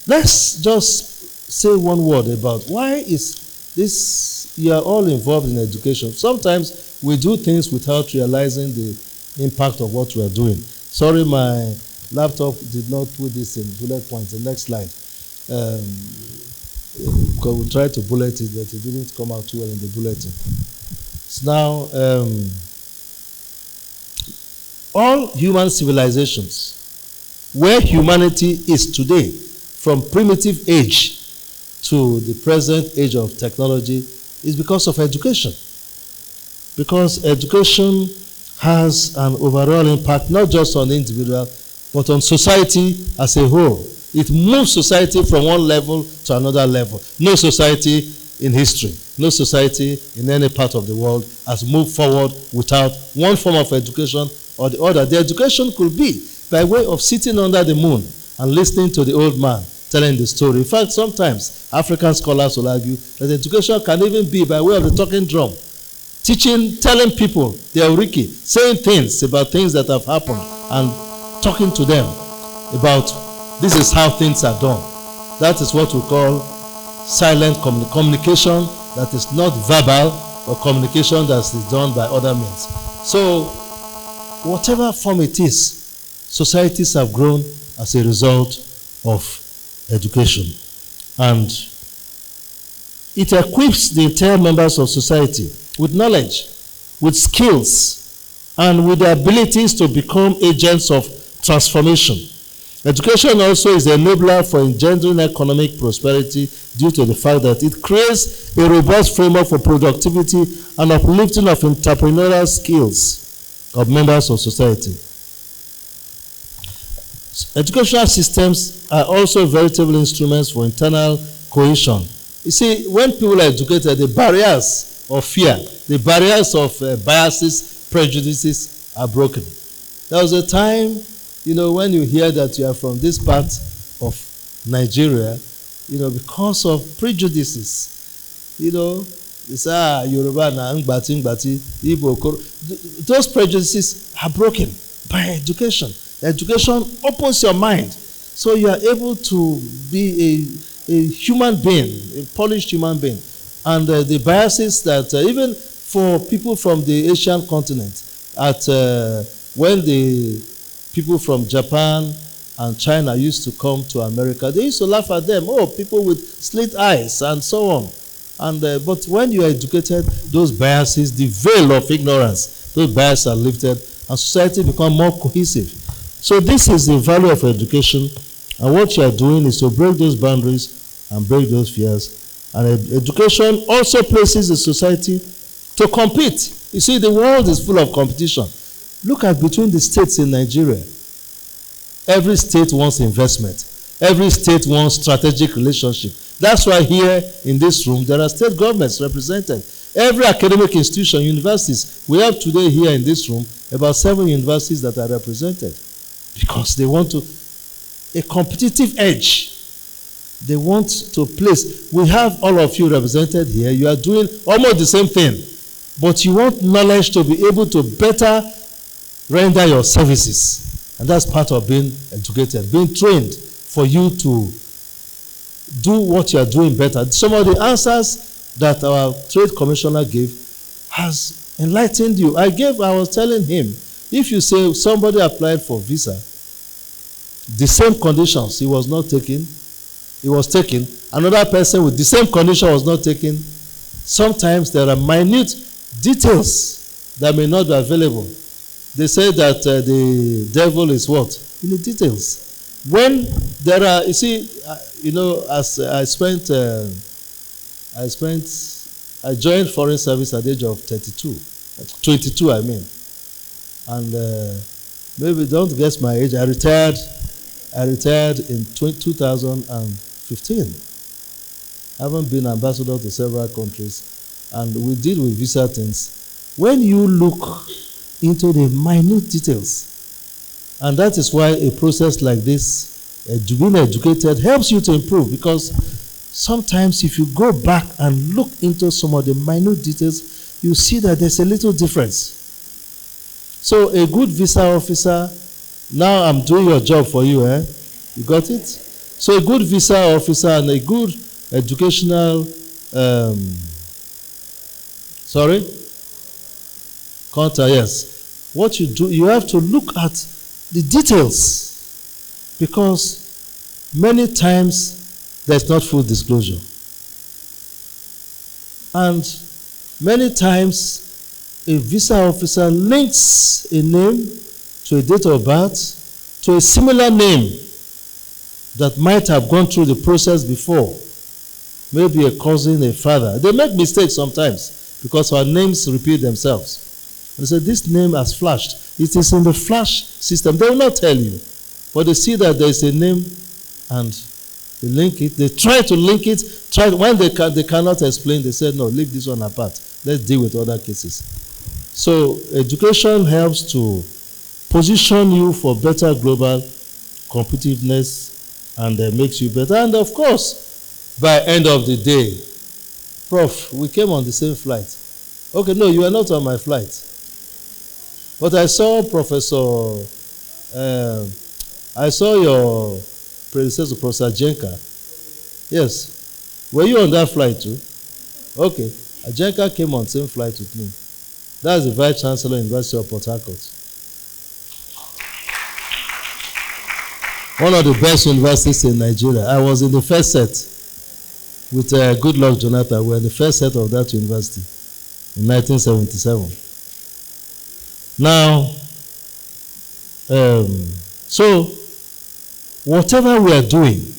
Let's just say one word about why is this, you are all involved in education. Sometimes we do things without realizing the impact of what we are doing. Sorry, my laptop did not put this in bullet points. The next slide. Because we tried to bullet it, but it didn't come out too well in the bulletin. So now, all human civilizations, where humanity is today, from primitive age to the present age of technology, is because of education. Because education has an overall impact, not just on the individual, but on society as a whole. It moves society from one level to another level. No society in history, no society in any part of the world has moved forward without one form of education or the other. The education could be by way of sitting under the moon and listening to the old man telling the story. In fact, sometimes African scholars will argue that education can even be by way of the talking drum, teaching, telling people, the Auriki, saying things about things that have happened and talking to them about this is how things are done. That is what we call silent communication that is not verbal, or communication that is done by other means. So, whatever form it is, societies have grown as a result of education. And it equips the entire members of society with knowledge, with skills, and with the abilities to become agents of transformation. Education also is an enabler for engendering economic prosperity due to the fact that it creates a robust framework for productivity and uplifting of entrepreneurial skills of members of society. Educational systems are also veritable instruments for internal cohesion. You see, when people are educated, the barriers of fear, the barriers of biases, prejudices are broken. There was a time, when you hear that you are from this part of Nigeria, because of prejudices, they say, Yoruba na ngbati, Igbo, those prejudices are broken by education. Education opens your mind, so you are able to be a human being, a polished human being. And the biases that even for people from the Asian continent, when the people from Japan and China used to come to America, they used to laugh at them. Oh, people with slit eyes and so on. And but when you are educated, those biases, the veil of ignorance, those biases are lifted, and society becomes more cohesive. So this is the value of education, and what you are doing is to break those boundaries and break those fears. And education also places the society to compete. You see, the world is full of competition. Look at between the states in Nigeria. Every state wants investment. Every state wants strategic relationship. That's why here in this room, there are state governments represented. Every academic institution, universities, we have today here in this room about 7 universities that are represented. Because they want a competitive edge. They want to place. We have all of you represented here. You are doing almost the same thing. But you want knowledge to be able to better render your services. And that's part of being educated, being trained for you to do what you are doing better. Some of the answers that our trade commissioner gave has enlightened you. I was telling him, if you say somebody applied for visa, the same conditions he was taken, another person with the same condition was not taken, sometimes there are minute details that may not be available. They say that the devil is what? In the details. When there are, you see, as I joined foreign service at the age of 22 I mean. And maybe don't guess my age. I retired in 2015. I haven't been ambassador to several countries, and we deal with visa things. When you look into the minute details, and that is why a process like this, being educated, helps you to improve, because sometimes if you go back and look into some of the minute details, you see that there's a little difference. So a good visa officer, now I'm doing your job for you, eh? You got it? So a good visa officer and a good educational, counter, yes. What you do, you have to look at the details, because many times there's not full disclosure. And many times a visa officer links a name to a date of birth to a similar name that might have gone through the process before. Maybe a cousin, a father. They make mistakes sometimes because our names repeat themselves. They say, this name has flashed. It is in the flash system. They will not tell you. But they see that there is a name and they link it. They try to link it. When they cannot explain, they say, no, leave this one apart. Let's deal with other cases. So education helps to position you for better global competitiveness and makes you better. And of course, by end of the day, Prof, we came on the same flight. Okay, no, you are not on my flight. But I saw I saw your predecessor, Professor Jenka. Yes. Were you on that flight too? Okay. Jenka came on the same flight with me. That's the Vice Chancellor, University of Port Harcourt. One of the best universities in Nigeria. I was in the first set with Goodluck Jonathan. We were in the first set of that university in 1977. Now, so whatever we are doing,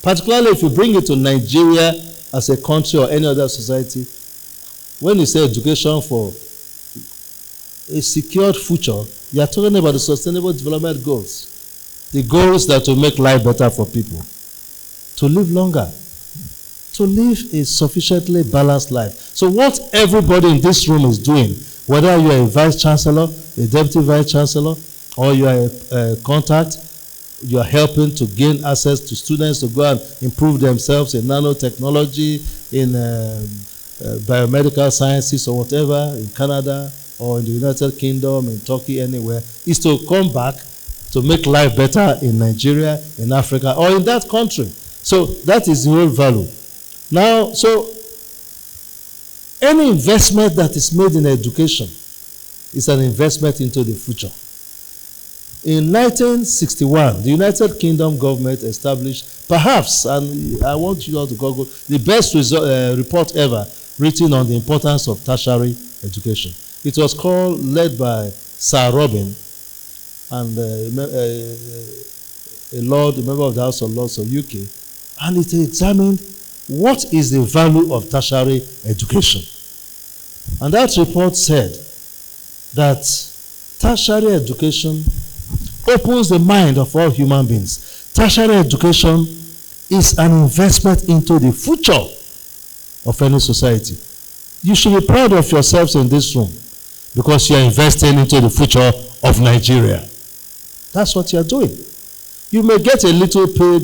particularly if you bring it to Nigeria as a country or any other society, when you say education for a secured future, you are talking about the Sustainable Development Goals. The goals that will make life better for people. To live longer. To live a sufficiently balanced life. So what everybody in this room is doing, whether you are a vice chancellor, a deputy vice chancellor, or you are a contact, you are helping to gain access to students to go and improve themselves in nanotechnology, in biomedical sciences or whatever, in Canada or in the United Kingdom, in Turkey, anywhere, is to come back to make life better in Nigeria, in Africa, or in that country. So that is the whole value. Now, so any investment that is made in education is an investment into the future. In 1961, the United Kingdom government established, perhaps, and I want you all to Google, the best report ever written on the importance of tertiary education. It was led by Sir Robin and a member of the House of Lords of UK, and it examined what is the value of tertiary education. And that report said that tertiary education opens the mind of all human beings. Tertiary education is an investment into the future of any society. You should be proud of yourselves in this room because you are investing into the future of Nigeria. That's what you are doing. You may get a little paid,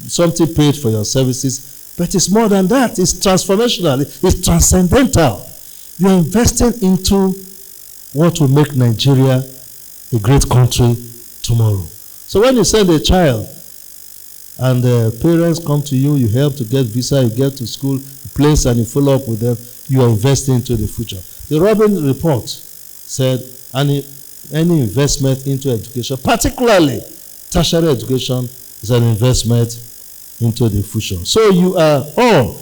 something paid for your services, but it's more than that. It's transformational. It's transcendental. You are investing into what will make Nigeria a great country tomorrow. So when you send a child and the parents come to you, you help to get visa, you get to school, you place and you follow up with them, you are investing into the future. The Robin report said any investment into education, particularly tertiary education, is an investment into the future. So you are all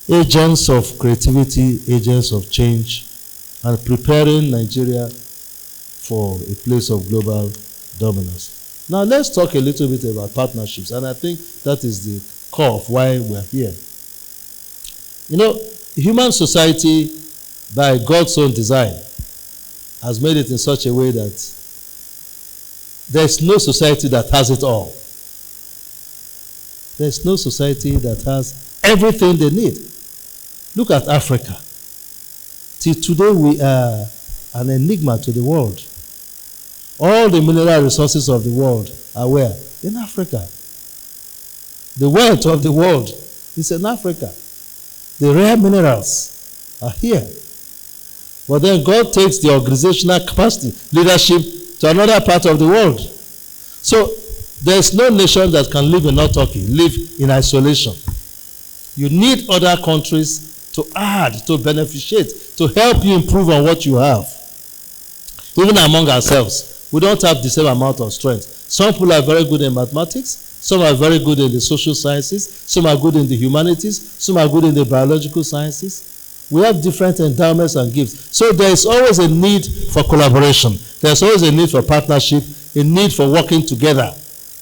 agents of creativity, agents of change, and preparing Nigeria for a place of global dominance. Now let's talk a little bit about partnerships, and I think that is the core of why we're here. You know, human society, by God's own design, has made it in such a way that there's no society that has it all. There's no society that has everything they need. Look at Africa. Till today we are an enigma to the world. All the mineral resources of the world are where? In Africa. The wealth of the world is in Africa. The rare minerals are here. But then God takes the organizational capacity, leadership, to another part of the world. So there's no nation that can live in autarky, live in isolation. You need other countries to add, to beneficiate, to help you improve on what you have. Even among ourselves, we don't have the same amount of strength. Some people are very good in mathematics, some are very good in the social sciences, some are good in the humanities, some are good in the biological sciences. We have different endowments and gifts. So there is always a need for collaboration. There's always a need for partnership, a need for working together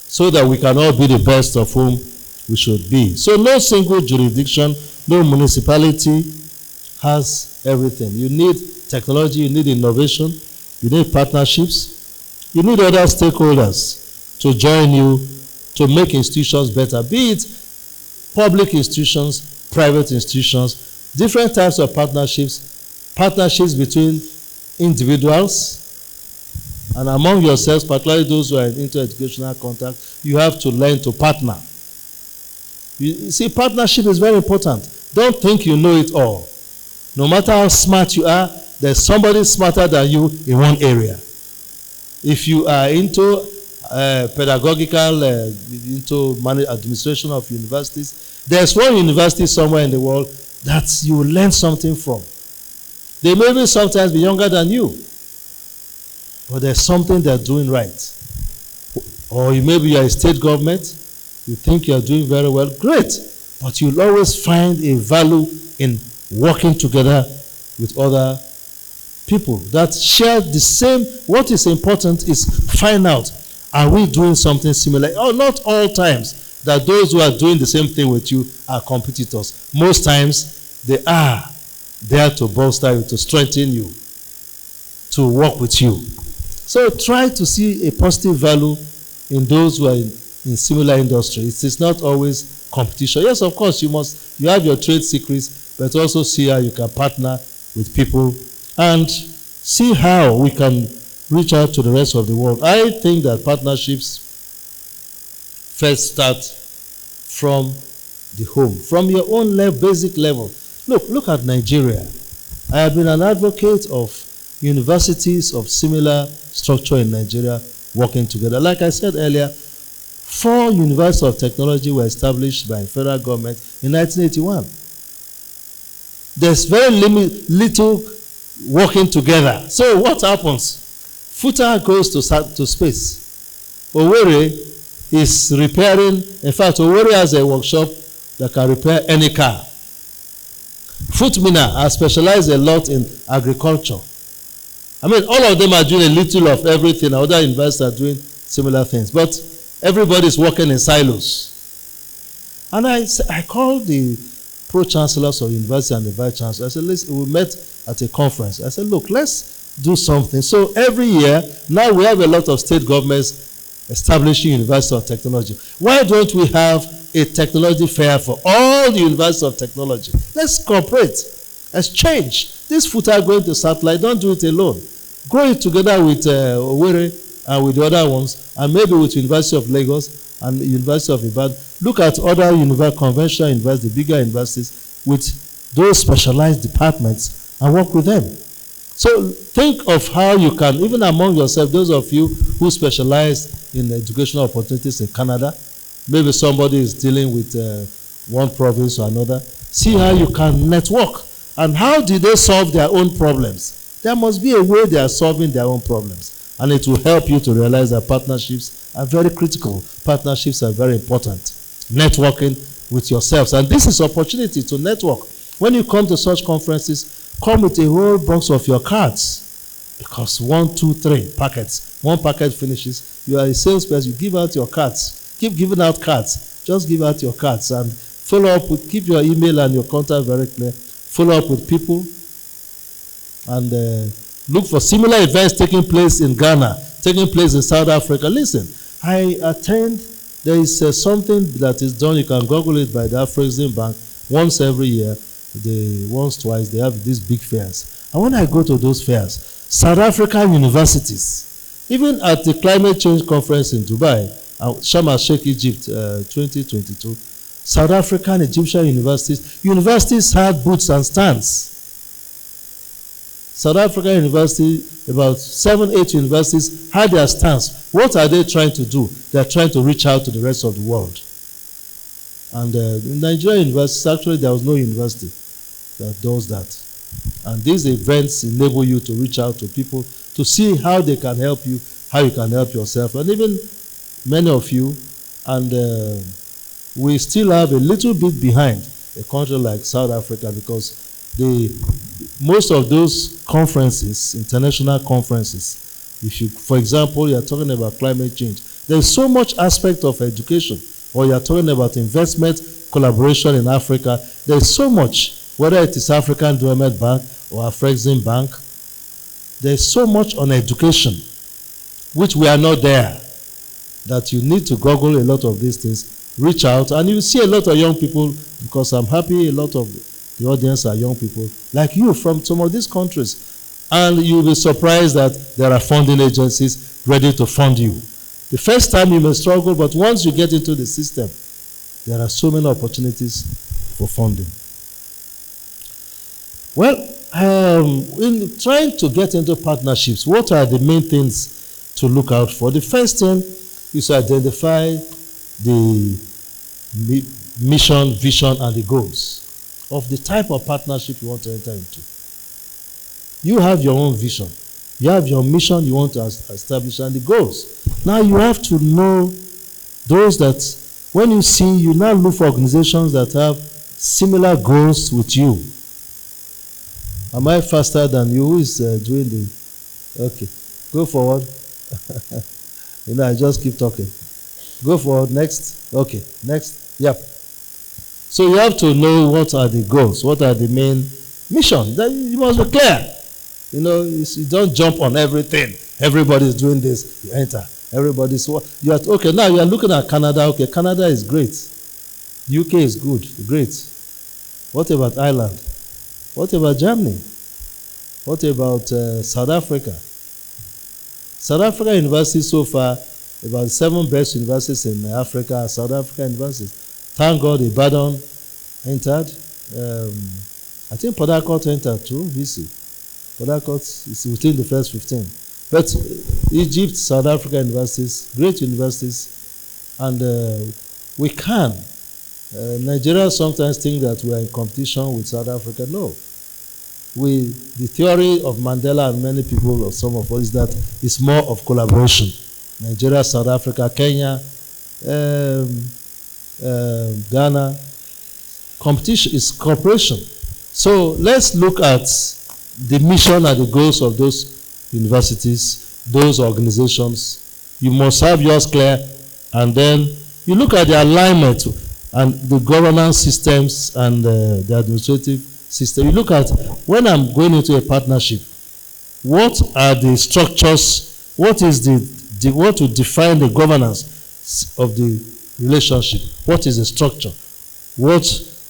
so that we can all be the best of whom we should be. So no single jurisdiction, no municipality has everything. You need technology, you need innovation, you need partnerships, you need other stakeholders to join you to make institutions better, be it public institutions, private institutions, different types of partnerships, partnerships between individuals and among yourselves, particularly those who are in inter-educational contact. You have to learn to partner. You see, partnership is very important. Don't think you know it all. No matter how smart you are, there's somebody smarter than you in one area. If you are into pedagogical, into administration of universities, there's one university somewhere in the world that you will learn something from. They may be sometimes be younger than you, but there's something they're doing right. Or maybe you're a state government, you think you're doing very well, great, but you'll always find a value in working together with other people that share the same. What is important is find out, are we doing something similar? Oh, not all times that those who are doing the same thing with you are competitors. Most times they are there to bolster you, to strengthen you, to work with you. So try to see a positive value in those who are in similar industries. It is not always competition. Yes, of course, you have your trade secrets, but also see how you can partner with people and see how we can reach out to the rest of the world. I think that partnerships first start from the home, from your own basic level. Look at Nigeria. I have been an advocate of universities of similar structure in Nigeria working together. Like I said earlier, 4 universities of technology were established by the federal government in 1981. There's very little working together. So what happens? Futa goes to space. Owerri is repairing. In fact, Owerri has a workshop that can repair any car. Footmina has specialized a lot in agriculture. I mean, all of them are doing a little of everything. Other universities are doing similar things. But everybody is working in silos. And I called the pro-chancellors of university and the vice-chancellor. I said, listen, we met at a conference. I said, look, let's do something. So every year, now we have a lot of state governments establishing university of technology. Why don't we have a technology fair for all the universities of technology? Let's cooperate, exchange. This Futa going to satellite, don't do it alone. Grow it together with Owerri and with the other ones, and maybe with University of Lagos and University of Ibadan. Look at other conventional universities, bigger universities, with those specialized departments, and work with them. So think of how you can, even among yourself, those of you who specialize in educational opportunities in Canada, maybe somebody is dealing with one province or another, see how you can network. And how do they solve their own problems? There must be a way they are solving their own problems. And it will help you to realize that partnerships are very critical. Partnerships are very important. Networking with yourselves. And this is opportunity to network. When you come to such conferences, come with a whole box of your cards. Because 1, 2, 3 packets. One packet finishes. You are a salesperson. You give out your cards. Keep giving out cards. Just give out your cards. And follow up with, keep your email and your contact very clear. Follow up with people. And look for similar events taking place in Ghana, taking place in South Africa. Listen, I attend, there is something that is done, you can Google it, by the Afro-Exim Bank. Once every year, once, twice, they have these big fairs. And when I go to those fairs, South African universities, even at the climate change conference in Dubai, Sharm el-Sheikh, Egypt, 2022, South African, Egyptian universities had booths and stands. South African University, about 7, 8 universities had their stance. What are they trying to do? They are trying to reach out to the rest of the world. And in Nigerian universities, actually there was no university that does that. And these events enable you to reach out to people to see how they can help you, how you can help yourself, and even many of you. And we still have a little bit behind a country like South Africa, because most of those conferences, international conferences, if you, for example, you are talking about climate change, there's so much aspect of education, or you are talking about investment, collaboration in Africa, there's so much, whether it is African Development Bank or Afro-Exim Bank, there's so much on education, which we are not there, that you need to Google a lot of these things, reach out, and you see a lot of young people, because I'm happy a lot of the audience are young people like you from some of these countries. And you'll be surprised that there are funding agencies ready to fund you. The first time you may struggle, but once you get into the system, there are so many opportunities for funding. Well, in trying to get into partnerships, what are the main things to look out for? The first thing is to identify the mission, vision, and the goals of the type of partnership you want to enter into. You have your own vision. You have your mission you want to establish, and the goals. Now you have to know those that when you see, you now look for organizations that have similar goals with you. Am I faster than you? Who is doing the... Okay. Go forward. I just keep talking. Go forward. Next. Okay. Next. Yep. So you have to know what are the goals, what are the main missions. You must be clear. You don't jump on everything. Everybody's doing this. You enter. Everybody's... okay, now you are looking at Canada. Okay, Canada is great. UK is good. Great. What about Ireland? What about Germany? What about South Africa? South Africa universities so far, about 7 best universities in Africa are South African universities. Thank God Ibadan entered. I think Port Harcourt entered too, VC. Port Harcourt is within the first 15. But Egypt, South Africa universities, great universities, and we can. Nigeria sometimes think that we are in competition with South Africa. No. The theory of Mandela and many people, or some of us, is that it's more of collaboration. Nigeria, South Africa, Kenya, Ghana. Competition is cooperation. So let's look at the mission and the goals of those universities, those organizations. You must have yours clear, and then you look at the alignment and the governance systems and the administrative system. You look at, when I'm going into a partnership, what are the structures, what is what will define the governance of the relationship? What is the structure?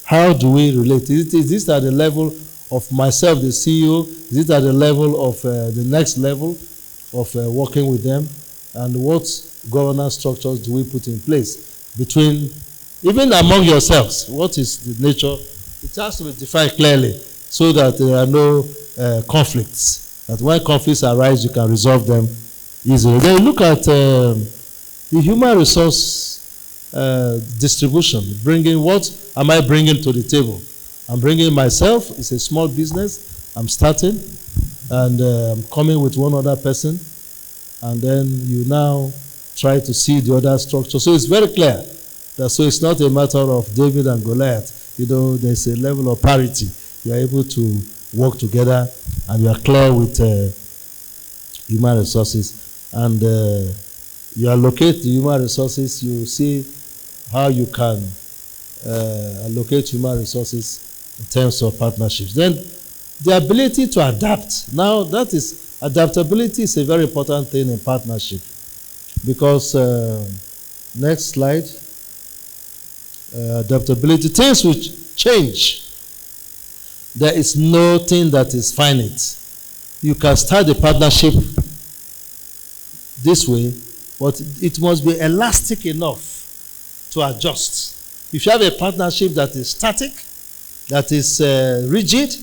How do we relate? Is this at the level of myself, the CEO? Is it at the level of the next level of working with them? And what governance structures do we put in place between, even among yourselves? What is the nature? It has to be defined clearly so that there are no conflicts. That when conflicts arise, you can resolve them easily. Then look at the human resource distribution. What am I bringing to the table? I'm bringing myself. It's a small business. I'm starting, and I'm coming with one other person, and then you now try to see the other structure. So it's very clear that so it's not a matter of David and Goliath. There's a level of parity. You are able to work together, and you are clear with human resources, and you allocate the human resources. You see how you can allocate human resources in terms of partnerships. Then the ability to adapt. Now adaptability is a very important thing in partnership, because next slide, adaptability, things will change. There is nothing that is finite. You can start the partnership this way, but it must be elastic enough to adjust. If you have a partnership that is static, that is rigid,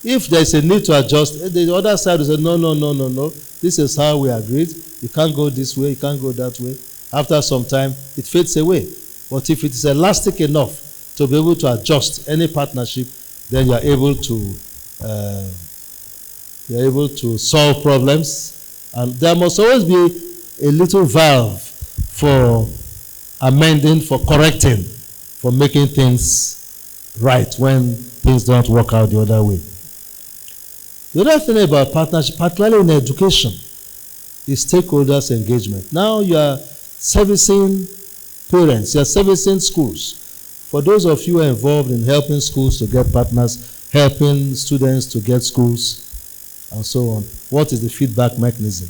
if there is a need to adjust, the other side will say, no, this is how we agreed. You can't go this way, you can't go that way. After some time, it fades away. But if it is elastic enough to be able to adjust any partnership, then you are able to solve problems. And there must always be a little valve for amending, for correcting, for making things right when things don't work out the other way. The other thing about partnership, particularly in education, is stakeholders' engagement. Now you are servicing parents, you are servicing schools. For those of you who are involved in helping schools to get partners, helping students to get schools, and so on, what is the feedback mechanism?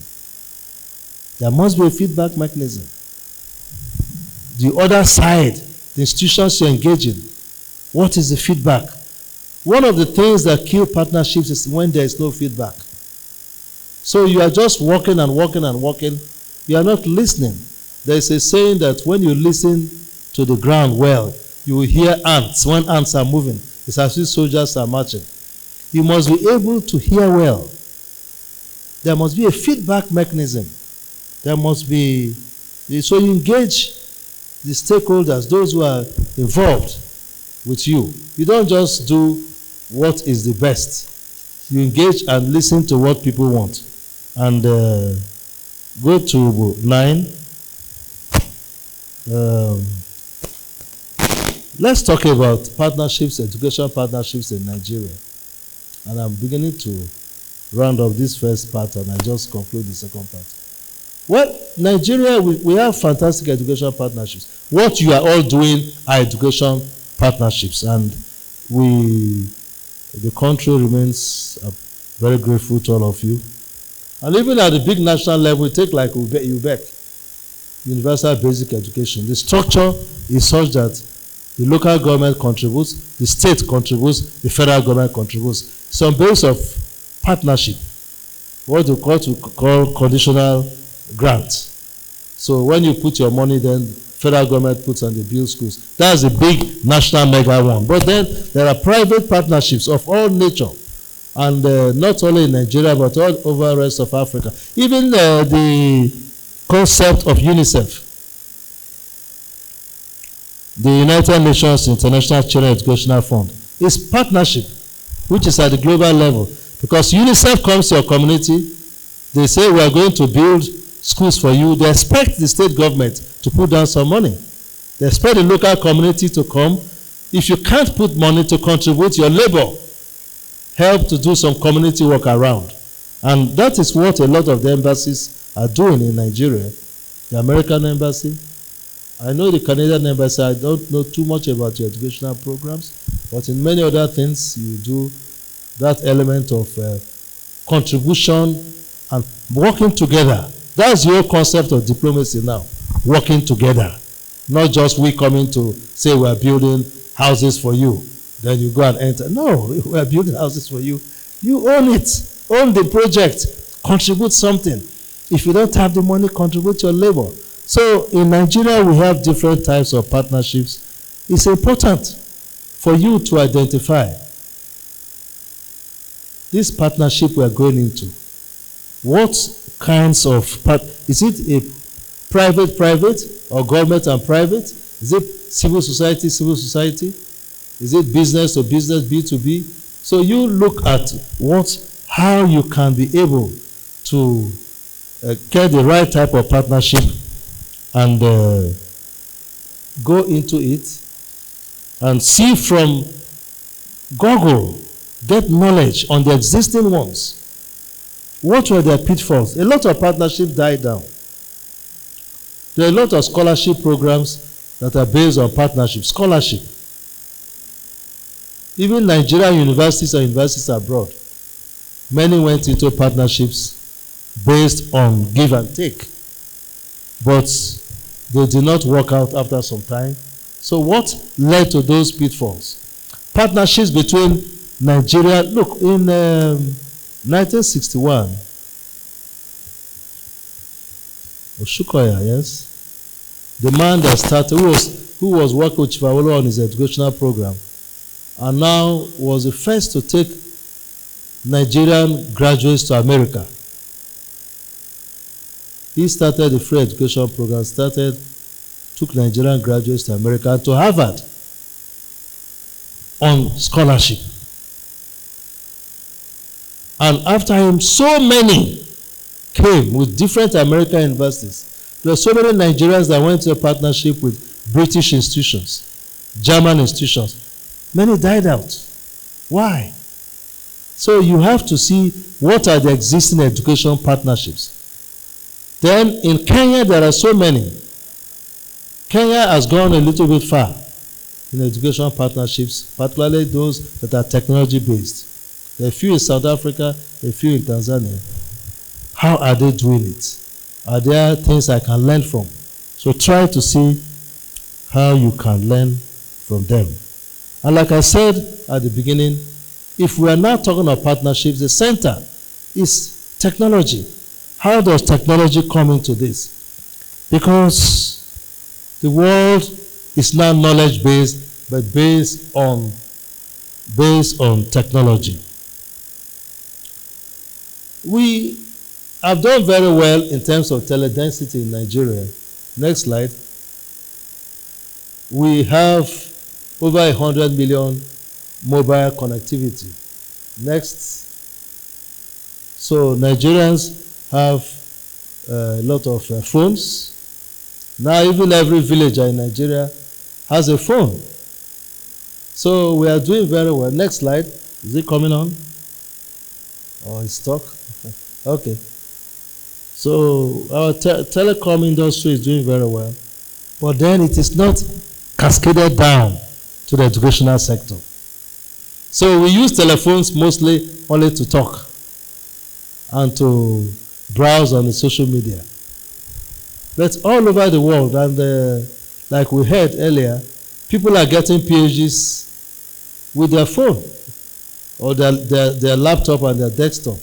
There must be a feedback mechanism. The other side, the institutions you engage in, what is the feedback? One of the things that kill partnerships is when there is no feedback. So you are just walking and walking and walking, you are not listening. There is a saying that when you listen to the ground well, you will hear ants. When ants are moving, it's as if soldiers are marching. You must be able to hear well. There must be a feedback mechanism. There must be, so you engage the stakeholders, those who are involved with you. You don't just do what is the best. You engage and listen to what people want. And go to 9. Let's talk about partnerships, education partnerships in Nigeria. And I'm beginning to round up this first part, and I just conclude the second part. Well, Nigeria, we have fantastic educational partnerships. What you are all doing are education partnerships, and the country remains very grateful to all of you. And even at the big national level, we take like UBEC, Universal Basic Education. The structure is such that the local government contributes, the state contributes, the federal government contributes. Some base of partnership, what we call conditional grants. So when you put your money, then federal government puts on the build schools. That's a big national mega one. But then there are private partnerships of all nature, and not only in Nigeria but all over the rest of Africa. Even the concept of UNICEF, the United Nations International Children Educational Fund, is partnership, which is at the global level. Because UNICEF comes to your community, they say we are going to build schools for you. They expect the state government to put down some money. They expect the local community to come. If you can't put money to contribute your labor, help to do some community work around. And that is what a lot of the embassies are doing in Nigeria. The American embassy, I know the Canadian embassy. I don't know too much about your educational programs, but in many other things you do that element of contribution and working together. That's your concept of diplomacy now, working together. Not just we coming to say we are building houses for you, then you go and enter. No, we are building houses for you. You own it, own the project, contribute something. If you don't have the money, contribute your labor. So in Nigeria, we have different types of partnerships. It's important for you to identify this partnership we are going into. What kinds of is it a private or government and private? Is it civil society? Is it business to business, B2B? So you look at how you can be able to get the right type of partnership and go into it and see from Google, get knowledge on the existing ones. What were their pitfalls? A lot of partnerships died down. There are a lot of scholarship programs that are based on partnership, scholarship. Even Nigerian universities and universities abroad, many went into partnerships based on give and take. But they did not work out after some time. So what led to those pitfalls? Partnerships between Nigeria, look, in 1961, Oshukoya, yes, the man that started, who was working with Chifawolo on his educational program, and now was the first to take Nigerian graduates to America. He started the free education program, took Nigerian graduates to America and to Harvard on scholarship. And after him, so many came with different American universities. There were so many Nigerians that went to a partnership with British institutions, German institutions. Many died out. Why? So you have to see what are the existing education partnerships. Then in Kenya, there are so many. Kenya has gone a little bit far in education partnerships, particularly those that are technology-based. There are a few in South Africa, a few in Tanzania. How are they doing it? Are there things I can learn from? So try to see how you can learn from them. And like I said at the beginning, if we are now talking about partnerships, the center is technology. How does technology come into this? Because the world is now knowledge-based, but based on technology. We have done very well in terms of teledensity in Nigeria. Next slide. We have over 100 million mobile connectivity. Next. So Nigerians have a lot of phones. Now even every villager in Nigeria has a phone. So we are doing very well. Next slide. Is it coming on? Or it's stuck? Okay. So our telecom industry is doing very well, but then it is not cascaded down to the educational sector. So we use telephones mostly only to talk and to browse on the social media. But all over the world, and like we heard earlier, people are getting PhDs with their phone or their laptop and their desktop.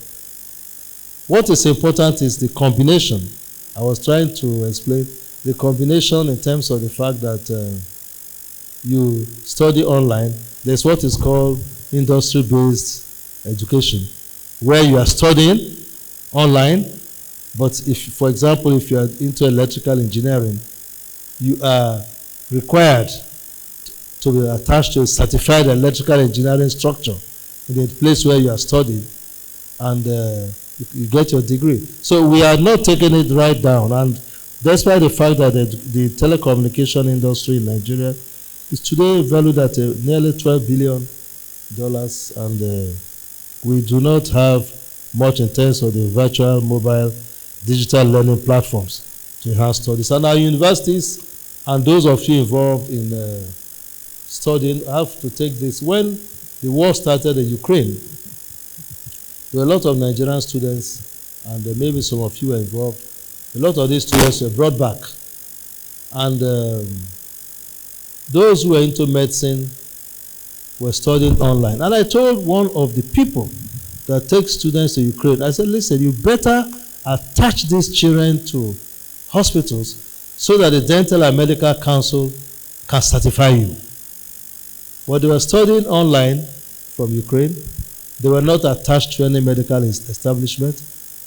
What is important is the combination. I was trying to explain the combination in terms of the fact that you study online. There's what is called industry-based education, where you are studying online, but if, for example, if you are into electrical engineering, you are required to be attached to a certified electrical engineering structure in the place where you are studying, and you get your degree. So we are not taking it right down, and despite the fact that the telecommunication industry in Nigeria is today valued at nearly $12 billion, and we do not have much in terms of the virtual mobile digital learning platforms to enhance studies. And our universities and those of you involved in studying have to take this. When the war started in Ukraine, there were a lot of Nigerian students, and maybe some of you were involved. A lot of these students were brought back. And those who were into medicine were studying online. And I told one of the people that takes students to Ukraine, I said, listen, you better attach these children to hospitals so that the Dental and Medical Council can certify you. But they were studying online from Ukraine. They were not attached to any medical establishment.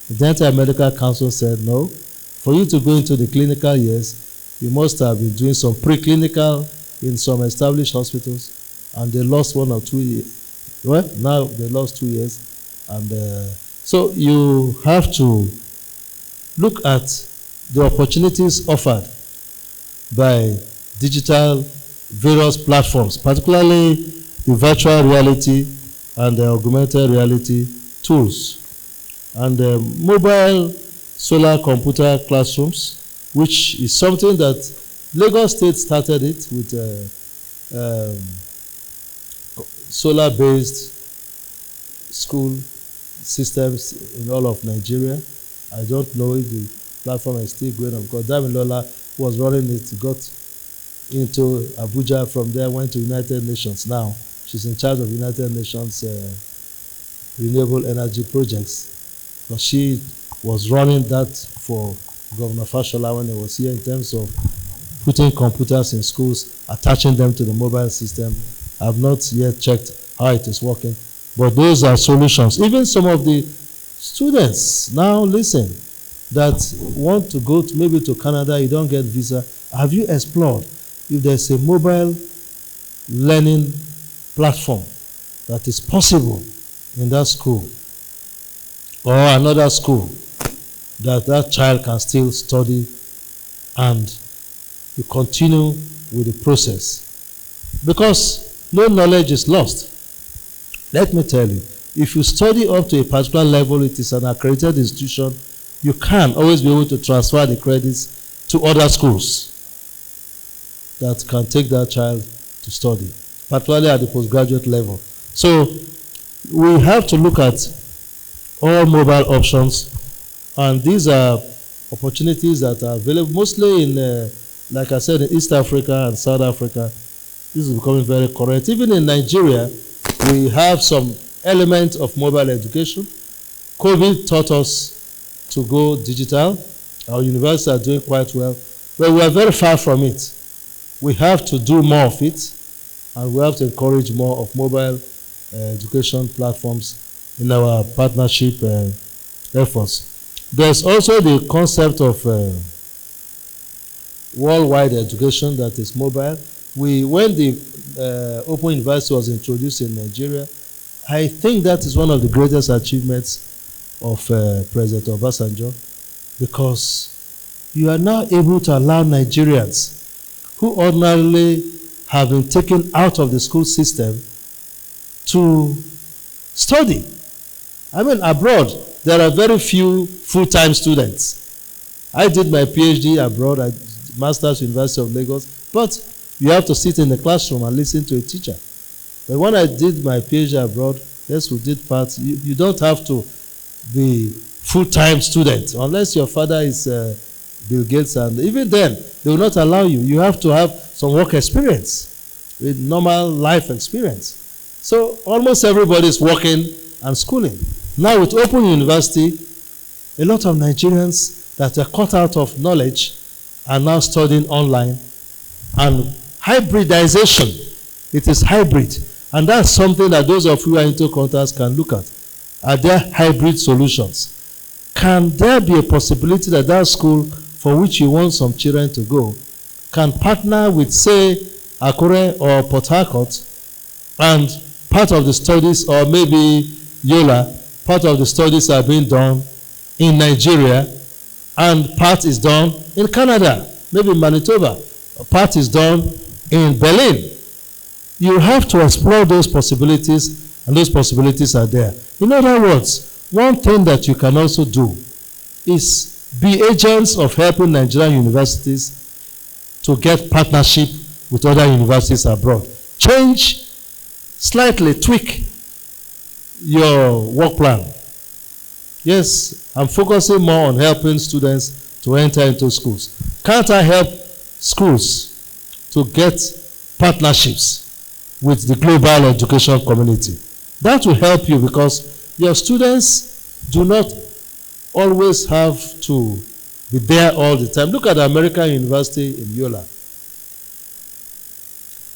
The Dental and Medical Council said, no, for you to go into the clinical years, you must have been doing some preclinical in some established hospitals, and they lost 1 or 2 years. Well, now they lost 2 years. And so you have to look at the opportunities offered by digital various platforms, particularly the virtual reality and the augmented reality tools, and mobile solar computer classrooms, which is something that Lagos State started it with solar-based school systems in all of Nigeria. I don't know if the platform is still going on, because Damilola was running it, got into Abuja, from there went to United Nations. Now she's in charge of United Nations renewable energy projects, because she was running that for Governor Fashola when he was here, in terms of putting computers in schools, attaching them to the mobile system. I've not yet checked how it is working, but those are solutions. Even some of the students now, listen, that want to go to maybe to Canada, you don't get visa. Have you explored if there's a mobile learning platform that is possible in that school or another school, that that child can still study and you continue with the process? Because no knowledge is lost. Let me tell you, if you study up to a particular level, it is an accredited institution, you can always be able to transfer the credits to other schools that can take that child to study, particularly at the postgraduate level. So we have to look at all mobile options, and these are opportunities that are available mostly in, like I said, in East Africa and South Africa. This is becoming very current. Even in Nigeria, we have some element of mobile education. COVID taught us to go digital. Our universities are doing quite well, but we are very far from it. We have to do more of it, and we have to encourage more of mobile education platforms in our partnership efforts. There's also the concept of worldwide education that is mobile. When the Open University was introduced in Nigeria, I think that is one of the greatest achievements of President Obasanjo, because you are now able to allow Nigerians who ordinarily have been taken out of the school system to study. I mean, abroad, there are very few full-time students. I did my PhD abroad at Masters University of Lagos, but you have to sit in the classroom and listen to a teacher. But when I did my PhD abroad, yes, we did part. You don't have to be full-time student unless your father is Bill Gates, and even then, they will not allow you. You have to have some work experience, with normal life experience. So almost everybody is working and schooling. Now with Open University, a lot of Nigerians that are cut out of knowledge are now studying online. And hybridization, it is hybrid. And that's something that those of you who are into contacts can look at. Are there hybrid solutions? Can there be a possibility that that school for which you want some children to go can partner with, say, Akure or Port Harcourt, and part of the studies, or maybe Yola, part of the studies are being done in Nigeria, and part is done in Canada, maybe Manitoba, part is done in Berlin. You have to explore those possibilities, and those possibilities are there. In other words, one thing that you can also do is be agents of helping Nigerian universities to get partnership with other universities abroad. Change, slightly tweak your work plan. Yes, I'm focusing more on helping students to enter into schools. Can't I help schools to get partnerships with the global education community? That will help you, because your students do not always have to be there all the time. Look at the American University in Yola.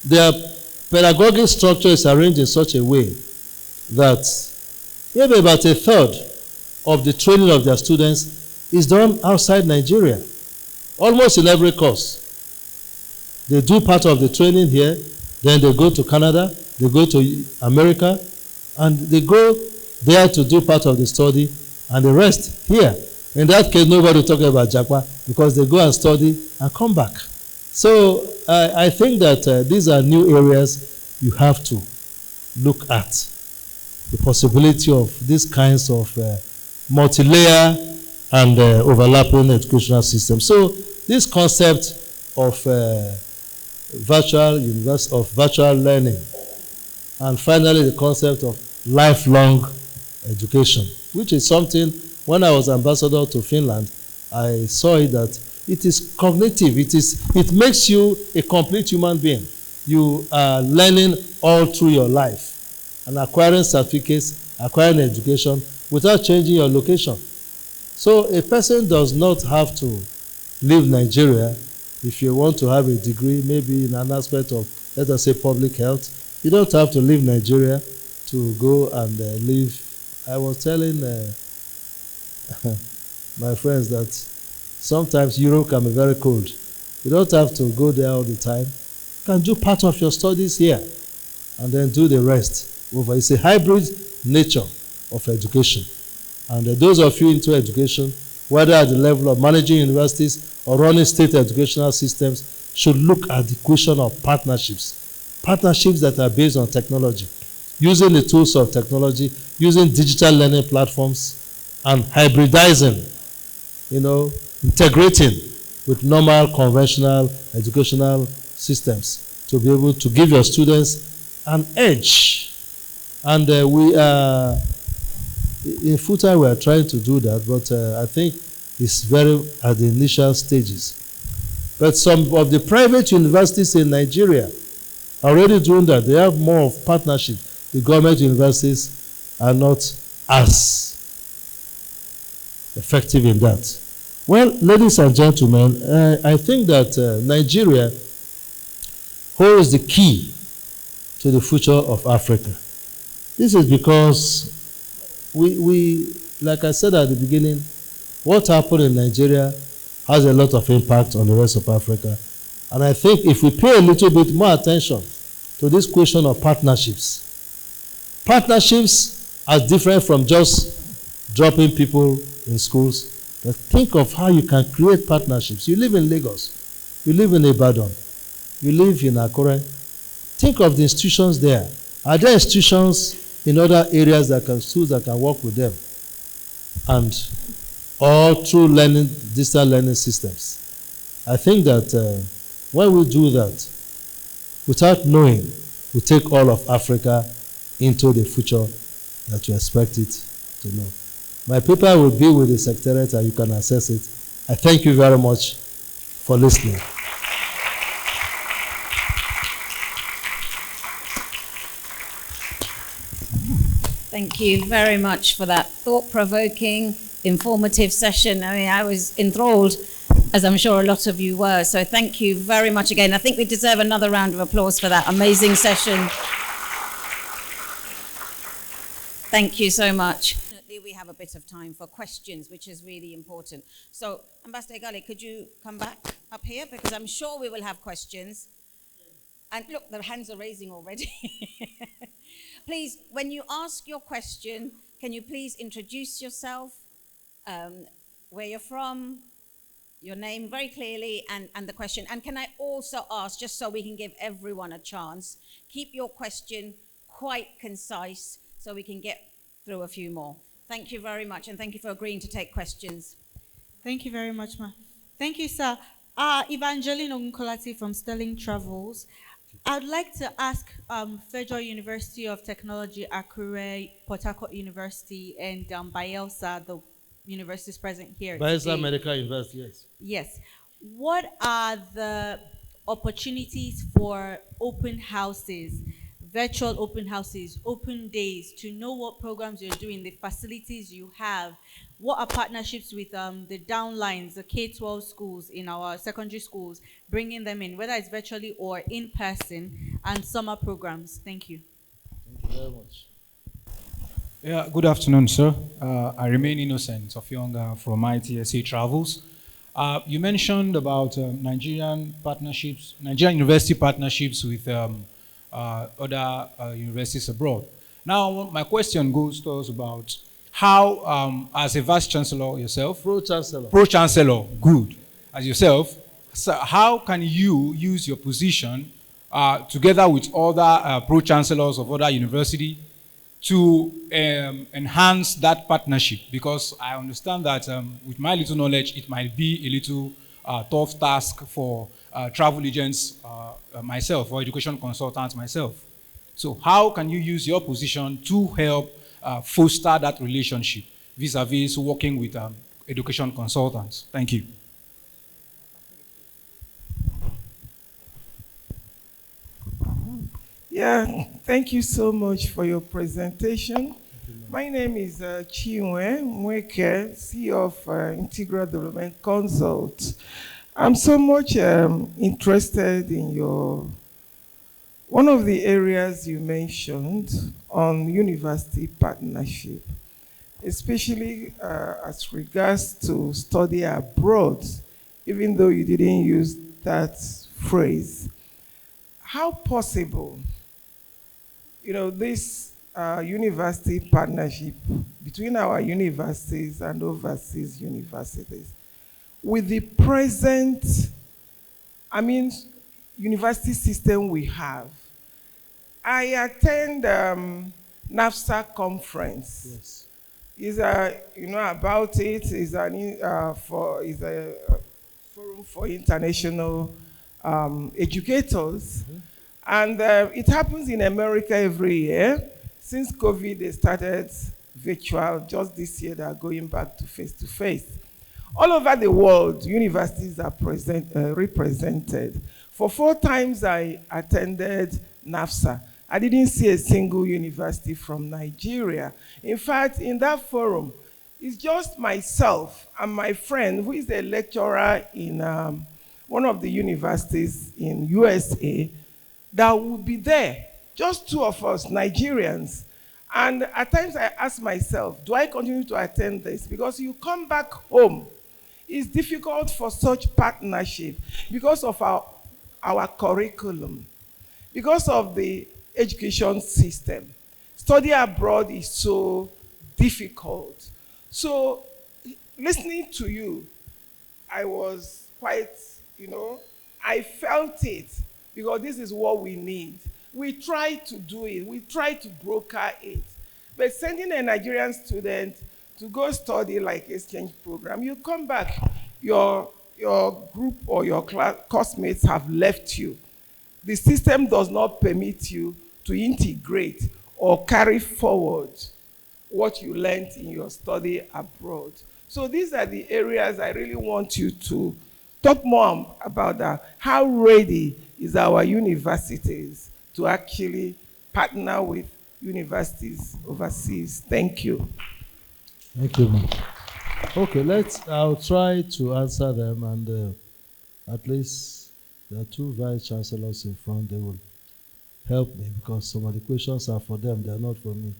Their pedagogic structure is arranged in such a way that maybe about a third of the training of their students is done outside Nigeria, almost in every course. They do part of the training here, then they go to Canada, they go to America, and they go there to do part of the study, and the rest here. In that case, nobody talking about Japa, because they go and study and come back. So I think that these are new areas you have to look at. The possibility of these kinds of multi-layer and overlapping educational systems. So this concept of virtual learning, and finally the concept of lifelong education, which is something, when I was ambassador to Finland, I saw it that it is cognitive. It makes you a complete human being. You are learning all through your life and acquiring certificates, acquiring education without changing your location. So a person does not have to leave Nigeria if you want to have a degree, maybe in an aspect of, let us say, public health. You don't have to leave Nigeria to go and live. I was telling my friends that sometimes Europe can be very cold. You don't have to go there all the time. You can do part of your studies here and then do the rest over. It's a hybrid nature of education. And those of you into education, whether at the level of managing universities or running state educational systems, should look at the question of partnerships. Partnerships that are based on technology, using the tools of technology, using digital learning platforms, and hybridizing, integrating with normal conventional educational systems to be able to give your students an edge. And we are, in FUTA, we are trying to do that, but I think it's very at the initial stages. But some of the private universities in Nigeria are already doing that. They have more of partnership. The government universities are not as effective in that. Well, ladies and gentlemen, I think that Nigeria holds the key to the future of Africa. This is because we, like I said at the beginning, what happened in Nigeria has a lot of impact on the rest of Africa. And I think if we pay a little bit more attention to this question of partnerships are different from just dropping people in schools. But think of how you can create partnerships. You live in Lagos, you live in Ibadan, you live in Akure. Think of the institutions there. Are there institutions in other areas that can schools that can work with them, and all through learning digital learning systems. I think that when we do that, without knowing, we take all of Africa into the future that we expect it to know. My paper will be with the Secretariat and you can access it. I thank you very much for listening. Thank you very much for that thought-provoking, informative session. I mean, I was enthralled, as I'm sure a lot of you were. So thank you very much again. I think we deserve another round of applause for that amazing session. Thank you so much. We have a bit of time for questions, which is really important. So, Ambassador Igali, could you come back up here? Because I'm sure we will have questions. And look, the hands are raising already. Please, when you ask your question, can you please introduce yourself, where you're from, your name very clearly, and the question. And can I also ask, just so we can give everyone a chance, keep your question quite concise so we can get through a few more. Thank you very much, and thank you for agreeing to take questions. Thank you very much, ma. Thank you, sir. Evangeline Ogunkolati from Sterling Travels. I'd like to ask Federal University of Technology, Akure, Port Harcourt University, and Bayelsa, the universities present here Bayelsa today. Medical University, yes. Yes. What are the opportunities for open houses, virtual open houses, open days, to know what programs you're doing, the facilities you have? What are partnerships with the downlines, the K-12 schools in our secondary schools, bringing them in, whether it's virtually or in person, and summer programs? Thank you. Thank you very much. Yeah, good afternoon, sir. I remain Innocent of Younger from ITSA Travels. You mentioned about Nigerian university partnerships with other universities abroad. Now, my question goes to us about how, as a Vice Chancellor yourself, Pro-Chancellor, good, as yourself, so how can you use your position together with other Pro-Chancellors of other universities to enhance that partnership? Because I understand that with my little knowledge, it might be a little tough task for travel agents myself, or education consultants myself. So how can you use your position to help foster that relationship vis-a-vis working with education consultants? Thank you. Yeah, thank you so much for your presentation. My name is Chinwe Mweke, CEO of Integral Development Consult. I'm so much interested in one of the areas you mentioned on university partnership, especially as regards to study abroad, even though you didn't use that phrase. How possible, this university partnership between our universities and overseas universities, with the present, university system we have? I attend NAFSA conference. Yes. Is about it is a forum for international educators. Mm-hmm. And it happens in America every year. Since COVID, they started virtual. Just this year, they are going back to face-to-face. All over the world, universities are represented. For 4 times I attended NAFSA. I didn't see a single university from Nigeria. In fact, in that forum, it's just myself and my friend, who is a lecturer in one of the universities in USA, that would be there. Just 2 of us, Nigerians. And at times I ask myself, do I continue to attend this? Because you come back home, it's difficult for such partnership because of our curriculum, because of the education system. Study abroad is so difficult. So listening to you, I was quite, I felt it, because this is what we need. We try to do it. We try to broker it. But sending a Nigerian student to go study like exchange program, you come back, your group or your classmates have left you. The system does not permit you to integrate or carry forward what you learned in your study abroad. So these are the areas I really want you to talk more about that. How ready is our universities to actually partner with universities overseas? Thank you. Thank you, ma'am. Okay, I'll try to answer them, and at least there are two vice chancellors in front. They will help me because some of the questions are for them, they are not for me.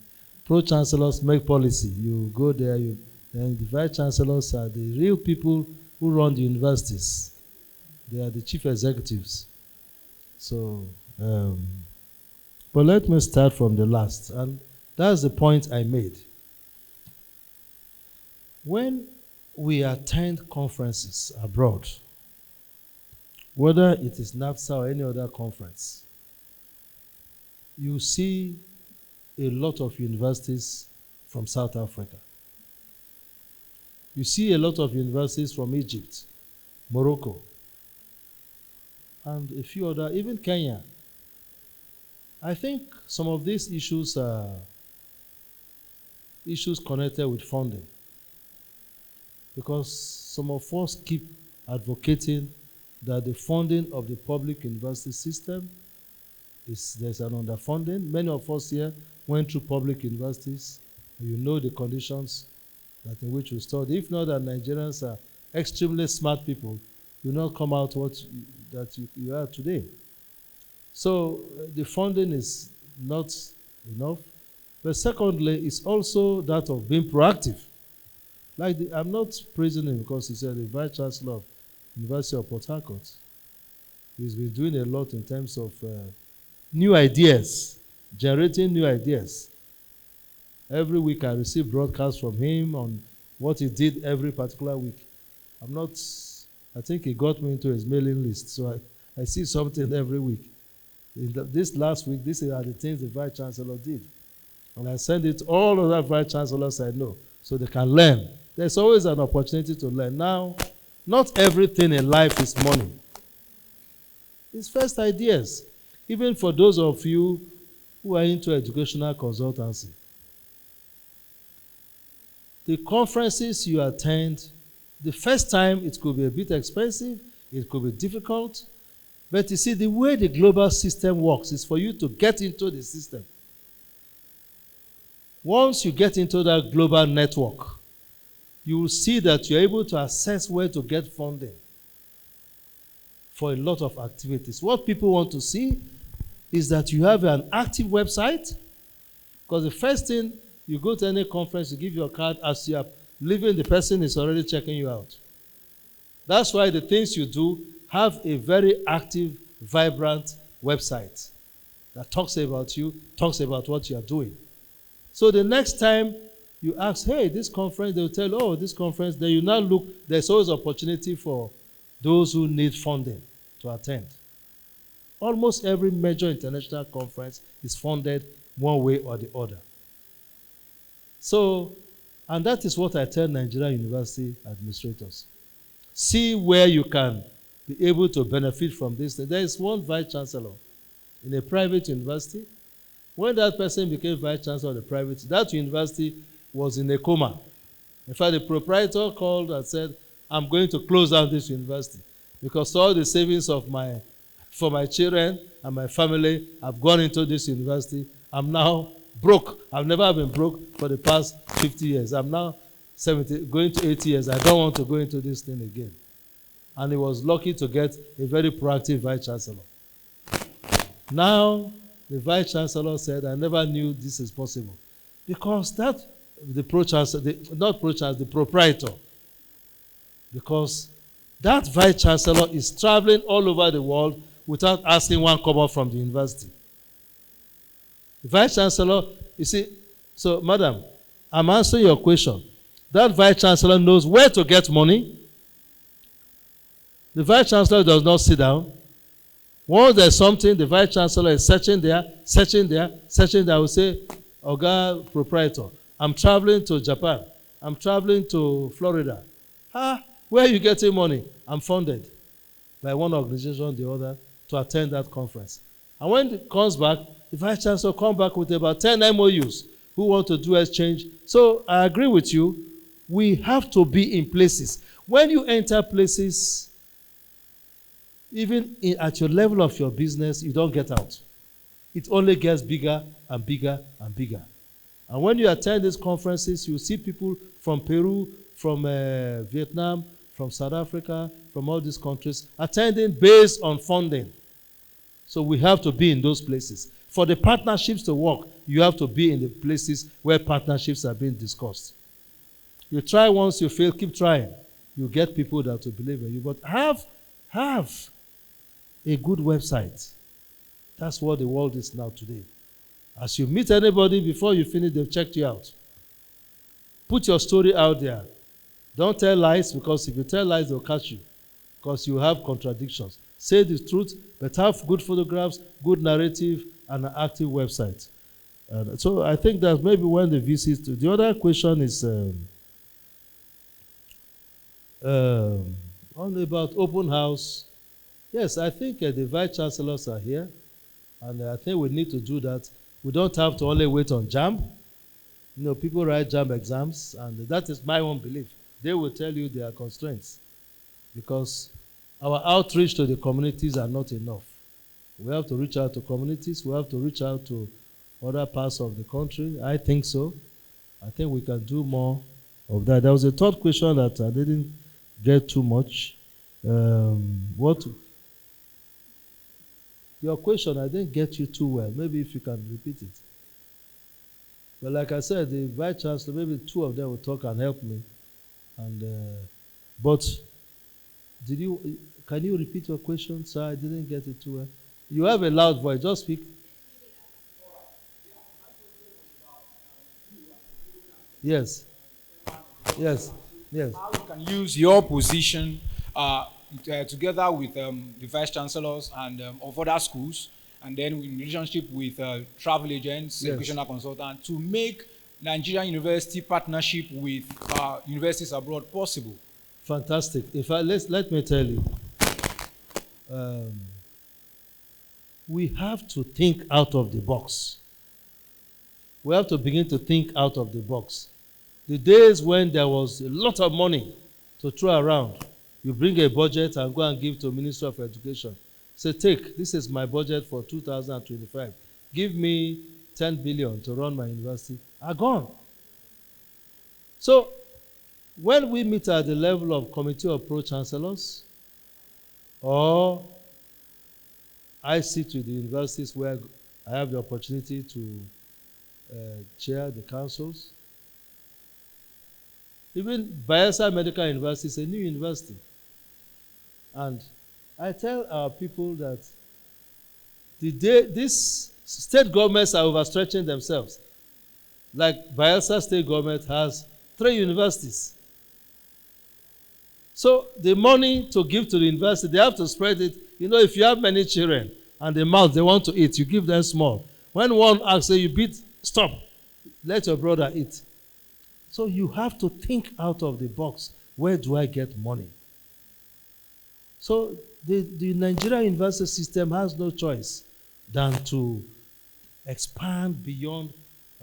Pro-chancellors make policy. You go there, and the vice chancellors are the real people who run the universities. They are the chief executives. So, but let me start from the last, and that's the point I made. When we attend conferences abroad, whether it is NAFSA or any other conference, you see a lot of universities from South Africa. You see a lot of universities from Egypt, Morocco, and a few other, even Kenya. I think some of these issues are issues connected with funding, because some of us keep advocating that the funding of the public university system there's an underfunding. Many of us here went through public universities. You know the conditions that in which we study. If not that Nigerians are extremely smart people, you will not come out that you are today. So the funding is not enough. But secondly, it's also that of being proactive. I'm not praising him because he said the Vice Chancellor of University of Port Harcourt. He's been doing a lot in terms of new ideas, generating new ideas. Every week I receive broadcasts from him on what he did every particular week. I think he got me into his mailing list, so I see something every week. This last week, these are the things the Vice Chancellor did. And I send it to all of the Vice Chancellors I know, so they can learn. There's always an opportunity to learn. Now, not everything in life is money. It's first ideas. Even for those of you who are into educational consultancy. The conferences you attend, the first time it could be a bit expensive, it could be difficult, but you see, the way the global system works is for you to get into the system. Once you get into that global network, you will see that you're able to assess where to get funding for a lot of activities. What people want to see is that you have an active website, because the first thing, you go to any conference, you give your card, as you are leaving, the person is already checking you out. That's why the things you do have a very active, vibrant website that talks about you, talks about what you are doing. So the next time you ask, hey, this conference, they will tell, oh, this conference, then you now look, there's always opportunity for those who need funding to attend. Almost every major international conference is funded one way or the other. So, and that is what I tell Nigerian university administrators. See where you can be able to benefit from this. There is one vice chancellor in a private university. When that person became vice chancellor of the private, that university was in a coma. In fact, the proprietor called and said, I'm going to close down this university because all the savings for my children and my family have gone into this university. I'm now broke. I've never been broke for the past 50 years. I'm now 70, going to 80 years. I don't want to go into this thing again. And he was lucky to get a very proactive vice chancellor. Now, the vice chancellor said, I never knew this is possible. Because the proprietor, because that vice chancellor is traveling all over the world without asking one kobo from the university. The vice chancellor, you see, so madam, I'm answering your question. That vice chancellor knows where to get money. The vice chancellor does not sit down. Once there's something, the vice chancellor is searching there, searching there, searching there. I will say, Oga proprietor, I'm traveling to Japan. I'm traveling to Florida. Where are you getting money? I'm funded by one organization or the other to attend that conference. And when it comes back, the vice chancellor comes back with about 10 MOUs who want to do exchange. So I agree with you. We have to be in places. When you enter places, even at your level of your business, you don't get out. It only gets bigger and bigger and bigger. And when you attend these conferences, you see people from Peru, from Vietnam, from South Africa, from all these countries, attending based on funding. So we have to be in those places. For the partnerships to work, you have to be in the places where partnerships are being discussed. You try once, you fail, keep trying. You get people that will believe in you. But have a good website. That's what the world is now today. As you meet anybody, before you finish, they've checked you out. Put your story out there. Don't tell lies, because if you tell lies, they'll catch you, because you have contradictions. Say the truth, but have good photographs, good narrative, and an active website. So I think that maybe when the VCs... The other question is only about open house. Yes, I think the vice chancellors are here, and I think we need to do that. We don't have to only wait on JAMB. You know, people write JAMB exams, and that is my own belief. They will tell you there are constraints, because our outreach to the communities are not enough. We have to reach out to communities. We have to reach out to other parts of the country. I think so. I think we can do more of that. There was a third question that I didn't get too much. Your question, I didn't get you too well. Maybe if you can repeat it. But like I said, the vice chancellor, maybe two of them will talk and help me. And but can you repeat your question, sir? I didn't get it too well. You have a loud voice. Just speak. Yes. Yes. Yes. How you can use your position together with the vice chancellors and of other schools, and then in relationship with travel agents, Yes. educational consultants, to make Nigerian university partnership with universities abroad possible. Fantastic. In fact, let me tell you, we have to think out of the box. We have to begin to think out of the box. The days when there was a lot of money to throw around, you bring a budget and go and give to Ministry of Education. Say, this is my budget for 2025. Give me 10 billion to run my university. Are gone. So, when we meet at the level of Committee of Pro-Chancellors, or I sit with the universities where I have the opportunity to chair the councils. Even Bayelsa Medical University is a new university. And I tell our people that the day these state governments are overstretching themselves, like Bayelsa State Government has 3 universities. So the money to give to the university, they have to spread it. You know, if you have many children and the mouth they want to eat, you give them small. When one asks, say, you beat, stop, let your brother eat. So you have to think out of the box. Where do I get money? So the Nigerian university system has no choice than to expand beyond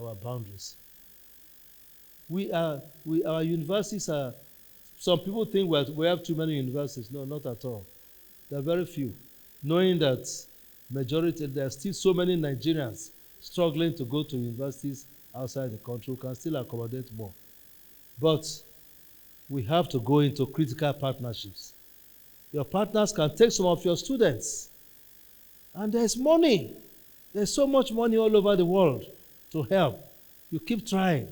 our boundaries. Our universities are, some people think we have too many universities. No, not at all. There are very few. Knowing that majority, there are still so many Nigerians struggling to go to universities outside the country. We can still accommodate more. But we have to go into critical partnerships. Your partners can take some of your students. And there's money. There's so much money all over the world to help. You keep trying.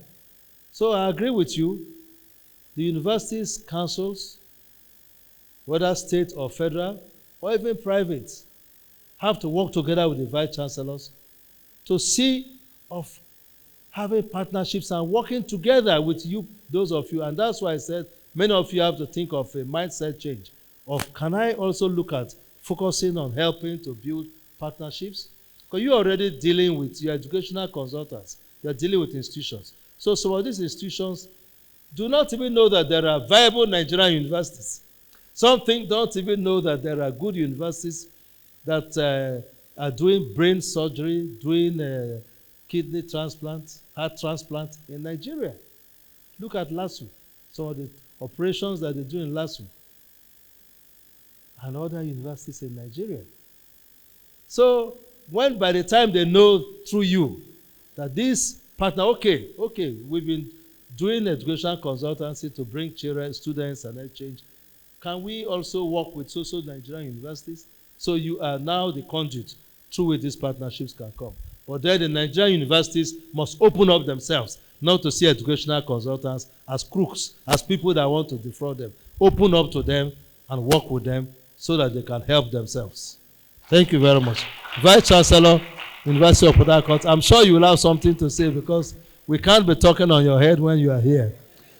So I agree with you. The universities, councils, whether state or federal, or even private, have to work together with the vice chancellors to see of having partnerships and working together with you, those of you. And that's why I said many of you have to think of a mindset change of, can I also look at focusing on helping to build partnerships? Because you're already dealing with your educational consultants. You are dealing with institutions. So some of these institutions do not even know that there are viable Nigerian universities. Some don't even know that there are good universities that are doing brain surgery, doing kidney transplant, heart transplant in Nigeria. Look at LASU, some of the operations that they do in LASU and other universities in Nigeria. So when by the time they know through you that this partner, okay, we've been doing educational consultancy to bring children, students and exchange. Can we also work with social Nigerian universities? So you are now the conduit through which these partnerships can come. But then the Nigerian universities must open up themselves, not to see educational consultants as crooks, as people that want to defraud them. Open up to them and work with them so that they can help themselves. Thank you very much. Vice Chancellor, University of Port Harcourt, I'm sure you will have something to say because we can't be talking on your head when you are here.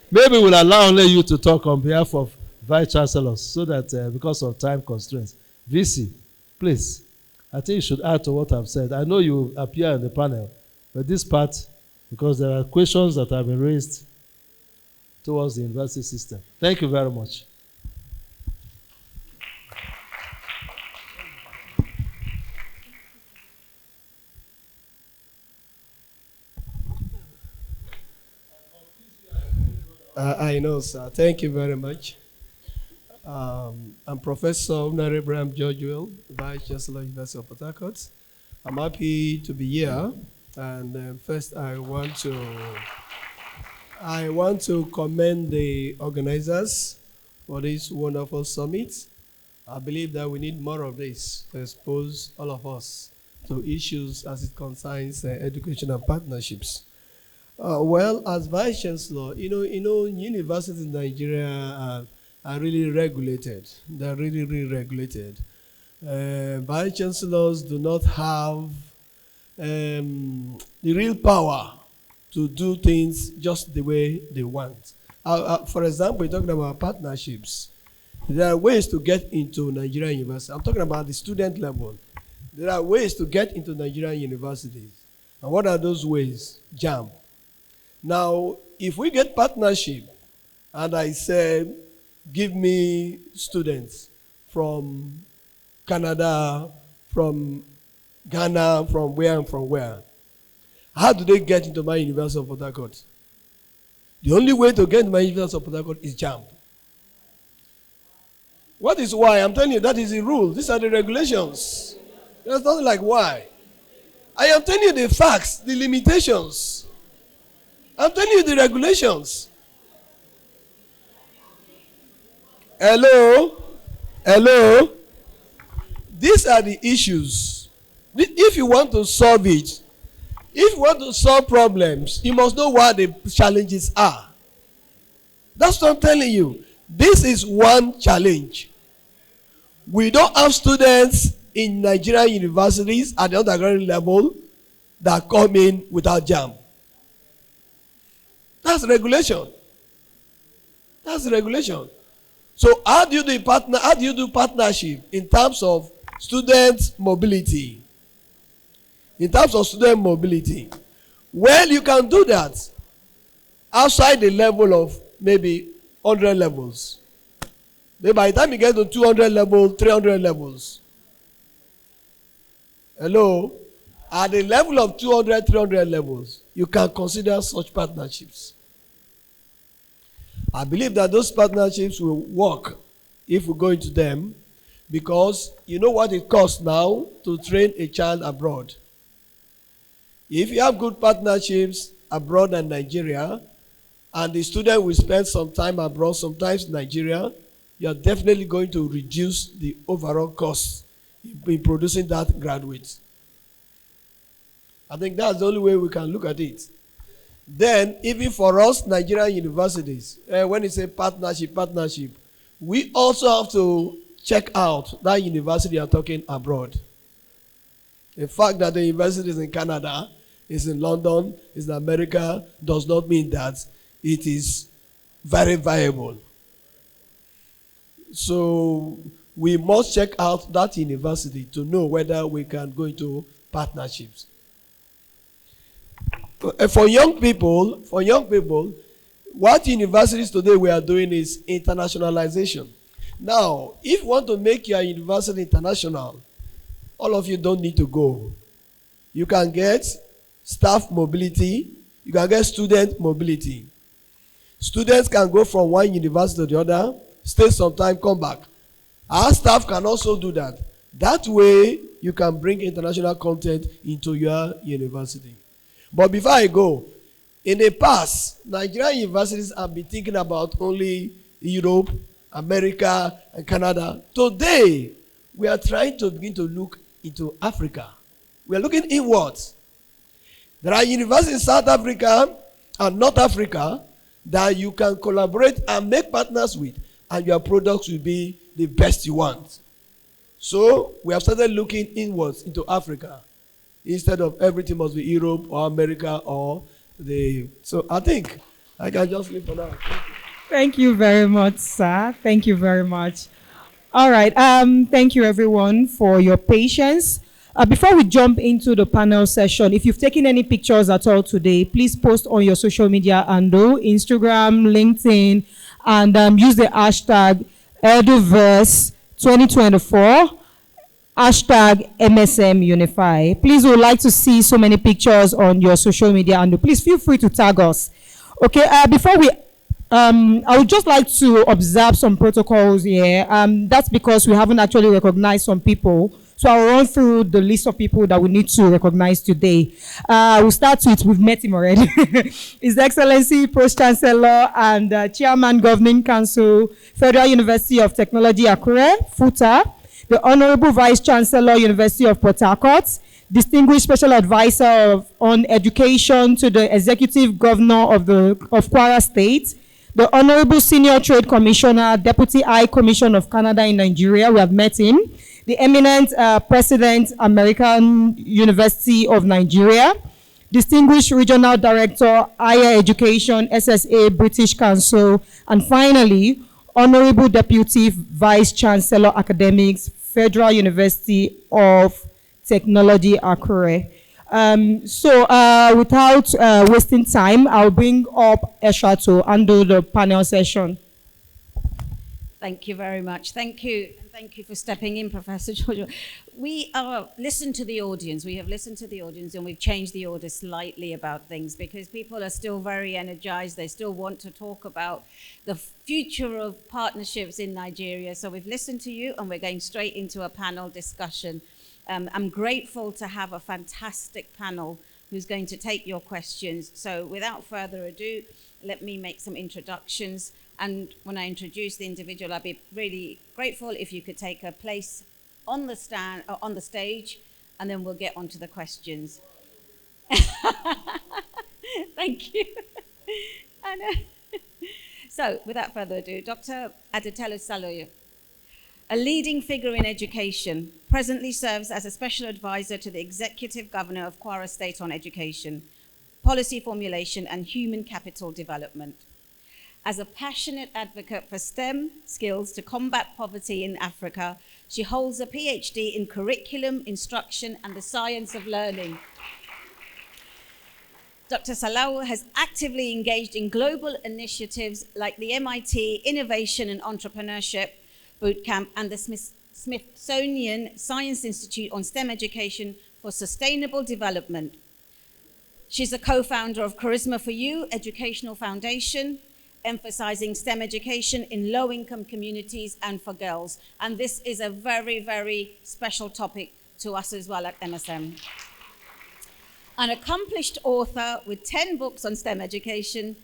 Maybe we'll allow only you to talk on behalf of Vice Chancellors so that because of time constraints. VC, please. I think you should add to what I've said. I know you appear in the panel, but this part, because there are questions that have been raised towards the university system. Thank you very much. I know, sir. Thank you very much. I'm Professor Honorable George Will, Vice Chancellor, University of Port Harcourt. I'm happy to be here. And first, I want to commend the organizers for this wonderful summit. I believe that we need more of this to expose all of us to issues as it concerns education and partnerships. Well, as Vice Chancellor, universities in Nigeria are really regulated. They're really, really regulated. Vice Chancellors do not have the real power to do things just the way they want. For example, you're talking about partnerships. There are ways to get into Nigerian universities. I'm talking about the student level. There are ways to get into Nigerian universities. And what are those ways? JAMB. Now, if we get partnership, and I say, give me students from Canada, from Ghana, from where and from where, how do they get into my University of Port Harcourt? The only way to get into my University of Port Harcourt is JAMB. What is why? I'm telling you, that is the rule. These are the regulations. There's nothing like why. I am telling you the facts, the limitations. I'm telling you the regulations. Hello? Hello? These are the issues. If you want to solve it, if you want to solve problems, you must know what the challenges are. That's what I'm telling you. This is one challenge. We don't have students in Nigerian universities at the undergraduate level that come in without JAMB. That's regulation. That's the regulation. So how do you do partnership in terms of student mobility? In terms of student mobility, well, you can do that outside the level of maybe 100 levels. Maybe by the time you get to 200 levels, 300 levels. Hello? At the level of 200, 300 levels, you can consider such partnerships. I believe that those partnerships will work if we go into them, because you know what it costs now to train a child abroad. If you have good partnerships abroad and Nigeria, and the student will spend some time abroad, sometimes in Nigeria, you are definitely going to reduce the overall cost in producing that graduate. I think that's the only way we can look at it. Then, even for us, Nigerian universities, when it's a partnership, we also have to check out that university you're talking abroad. The fact that the university is in Canada, is in London, is in America, does not mean that it is very viable. So we must check out that university to know whether we can go into partnerships. For young people, what universities today we are doing is internationalization. Now, if you want to make your university international, all of you don't need to go. You can get staff mobility, you can get student mobility. Students can go from one university to the other, stay some time, come back. Our staff can also do that. That way, you can bring international content into your university. But before I go, in the past, Nigerian universities have been thinking about only Europe, America, and Canada. Today, we are trying to begin to look into Africa. We are looking inwards. There are universities in South Africa and North Africa that you can collaborate and make partners with, and your products will be the best you want. So we have started looking inwards into Africa instead of everything must be Europe or America or the. So I think I can just leave for now. Thank you very much, sir. Thank you very much. All right. Thank you, everyone, for your patience. Before we jump into the panel session, if you've taken any pictures at all today, please post on your social media handle, Instagram, LinkedIn, and use the hashtag Eduverse 2024, hashtag MSM Unify. Please, we would like to see so many pictures on your social media handle. Please feel free to tag us. Okay, before we I would just like to observe some protocols here. That's because we haven't actually recognized some people. So I'll run through the list of people that we need to recognize today. We'll start with, we've met him already. His Excellency, Pro-Chancellor and Chairman Governing Council, Federal University of Technology, Akure, FUTA, the Honorable Vice Chancellor, University of Port Harcourt, Distinguished Special Advisor on Education to the Executive Governor of Kwara State, the Honorable Senior Trade Commissioner, Deputy High Commission of Canada in Nigeria, we have met him, the eminent President, American University of Nigeria, Distinguished Regional Director, Higher Education, SSA, British Council, and finally, Honorable Deputy Vice Chancellor, Academics, Federal University of Technology, Akure. Without wasting time, I'll bring up Hersha to handle the panel session. Thank you very much. Thank you. And thank you for stepping in, Professor Giorgio. We listened to the audience. We have listened to the audience and we've changed the order slightly about things because people are still very energized. They still want to talk about the future of partnerships in Nigeria. So we've listened to you and we're going straight into a panel discussion. I'm grateful to have a fantastic panel who's going to take your questions. So without further ado, let me make some introductions. And when I introduce the individual, I'd be really grateful if you could take a place on the stand, or on the stage, and then we'll get on to the questions. Thank you. So without further ado, Dr. Adetelu Saloye, a leading figure in education, presently serves as a special advisor to the Executive Governor of Kwara State on education, policy formulation, and human capital development. As a passionate advocate for STEM skills to combat poverty in Africa, she holds a PhD in curriculum, instruction, and the science of learning. Dr. Salawu has actively engaged in global initiatives like the MIT Innovation and Entrepreneurship Bootcamp and the Smithsonian Science Institute on STEM Education for Sustainable Development. She's a co-founder of Charisma for You Educational Foundation, emphasizing STEM education in low-income communities and for girls. And this is a very, very special topic to us as well at MSM. An accomplished author with 10 books on STEM education,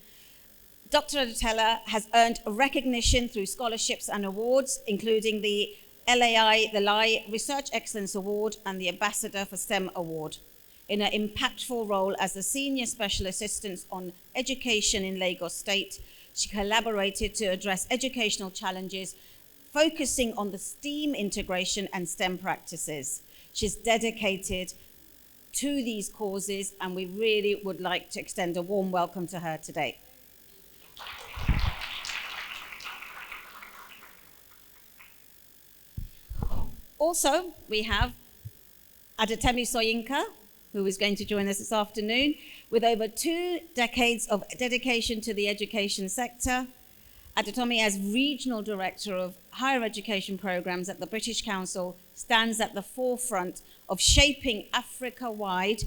Dr. Adetelu has earned recognition through scholarships and awards, including the LAI Research Excellence Award and the Ambassador for STEM Award. In her impactful role as the Senior Special Assistant on Education in Lagos State, she collaborated to address educational challenges, focusing on the STEAM integration and STEM practices. She's dedicated to these causes, and we really would like to extend a warm welcome to her today. Also, we have Adetemi Soyinka, who is going to join us this afternoon, with over 2 decades of dedication to the education sector. Adetomi, as Regional Director of Higher Education Programs at the British Council, stands at the forefront of shaping Africa-wide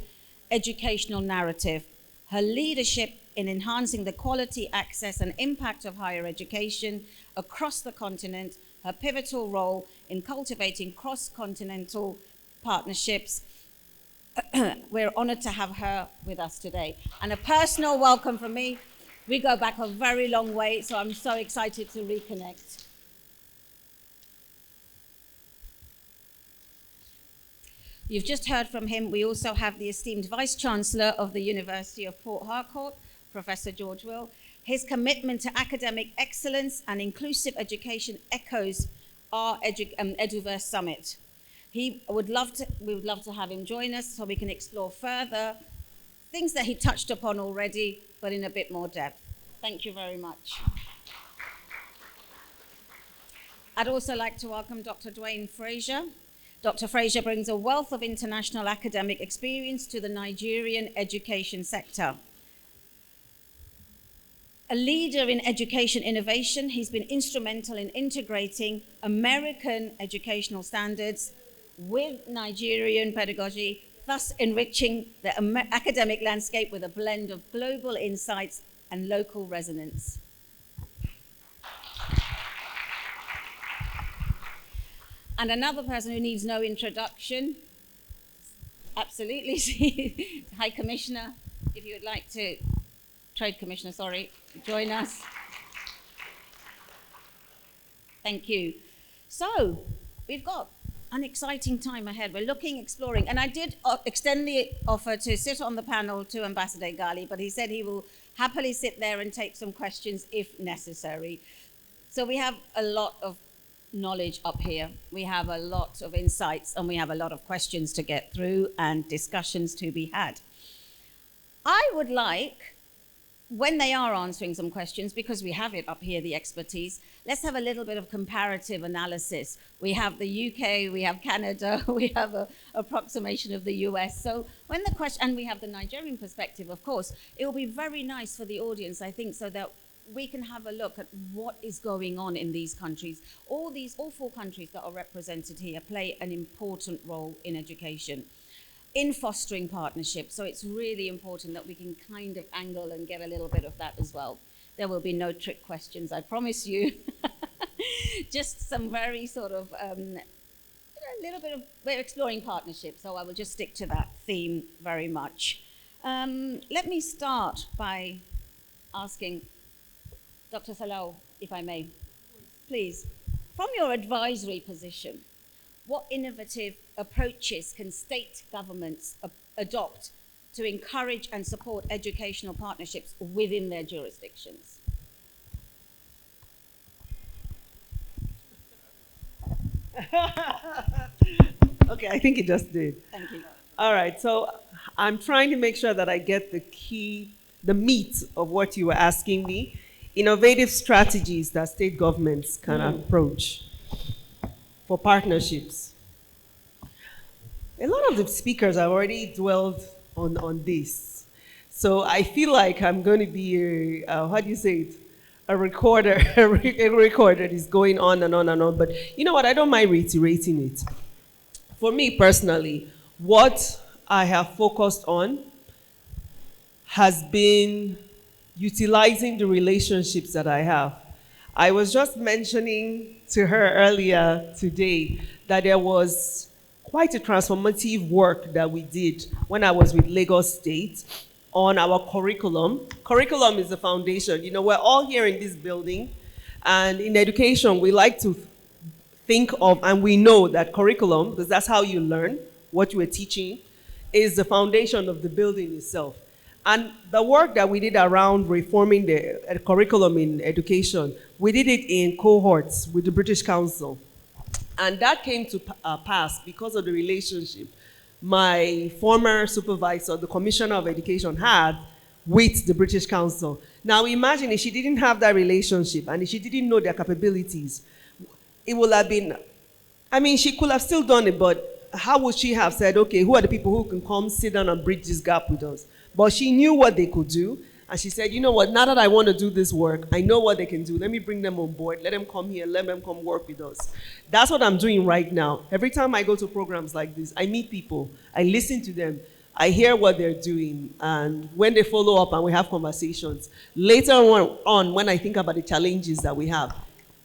educational narrative. Her leadership in enhancing the quality, access, and impact of higher education across the continent, her pivotal role in cultivating cross-continental partnerships. We're honored to have her with us today. And a personal welcome from me. We go back a very long way, so I'm so excited to reconnect. You've just heard from him. We also have the esteemed Vice-Chancellor of the University of Port Harcourt, Professor George Will. His commitment to academic excellence and inclusive education echoes our Eduverse Summit. We would love to have him join us so we can explore further things that he touched upon already, but in a bit more depth. Thank you very much. I'd also like to welcome Dr. Dwayne Fraser. Dr. Fraser brings a wealth of international academic experience to the Nigerian education sector. A leader in education innovation, he's been instrumental in integrating American educational standards with Nigerian pedagogy, thus enriching the academic landscape with a blend of global insights and local resonance. And another person who needs no introduction, absolutely, High Commissioner, if you would like to, Trade Commissioner, sorry, join us. Thank you. So, we've got an exciting time ahead. We're looking, exploring, and I did extend the offer to sit on the panel to Ambassador Igali, but he said he will happily sit there and take some questions if necessary. So we have a lot of knowledge up here. We have a lot of insights, and we have a lot of questions to get through and discussions to be had. I would like, when they are answering some questions, because we have it up here, the expertise, let's have a little bit of comparative analysis. We have the UK, we have Canada, we have an approximation of the US. So when the question, and we have the Nigerian perspective, of course, it will be very nice for the audience, I think, so that we can have a look at what is going on in these countries. All 4 countries that are represented here play an important role in education, in fostering partnerships. So it's really important that we can kind of angle and get a little bit of that as well. There will be no trick questions, I promise you. Just some very sort of, a little bit of, we're exploring partnerships, so I will just stick to that theme very much. Let me start by asking Dr. Salau, if I may, please, from your advisory position, what innovative approaches can state governments adopt to encourage and support educational partnerships within their jurisdictions? Okay, I think you just did. Thank you. All right, so I'm trying to make sure that I get the meat of what you were asking me. Innovative strategies that state governments can approach for partnerships. A lot of the speakers have already dwelled on this. So I feel like I'm going to be how do you say it? A recorder, a recorder is going on and on and on. But you know what? I don't mind reiterating it. For me personally, what I have focused on has been utilizing the relationships that I have. I was just mentioning to her earlier today that there was quite a transformative work that we did when I was with Lagos State on our curriculum. Curriculum is the foundation. You know, we're all here in this building, and in education, we like to think of, and we know that curriculum, because that's how you learn what you are teaching, is the foundation of the building itself. And the work that we did around reforming the curriculum in education, we did it in cohorts with the British Council. And that came to pass because of the relationship my former supervisor, the Commissioner of Education, had with the British Council. Now imagine if she didn't have that relationship and if she didn't know their capabilities, it would have been, I mean, she could have still done it, but how would she have said, okay, who are the people who can come sit down and bridge this gap with us? But she knew what they could do. And she said, you know what, now that I want to do this work, I know what they can do. Let me bring them on board. Let them come here. Let them come work with us. That's what I'm doing right now. Every time I go to programs like this, I meet people. I listen to them. I hear what they're doing. And when they follow up and we have conversations, later on when I think about the challenges that we have,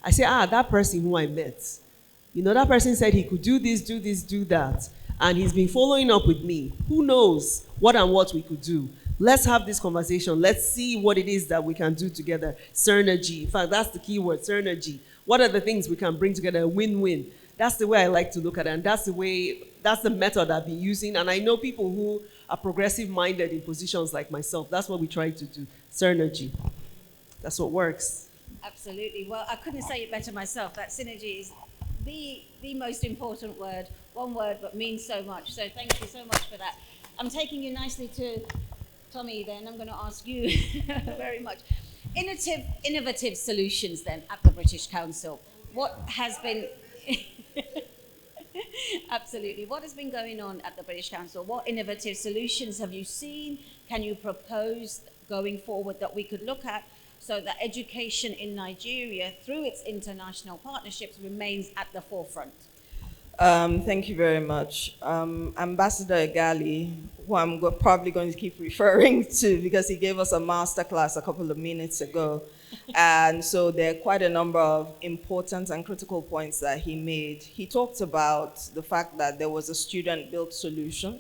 I say, that person who I met, you know, that person said he could do this, do that. And he's been following up with me. Who knows what and what we could do? Let's have this conversation. Let's see what it is that we can do together. Synergy. In fact, that's the key word, synergy. What are the things we can bring together? A win-win. That's the way I like to look at it. And that's the method I've been using. And I know people who are progressive-minded in positions like myself. That's what we try to do. Synergy. That's what works. Absolutely. Well, I couldn't say it better myself. That synergy is the most important word. One word, but means so much. So thank you so much for that. I'm taking you nicely to Tommy then. I'm going to ask you very much. Innovative solutions then at the British Council. What has been... Absolutely. What has been going on at the British Council? What innovative solutions have you seen? Can you propose going forward that we could look at so that education in Nigeria, through its international partnerships, remains at the forefront? Thank you very much. Ambassador Igali, who I'm probably going to keep referring to because he gave us a masterclass a couple of minutes ago. And so there are quite a number of important and critical points that he made. He talked about the fact that there was a student-built solution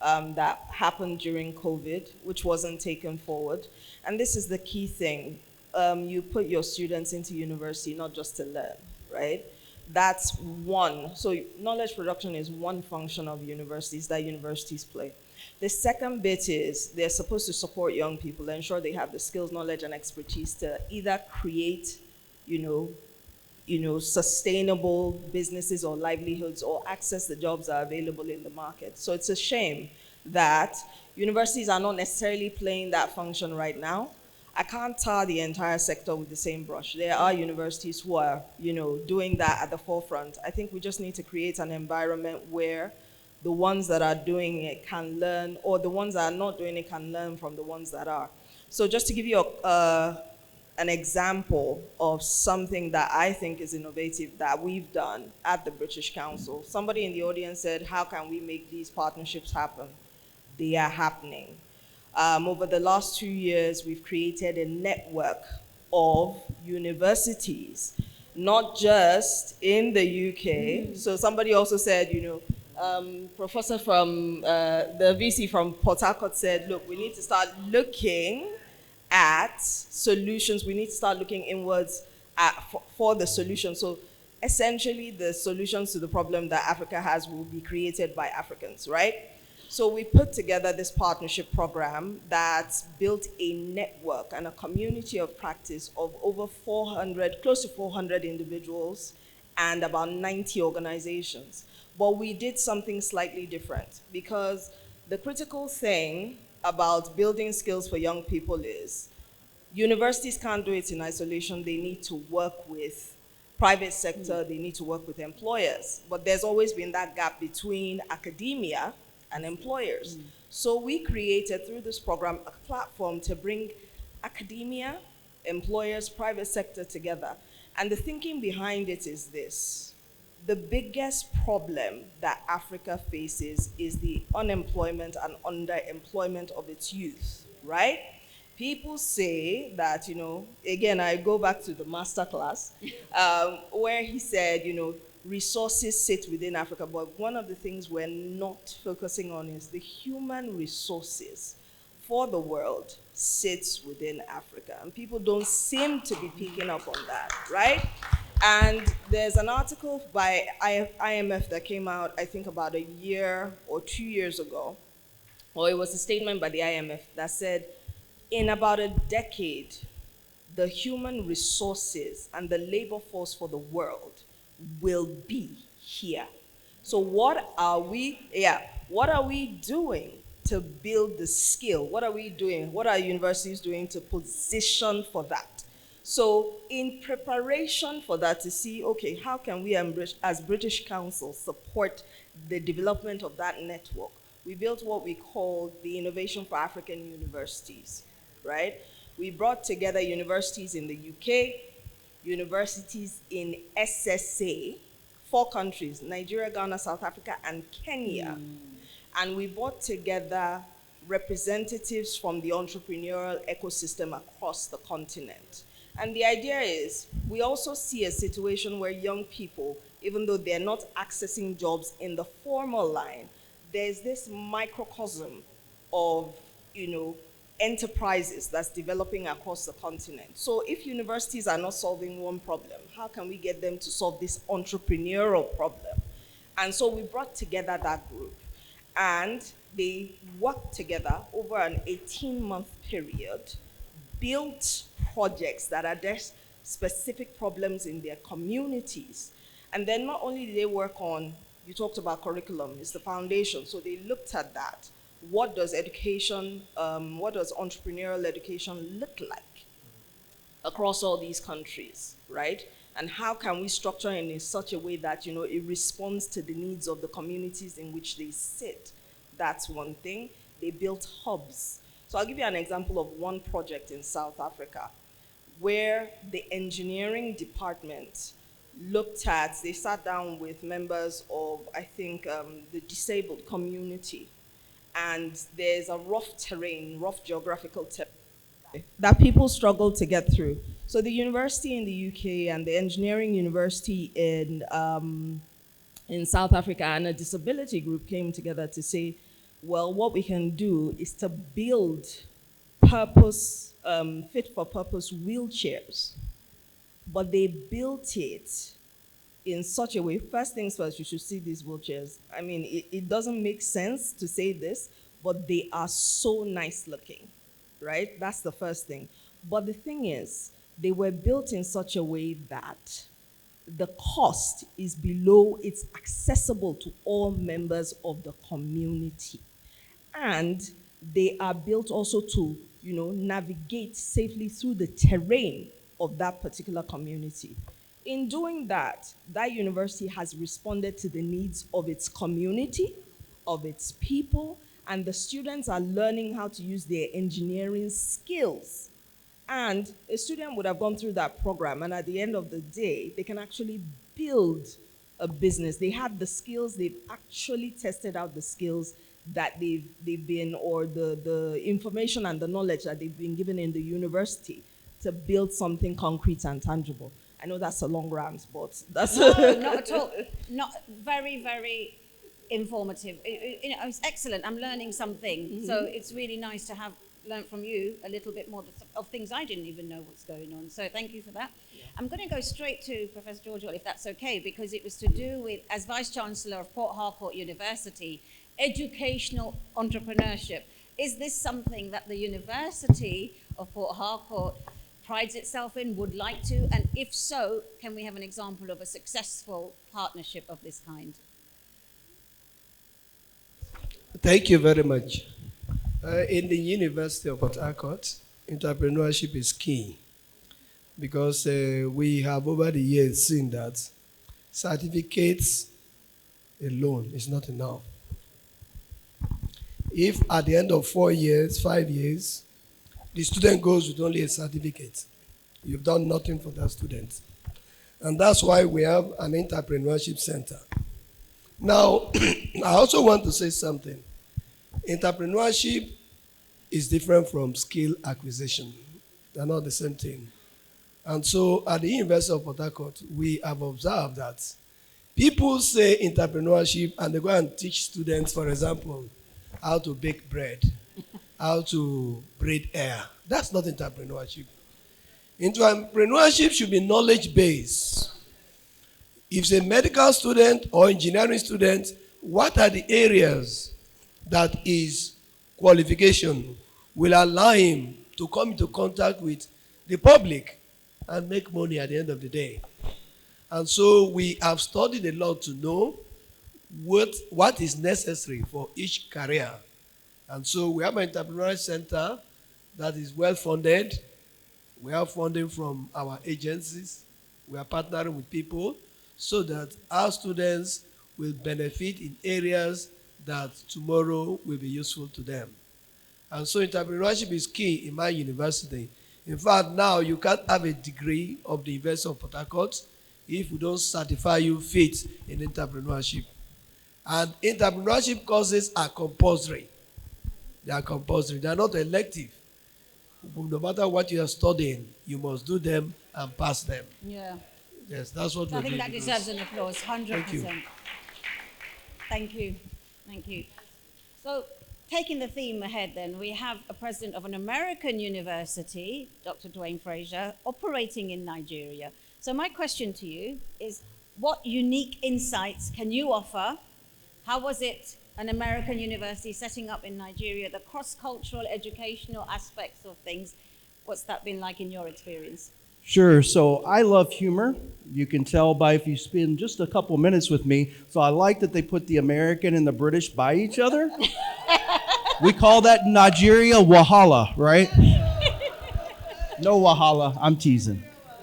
that happened during COVID, which wasn't taken forward. And this is the key thing. You put your students into university not just to learn, right? That's one. So knowledge production is one function of universities that universities play. The second bit is they're supposed to support young people, ensure they have the skills, knowledge, and expertise to either create, sustainable businesses or livelihoods or access the jobs that are available in the market. So it's a shame that universities are not necessarily playing that function right now. I can't tar the entire sector with the same brush. There are universities who are, doing that at the forefront. I think we just need to create an environment where the ones that are doing it can learn, or the ones that are not doing it can learn from the ones that are. So just to give you an example of something that I think is innovative that we've done at the British Council, somebody in the audience said, how can we make these partnerships happen? They are happening. Over the last 2 years, we've created a network of universities, not just in the UK. So somebody also said, professor from the VC from Port Harcourt said, look, we need to start looking at solutions. We need to start looking inwards for the solution. So essentially, the solutions to the problem that Africa has will be created by Africans, right? So we put together this partnership program that's built a network and a community of practice of over 400, close to 400 individuals and about 90 organizations. But we did something slightly different because the critical thing about building skills for young people is universities can't do it in isolation. They need to work with private sector, they need to work with employers. But there's always been that gap between academia and employers. So we created through this program a platform to bring academia, employers, private sector together. And the thinking behind it is this. The biggest problem that Africa faces is the unemployment and underemployment of its youth, right? People say that, again, I go back to the masterclass where he said, resources sit within Africa, but one of the things we're not focusing on is the human resources for the world sits within Africa. And people don't seem to be picking up on that, right? And there's an article by IMF that came out, I think about a year or 2 years ago, or it was a statement by the IMF that said, in about a decade, the human resources and the labor force for the world will be here. So what are we doing to build the skill? What are we doing? What are universities doing to position for that? So in preparation for that, to see, okay, how can we as British Council support the development of that network, we built what we call the Innovation for African Universities, right? We brought together universities in the UK, universities in SSA, 4 countries, Nigeria, Ghana, South Africa, and Kenya. And we brought together representatives from the entrepreneurial ecosystem across the continent. And the idea is, we also see a situation where young people, even though they're not accessing jobs in the formal line, there's this microcosm of, enterprises that's developing across the continent. So if universities are not solving one problem, how can we get them to solve this entrepreneurial problem? And so we brought together that group, and they worked together over an 18-month period, built projects that address specific problems in their communities. And then not only did they work on, you talked about curriculum, it's the foundation, so they looked at that. What does education, what does entrepreneurial education look like across all these countries, right? And how can we structure it in such a way that, it responds to the needs of the communities in which they sit? That's one thing. They built hubs. So I'll give you an example of one project in South Africa where the engineering department they sat down with members of, I think, the disabled community. And there's a rough geographical terrain that people struggle to get through. So the university in the UK and the engineering university in South Africa and a disability group came together to say, well, what we can do is to build fit-for-purpose wheelchairs. But they built it in such a way, first things first, you should see these wheelchairs. I mean, it doesn't make sense to say this, but they are so nice looking, right? That's the first thing. But the thing is, they were built in such a way that the cost is below, it's accessible to all members of the community. And they are built also to, navigate safely through the terrain of that particular community. In doing that, that university has responded to the needs of its community, of its people, and the students are learning how to use their engineering skills. And a student would have gone through that program, and at the end of the day, they can actually build a business. They have the skills, they've actually tested out the skills that they've been, or the information and the knowledge that they've been given in the university to build something concrete and tangible. I know that's a long rant, but that's... No, not at all. Not very, very informative. It's excellent. I'm learning something. So it's really nice to have learned from you a little bit more of things I didn't even know what's going on. So thank you for that. Yeah. I'm going to go straight to Professor George, if that's okay, because it was to do with, as Vice-Chancellor of Port Harcourt University, educational entrepreneurship. Is this something that the University of Port Harcourt prides itself in, would like to, and if so, can we have an example of a successful partnership of this kind? Thank you very much. In the University of Port Harcourt, entrepreneurship is key because we have over the years seen that certificates alone is not enough. If at the end of 4 years, 5 years, the student goes with only a certificate, you've done nothing for that student. And that's why we have an entrepreneurship center. Now, I also want to say something. Entrepreneurship is different from skill acquisition. They're not the same thing. And so at the University of Port Harcourt, we have observed that people say entrepreneurship and they go and teach students, for example, how to bake bread, how to breathe air. That's not entrepreneurship. Entrepreneurship should be knowledge-based. If it's a medical student or engineering student, what are the areas that his qualification will allow him to come into contact with the public and make money at the end of the day? And so we have studied a lot to know what is necessary for each career. And so we have an entrepreneurial center that is well funded. We have funding from our agencies. We are partnering with people so that our students will benefit in areas that tomorrow will be useful to them. And so entrepreneurship is key in my university. In fact, now you can't have a degree of the University of Port Harcourt if we don't certify you fit in entrepreneurship. And entrepreneurship courses are compulsory. They are compulsory. They are not elective. No matter what you are studying, you must do them and pass them. Yeah. Yes, that's what we're I think doing. that deserves an applause, 100%. Thank you. Thank you. Thank you. So, taking the theme ahead then, we have a president of an American university, Dr. Dwayne Fraser, operating in Nigeria. So my question to you is, what unique insights can you offer? How was it an American university setting up in Nigeria, the cross-cultural educational aspects of things? What's that been like in your experience? Sure. So I love humor. You can tell by if you spend just a couple minutes with me. So I like that they put the American and the British by each other. We call that in Nigeria wahala, right? No wahala. I'm teasing.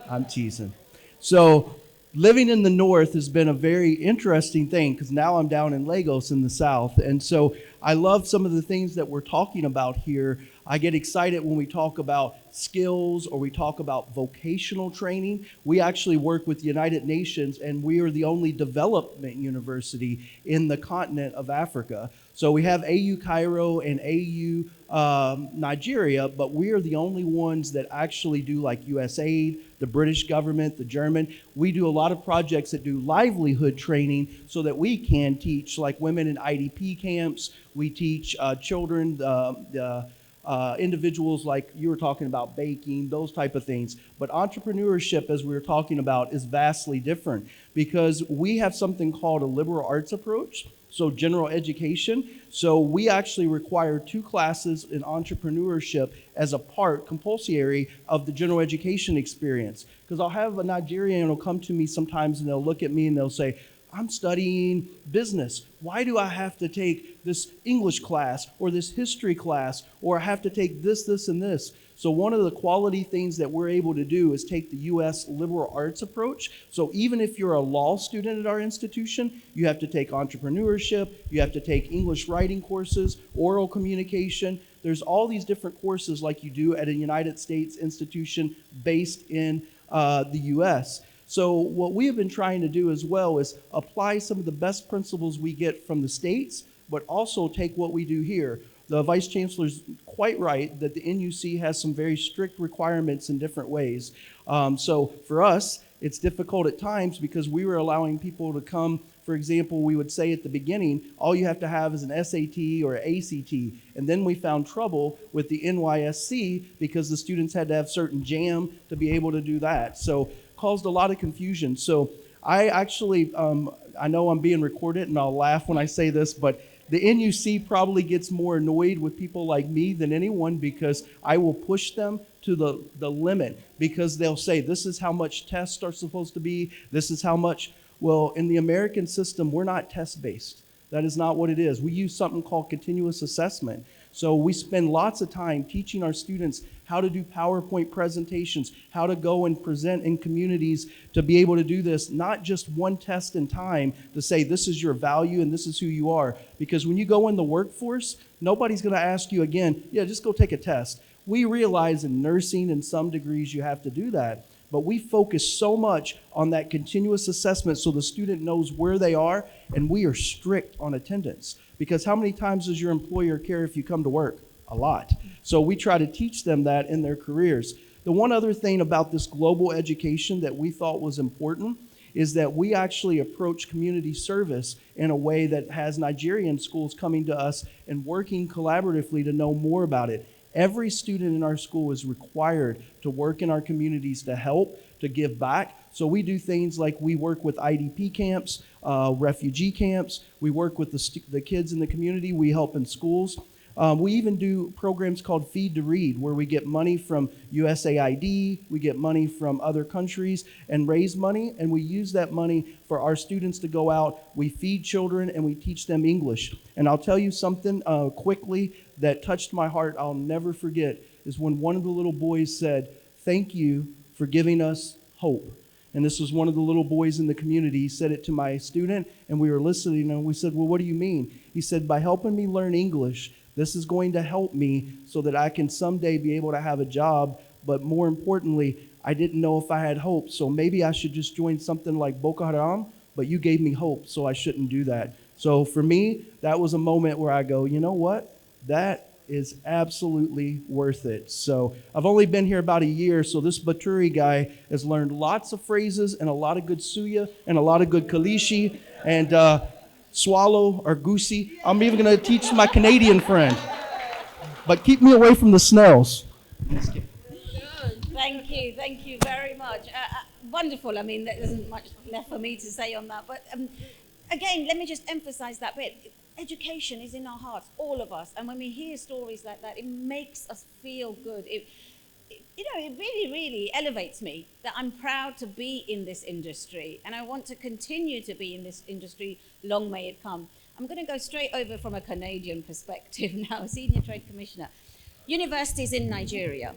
I'm teasing. So living in the north has been a very interesting thing because now I'm down in Lagos in the south. And so I love some of the things that we're talking about here. I get excited when we talk about skills or we talk about vocational training. We actually work with the United Nations, and we are the only development university in the continent of Africa. So we have AU Cairo and AU Nigeria, but we are the only ones that actually do like USAID, the British government, the German. We do a lot of projects that do livelihood training so that we can teach like women in IDP camps. We teach children, individuals like you were talking about, baking, those type of things. But entrepreneurship, as we were talking about, is vastly different because we have something called a liberal arts approach, so general education. So we actually require 2 classes in entrepreneurship as a part, compulsory, of the general education experience. Because I'll have a Nigerian who'll come to me sometimes and they'll look at me and they'll say, I'm studying business. Why do I have to take this English class or this history class, or I have to take this, this, and this? So one of the quality things that we're able to do is take the U.S. liberal arts approach. So even if you're a law student at our institution, you have to take entrepreneurship, you have to take English writing courses, oral communication. There's all these different courses like you do at a United States institution based in the U.S. So what we have been trying to do as well is apply some of the best principles we get from the States, but also take what we do here. The Vice Chancellor's quite right that the NUC has some very strict requirements in different ways. So for us, it's difficult at times because we were allowing people to come. For example, we would say at the beginning, all you have to have is an SAT or an ACT. And then we found trouble with the NYSC because the students had to have certain JAM to be able to do that. So caused a lot of confusion. So I actually, I know I'm being recorded and I'll laugh when I say this, but the NUC probably gets more annoyed with people like me than anyone because I will push them to the limit because they'll say, this is how much tests are supposed to be, this is how much. Well, in the American system, we're not test-based. That is not what it is. We use something called continuous assessment. So we spend lots of time teaching our students how to do PowerPoint presentations, how to go and present in communities to be able to do this, not just one test in time to say this is your value and this is who you are. Because when you go in the workforce, nobody's going to ask you again, yeah, just go take a test. We realize in nursing in some degrees you have to do that. But we focus so much on that continuous assessment so the student knows where they are, and we are strict on attendance. Because how many times does your employer care if you come to work? A lot. So we try to teach them that in their careers. The one other thing about this global education that we thought was important is that we actually approach community service in a way that has Nigerian schools coming to us and working collaboratively to know more about it. Every student in our school is required to work in our communities to help, to give back. So we do things like we work with IDP camps, refugee camps. We work with the kids in the community. We help in schools. We even do programs called Feed to Read, where we get money from USAID, we get money from other countries and raise money, and we use that money for our students to go out. We feed children and we teach them English. And I'll tell you something quickly that touched my heart I'll never forget is when one of the little boys said, "Thank you for giving us hope." And this was one of the little boys in the community. He said it to my student, and we were listening, and we said, well, what do you mean? He said, by helping me learn English, this is going to help me so that I can someday be able to have a job. But more importantly, I didn't know if I had hope. So maybe I should just join something like Boko Haram, but you gave me hope, so I shouldn't do that. So for me, that was a moment where I go, you know what? That is absolutely worth it. So I've only been here about a year, so this Baturi guy has learned lots of phrases and a lot of good suya and a lot of good kalishi and swallow or goosey. I'm even going to teach my Canadian friend. But keep me away from the snails. Thank you very much. Wonderful. I mean, there isn't much left for me to say on that. But again, let me just emphasize that bit. Education is in our hearts, all of us. And when we hear stories like that, it makes us feel good. It really, really elevates me that I'm proud to be in this industry. And I want to continue to be in this industry. Long may it come. I'm going to go straight over from a Canadian perspective now, Senior Trade Commissioner. Universities in Nigeria,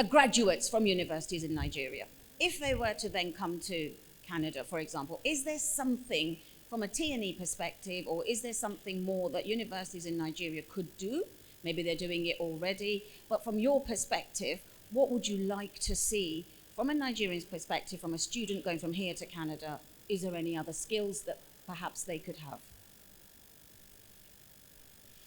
graduates from universities in Nigeria, if they were to then come to Canada, for example, is there something from a T&E perspective, or is there something more that universities in Nigeria could do? Maybe they're doing it already, but from your perspective, what would you like to see from a Nigerian's perspective, from a student going from here to Canada? Is there any other skills that perhaps they could have?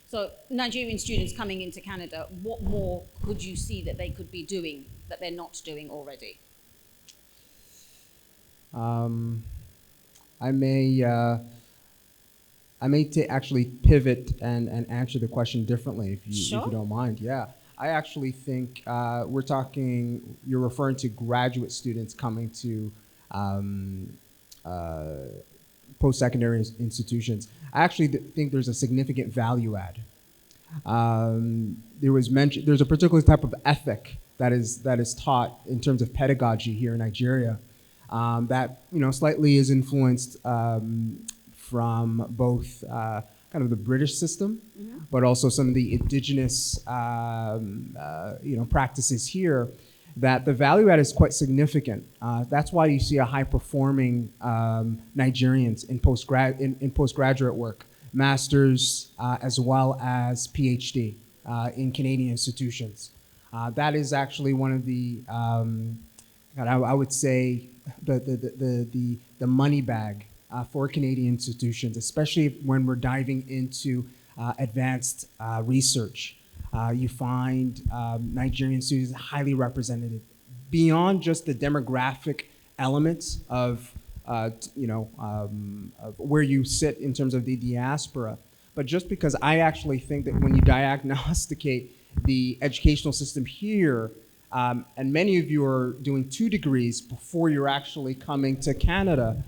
So Nigerian students coming into Canada, what more could you see that they could be doing that they're not doing already? I may actually pivot and answer the question differently if you don't mind. Yeah, I actually think you're referring to graduate students coming to post-secondary institutions. I actually think there's a significant value add. There's a particular type of ethic that is taught in terms of pedagogy here in Nigeria. That slightly is influenced from both kind of the British system, but also some of the indigenous practices here. That the value add is quite significant. That's why you see a high performing Nigerians in postgraduate work, masters as well as PhD in Canadian institutions. That is actually one of the I would say the money bag for Canadian institutions, especially when we're diving into advanced research. You find Nigerian students highly represented beyond just the demographic elements of where you sit in terms of the diaspora, but just because I actually think that when you diagnosticate the educational system here, and many of you are doing 2 degrees before you're actually coming to Canada,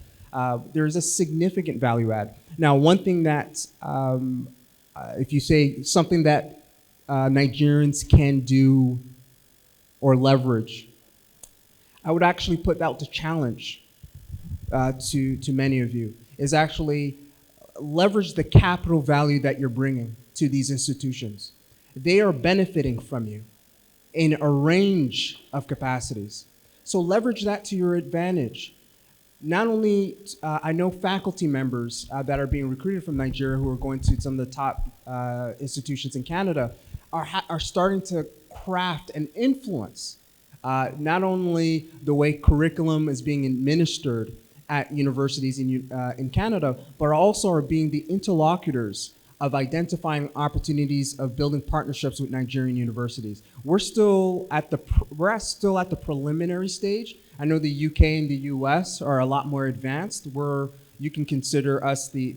there's a significant value add. Now, one thing that, if you say something that Nigerians can do or leverage, I would actually put that to challenge to many of you, is actually leverage the capital value that you're bringing to these institutions. They are benefiting from you in a range of capacities. So leverage that to your advantage. Not only, I know faculty members that are being recruited from Nigeria who are going to some of the top institutions in Canada are starting to craft and influence not only the way curriculum is being administered at universities in Canada, but also are being the interlocutors of identifying opportunities of building partnerships with Nigerian universities. We're still at the preliminary stage. I know the UK and the US are a lot more advanced. You can consider us the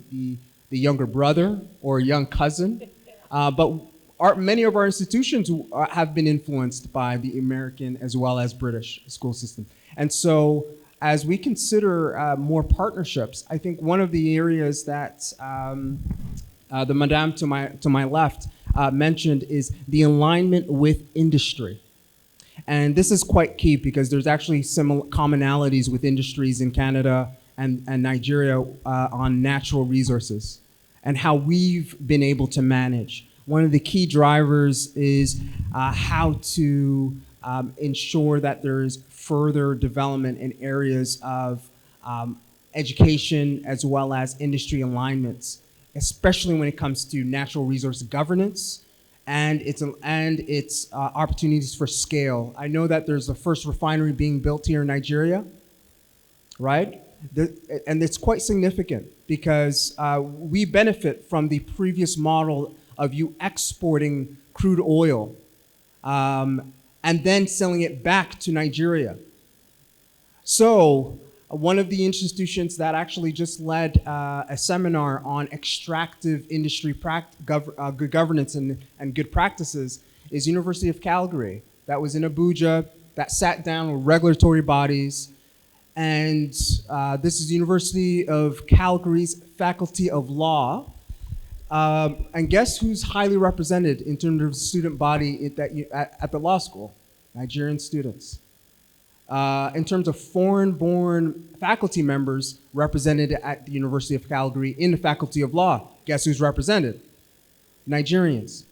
younger brother or young cousin, but many of our institutions have been influenced by the American as well as British school system. And so as we consider more partnerships, I think one of the areas that the madame to my left mentioned is the alignment with industry. And this is quite key because there's actually similar commonalities with industries in Canada and Nigeria on natural resources and how we've been able to manage. One of the key drivers is how to ensure that there's further development in areas of education as well as industry alignments, especially when it comes to natural resource governance and its opportunities for scale. I know that there's the first refinery being built here in Nigeria, right? And it's quite significant because we benefit from the previous model of you exporting crude oil and then selling it back to Nigeria. So one of the institutions that actually just led a seminar on extractive industry good governance and good practices is University of Calgary. That was in Abuja, that sat down with regulatory bodies. And this is University of Calgary's Faculty of Law. And guess who's highly represented in terms of student body at the law school? Nigerian students. In terms of foreign-born faculty members represented at the University of Calgary in the Faculty of Law, guess who's represented? Nigerians.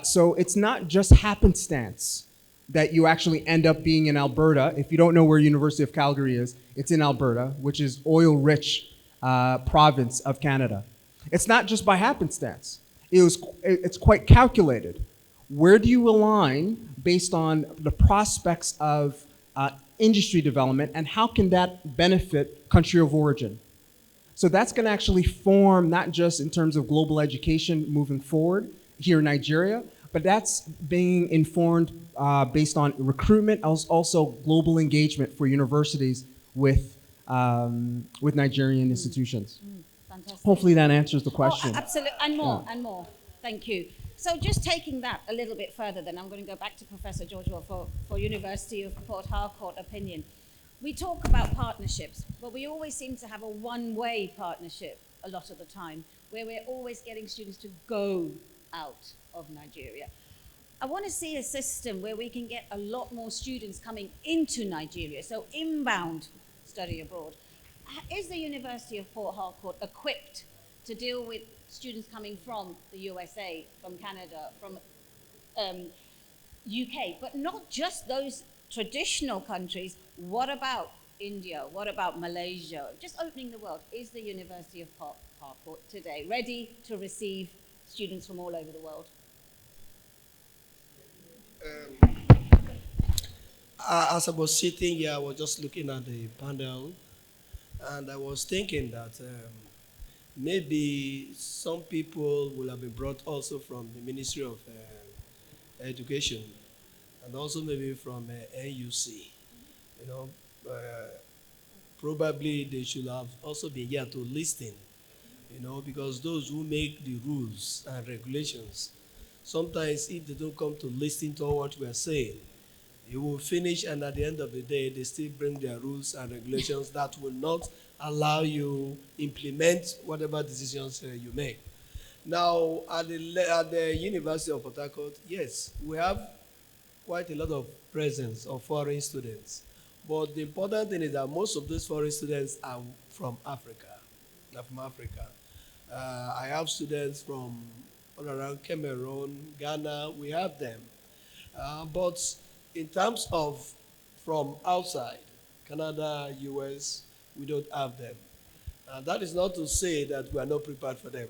So it's not just happenstance that you actually end up being in Alberta. If you don't know where University of Calgary is, it's in Alberta, which is oil-rich province of Canada. It's not just by happenstance. It's quite calculated. Where do you align based on the prospects of industry development, and how can that benefit country of origin? So that's going to actually form not just in terms of global education moving forward here in Nigeria, but that's being informed based on recruitment, also global engagement for universities with Nigerian institutions. Fantastic. Hopefully that answers the question. Oh, absolutely, and more, and more. Thank you. So just taking that a little bit further, then I'm going to go back to Professor Joshua for University of Port Harcourt opinion. We talk about partnerships, but we always seem to have a one-way partnership a lot of the time, where we're always getting students to go out of Nigeria. I want to see a system where we can get a lot more students coming into Nigeria, so inbound study abroad. Is the University of Port Harcourt equipped to deal with students coming from the USA, from Canada, from UK, but not just those traditional countries? What about India? What about Malaysia? Just opening the world. Is the University of Port Harcourt today ready to receive students from all over the world? As I was sitting here, I was just looking at the panel, and I was thinking that maybe some people will have been brought also from the Ministry of Education, and also maybe from NUC. You know, probably they should have also been here to listen, you know, because those who make the rules and regulations, sometimes if they don't come to listen to what we are saying, you will finish, and at the end of the day, they still bring their rules and regulations that will not allow you implement whatever decisions you make. Now, at the University of Port Harcourt, yes, we have quite a lot of presence of foreign students. But the important thing is that most of those foreign students are from Africa. They're from Africa. I have students from all around Cameroon, Ghana, we have them. But in terms of from outside, Canada, US, we don't have them. That is not to say that we are not prepared for them.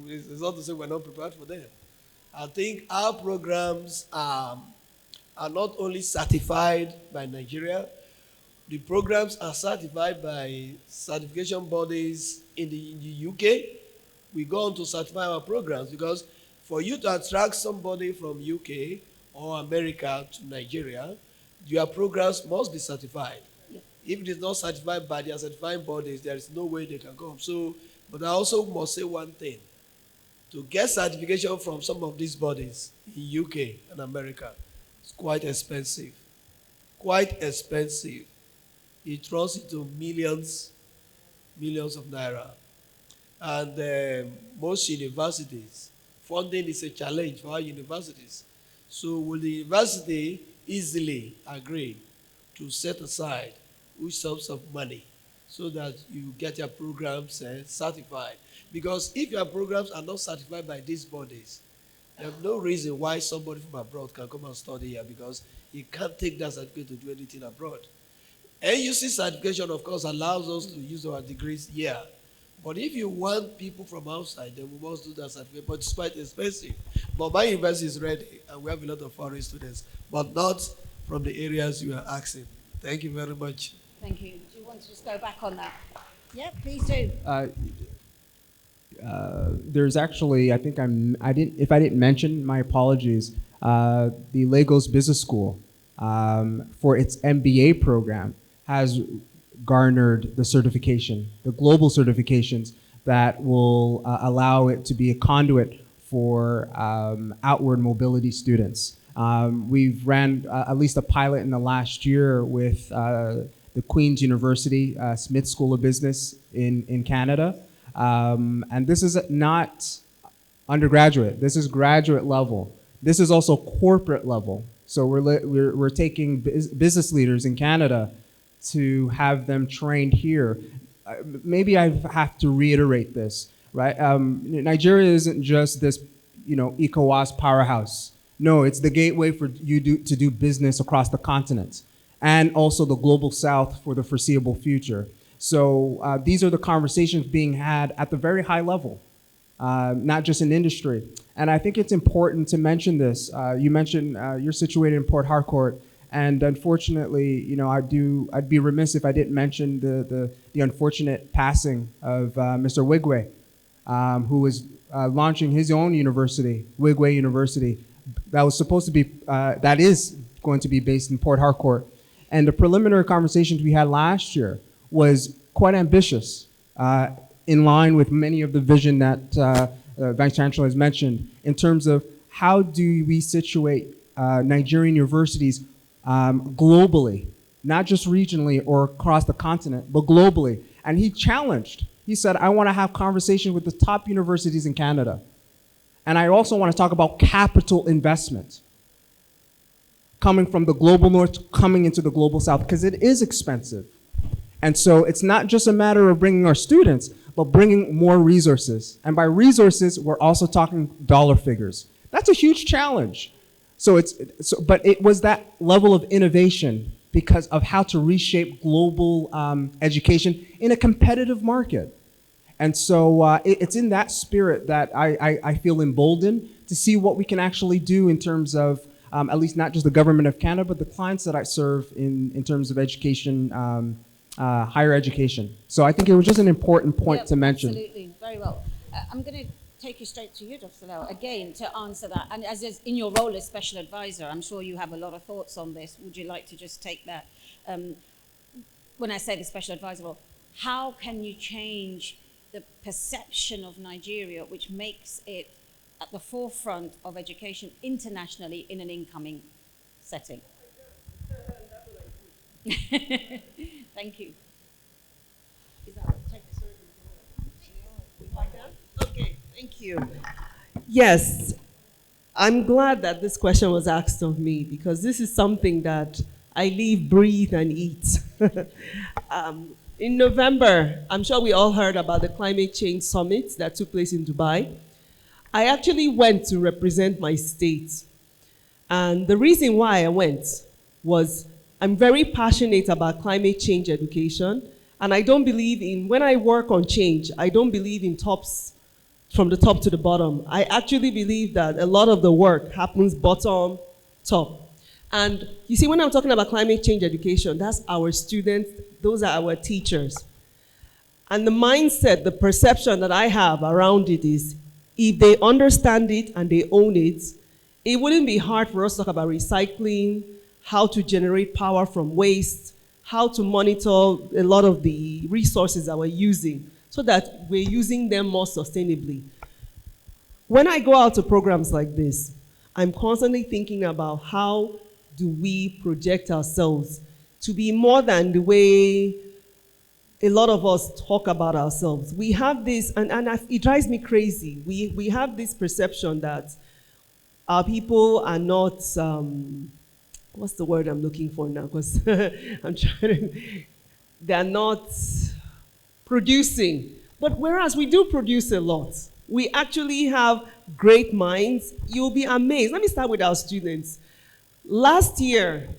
It's not to say we're not prepared for them. I think our programs are not only certified by Nigeria, the programs are certified by certification bodies in the UK. We go on to certify our programs because for you to attract somebody from UK or America to Nigeria, your programs must be certified. If it is not certified by their certifying bodies, there is no way they can come. So, but I also must say one thing. To get certification from some of these bodies in UK and America, it's quite expensive. Quite expensive. It runs into millions of naira. And most universities, funding is a challenge for our universities. So will the university easily agree to set aside which sums of money so that you get your programs certified? Because if your programs are not certified by these bodies, There's no reason why somebody from abroad can come and study here because he can't take that certificate to do anything abroad. NUC certification, of course, allows us to use our degrees here. But if you want people from outside, then we must do that certificate. But it's quite expensive. But my university is ready, and we have a lot of foreign students, but not from the areas you are asking. Thank you very much. Thank you. Do you want to just go back on that? Yeah, please do. There's actually, I think if I didn't mention, my apologies, the Lagos Business School for its MBA program has garnered the certification, the global certifications that will allow it to be a conduit for outward mobility students. We've ran at least a pilot in the last year with the Queen's University Smith School of Business in Canada. And this is not undergraduate, this is graduate level. This is also corporate level. So we're taking business leaders in Canada to have them trained here. Maybe I have to reiterate this, right? Nigeria isn't just this, ECOWAS powerhouse. No, it's the gateway for you to do business across the continent and also the global south for the foreseeable future. So these are the conversations being had at the very high level, not just in industry. And I think it's important to mention this. You mentioned you're situated in Port Harcourt, and unfortunately, I'd be remiss if I didn't mention the unfortunate passing of Mr. Wigwe, who was launching his own university, Wigwe University, that was supposed to be, that is going to be based in Port Harcourt. And the preliminary conversations we had last year was quite ambitious, in line with many of the vision that Vice Chancellor has mentioned, in terms of how do we situate Nigerian universities globally, not just regionally or across the continent, but globally. And he challenged, he said, I want to have conversations with the top universities in Canada. And I also want to talk about capital investment coming from the global north, coming into the global south, because it is expensive. And so it's not just a matter of bringing our students, but bringing more resources. And by resources, we're also talking dollar figures. That's a huge challenge. But it was that level of innovation because of how to reshape global education in a competitive market. And so it's in that spirit that I feel emboldened to see what we can actually do in terms of at least not just the government of Canada, but the clients that I serve in terms of education, higher education. So I think it was just an important point to mention. Absolutely, very well. I'm going to take you straight to you, Dr. Lau, again, to answer that. And as is in your role as special advisor, I'm sure you have a lot of thoughts on this. Would you like to just take that? When I say the special advisor role, how can you change the perception of Nigeria, which makes it at the forefront of education internationally in an incoming setting? Thank you. Okay, thank you. Yes, I'm glad that this question was asked of me because this is something that I live, breathe, and eat. In November, I'm sure we all heard about the climate change summit that took place in Dubai. I actually went to represent my state. And the reason why I went was I'm very passionate about climate change education. And I don't believe in, when I work on change, I don't believe in tops, from the top to the bottom. I actually believe that a lot of the work happens bottom, top. And you see, when I'm talking about climate change education, that's our students, those are our teachers. And the mindset, the perception that I have around it is, if they understand it and they own it, it wouldn't be hard for us to talk about recycling, how to generate power from waste, how to monitor a lot of the resources that we're using so that we're using them more sustainably. When I go out to programs like this, I'm constantly thinking about how do we project ourselves to be more than the way a lot of us talk about ourselves. We have this, and it drives me crazy. We have this perception that our people are not, what's the word I'm looking for now? Because I'm trying to, they're not producing. But whereas we do produce a lot, We actually have great minds. You'll be amazed. Let me start with our students. Last year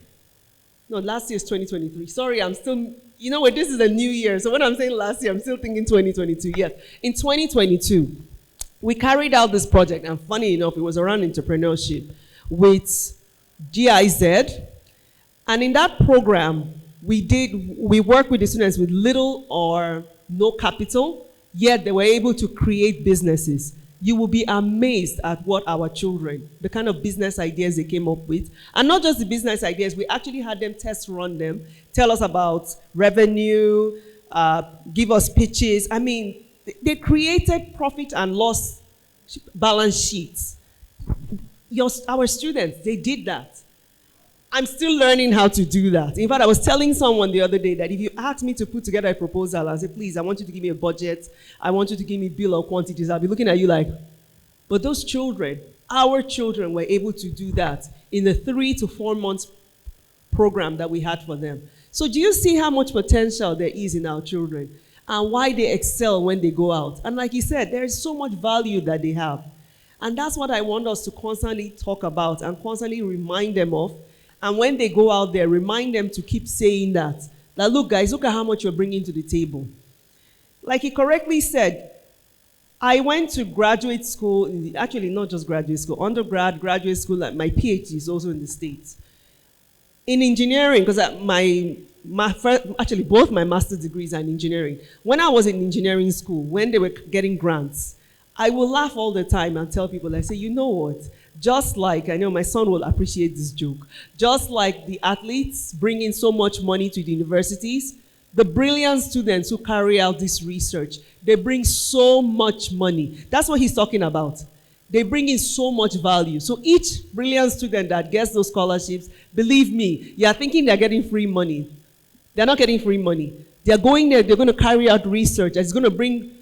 is 2023. Sorry, I'm still, you know what, this is a new year. So when I'm saying last year, I'm still thinking 2022. Yes, in 2022, we carried out this project, and funny enough, it was around entrepreneurship with GIZ. And in that program, we worked with the students with little or no capital, yet they were able to create businesses. You will be amazed at what our children, the kind of business ideas they came up with. And not just the business ideas, we actually had them test run them, tell us about revenue, give us pitches. I mean, they created profit and loss balance sheets. Our students, they did that. I'm still learning how to do that. In fact, I was telling someone the other day that if you ask me to put together a proposal and say, please, I want you to give me a budget, I want you to give me bill of quantities, I'll be looking at you like, but those children, our children were able to do that in the 3 to 4 months program that we had for them. So do you see how much potential there is in our children and why they excel when they go out? And like you said, there is so much value that they have. And that's what I want us to constantly talk about and constantly remind them of. And when they go out there, remind them to keep saying that look, guys, look at how much you're bringing to the table. Like he correctly said, I went to graduate school, actually not just graduate school, undergrad, graduate school, like my PhD is also in the States. In engineering, because actually both my master's degrees are in engineering. When I was in engineering school, when they were getting grants, I will laugh all the time and tell people, I say, you know what? Just like, I know my son will appreciate this joke, just like the athletes bring in so much money to the universities, the brilliant students who carry out this research, they bring so much money. That's what he's talking about. They bring in so much value. So each brilliant student that gets those scholarships, believe me, you're thinking they're getting free money. They're not getting free money. They're going there, they're going to carry out research, and it's going to bring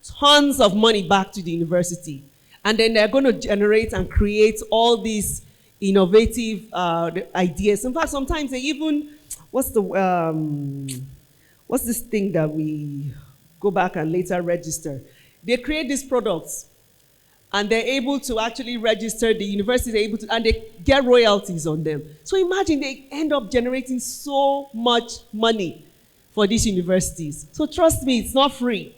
tons of money back to the university. And then they're going to generate and create all these innovative ideas. In fact, sometimes they even, what's this thing that we go back and later register? They create these products, and they're able to actually register, the university is able to, and they get royalties on them. So imagine they end up generating so much money for these universities. So trust me, it's not free.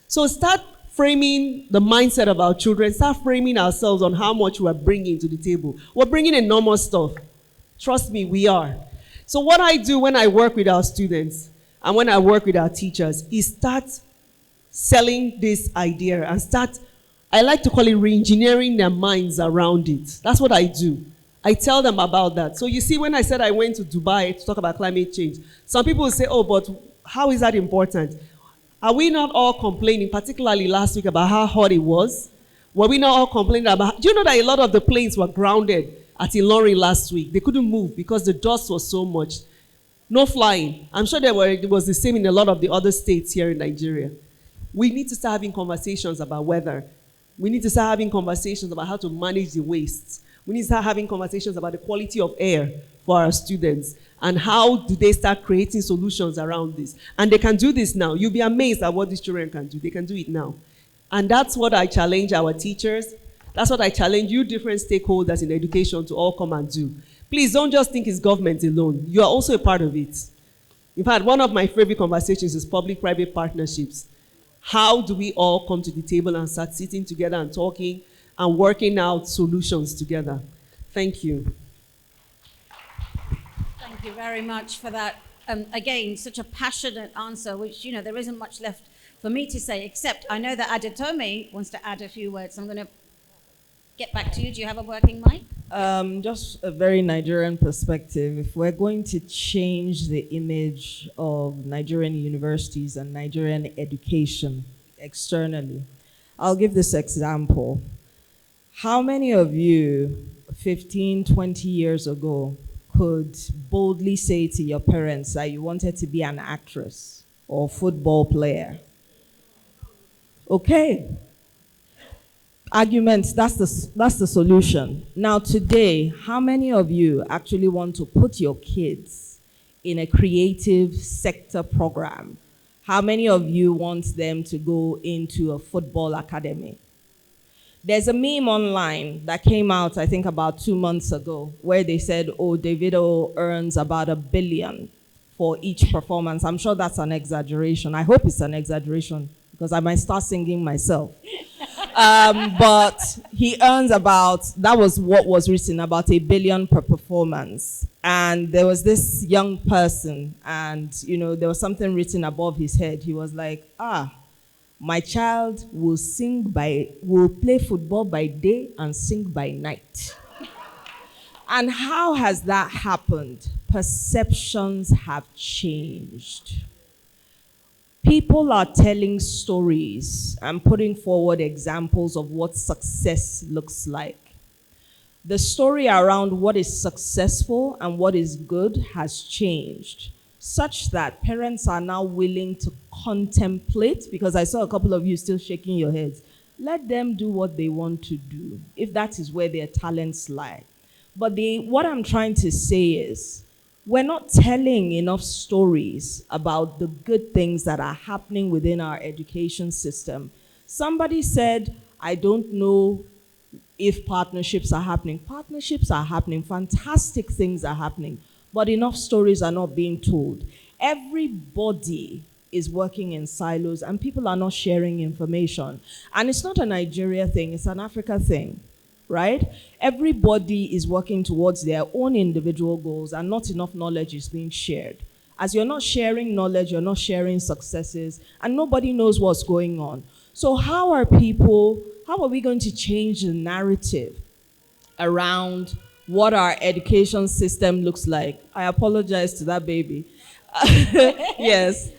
So start framing the mindset of our children, start framing ourselves on how much we're bringing to the table. We're bringing enormous stuff. Trust me, we are. So what I do when I work with our students and when I work with our teachers is start selling this idea and start, I like to call it re-engineering their minds around it. That's what I do. I tell them about that. So you see, when I said I went to Dubai to talk about climate change, some people will say, oh, but how is that important? Are we not all complaining, particularly last week, about how hot it was? Were we not all complaining about, do you know that a lot of the planes were grounded at Ilorin last week? They couldn't move because the dust was so much. No flying. I'm sure it was the same in a lot of the other states here in Nigeria. We need to start having conversations about weather. We need to start having conversations about how to manage the waste. We need to start having conversations about the quality of air for our students and how do they start creating solutions around this. And they can do this now. You'll be amazed at what these children can do. They can do it now. And that's what I challenge our teachers. That's what I challenge you different stakeholders in education to all come and do. Please don't just think it's government alone. You are also a part of it. In fact, one of my favorite conversations is public-private partnerships. How do we all come to the table and start sitting together and talking and working out solutions together? Thank you. Thank you very much for that. Again, such a passionate answer, which, you know, there isn't much left for me to say, except I know that Adetome wants to add a few words. I'm going to get back to you. Do you have a working mic? Just a very Nigerian perspective. If we're going to change the image of Nigerian universities and Nigerian education externally, I'll give this example. How many of you 15, 20 years ago could boldly say to your parents that you wanted to be an actress or football player? Okay. Arguments, that's the solution. Now today, how many of you actually want to put your kids in a creative sector program? How many of you want them to go into a football academy? There's a meme online that came out, I think, about 2 months ago, where they said, oh, Davido earns about $1 billion for each performance. I'm sure that's an exaggeration. I hope it's an exaggeration, because I might start singing myself. But he earns about, that was what was written, about $1 billion per performance. And there was this young person, and there was something written above his head. He was like, my child will play football by day and sing by night. And how has that happened? Perceptions have changed. People are telling stories and putting forward examples of what success looks like. The story around what is successful and what is good has changed, such that parents are now willing to contemplate, because I saw a couple of you still shaking your heads. Let them do what they want to do, if that is where their talents lie. But what I'm trying to say is, we're not telling enough stories about the good things that are happening within our education system. Somebody said, I don't know if partnerships are happening. Partnerships are happening. Fantastic things are happening. But enough stories are not being told. Everybody is working in silos, and people are not sharing information. And it's not a Nigeria thing, it's an Africa thing, right? Everybody is working towards their own individual goals, and not enough knowledge is being shared. As you're not sharing knowledge, you're not sharing successes, and nobody knows what's going on. So how are we going to change the narrative around what our education system looks like? I apologize to that baby. Yes.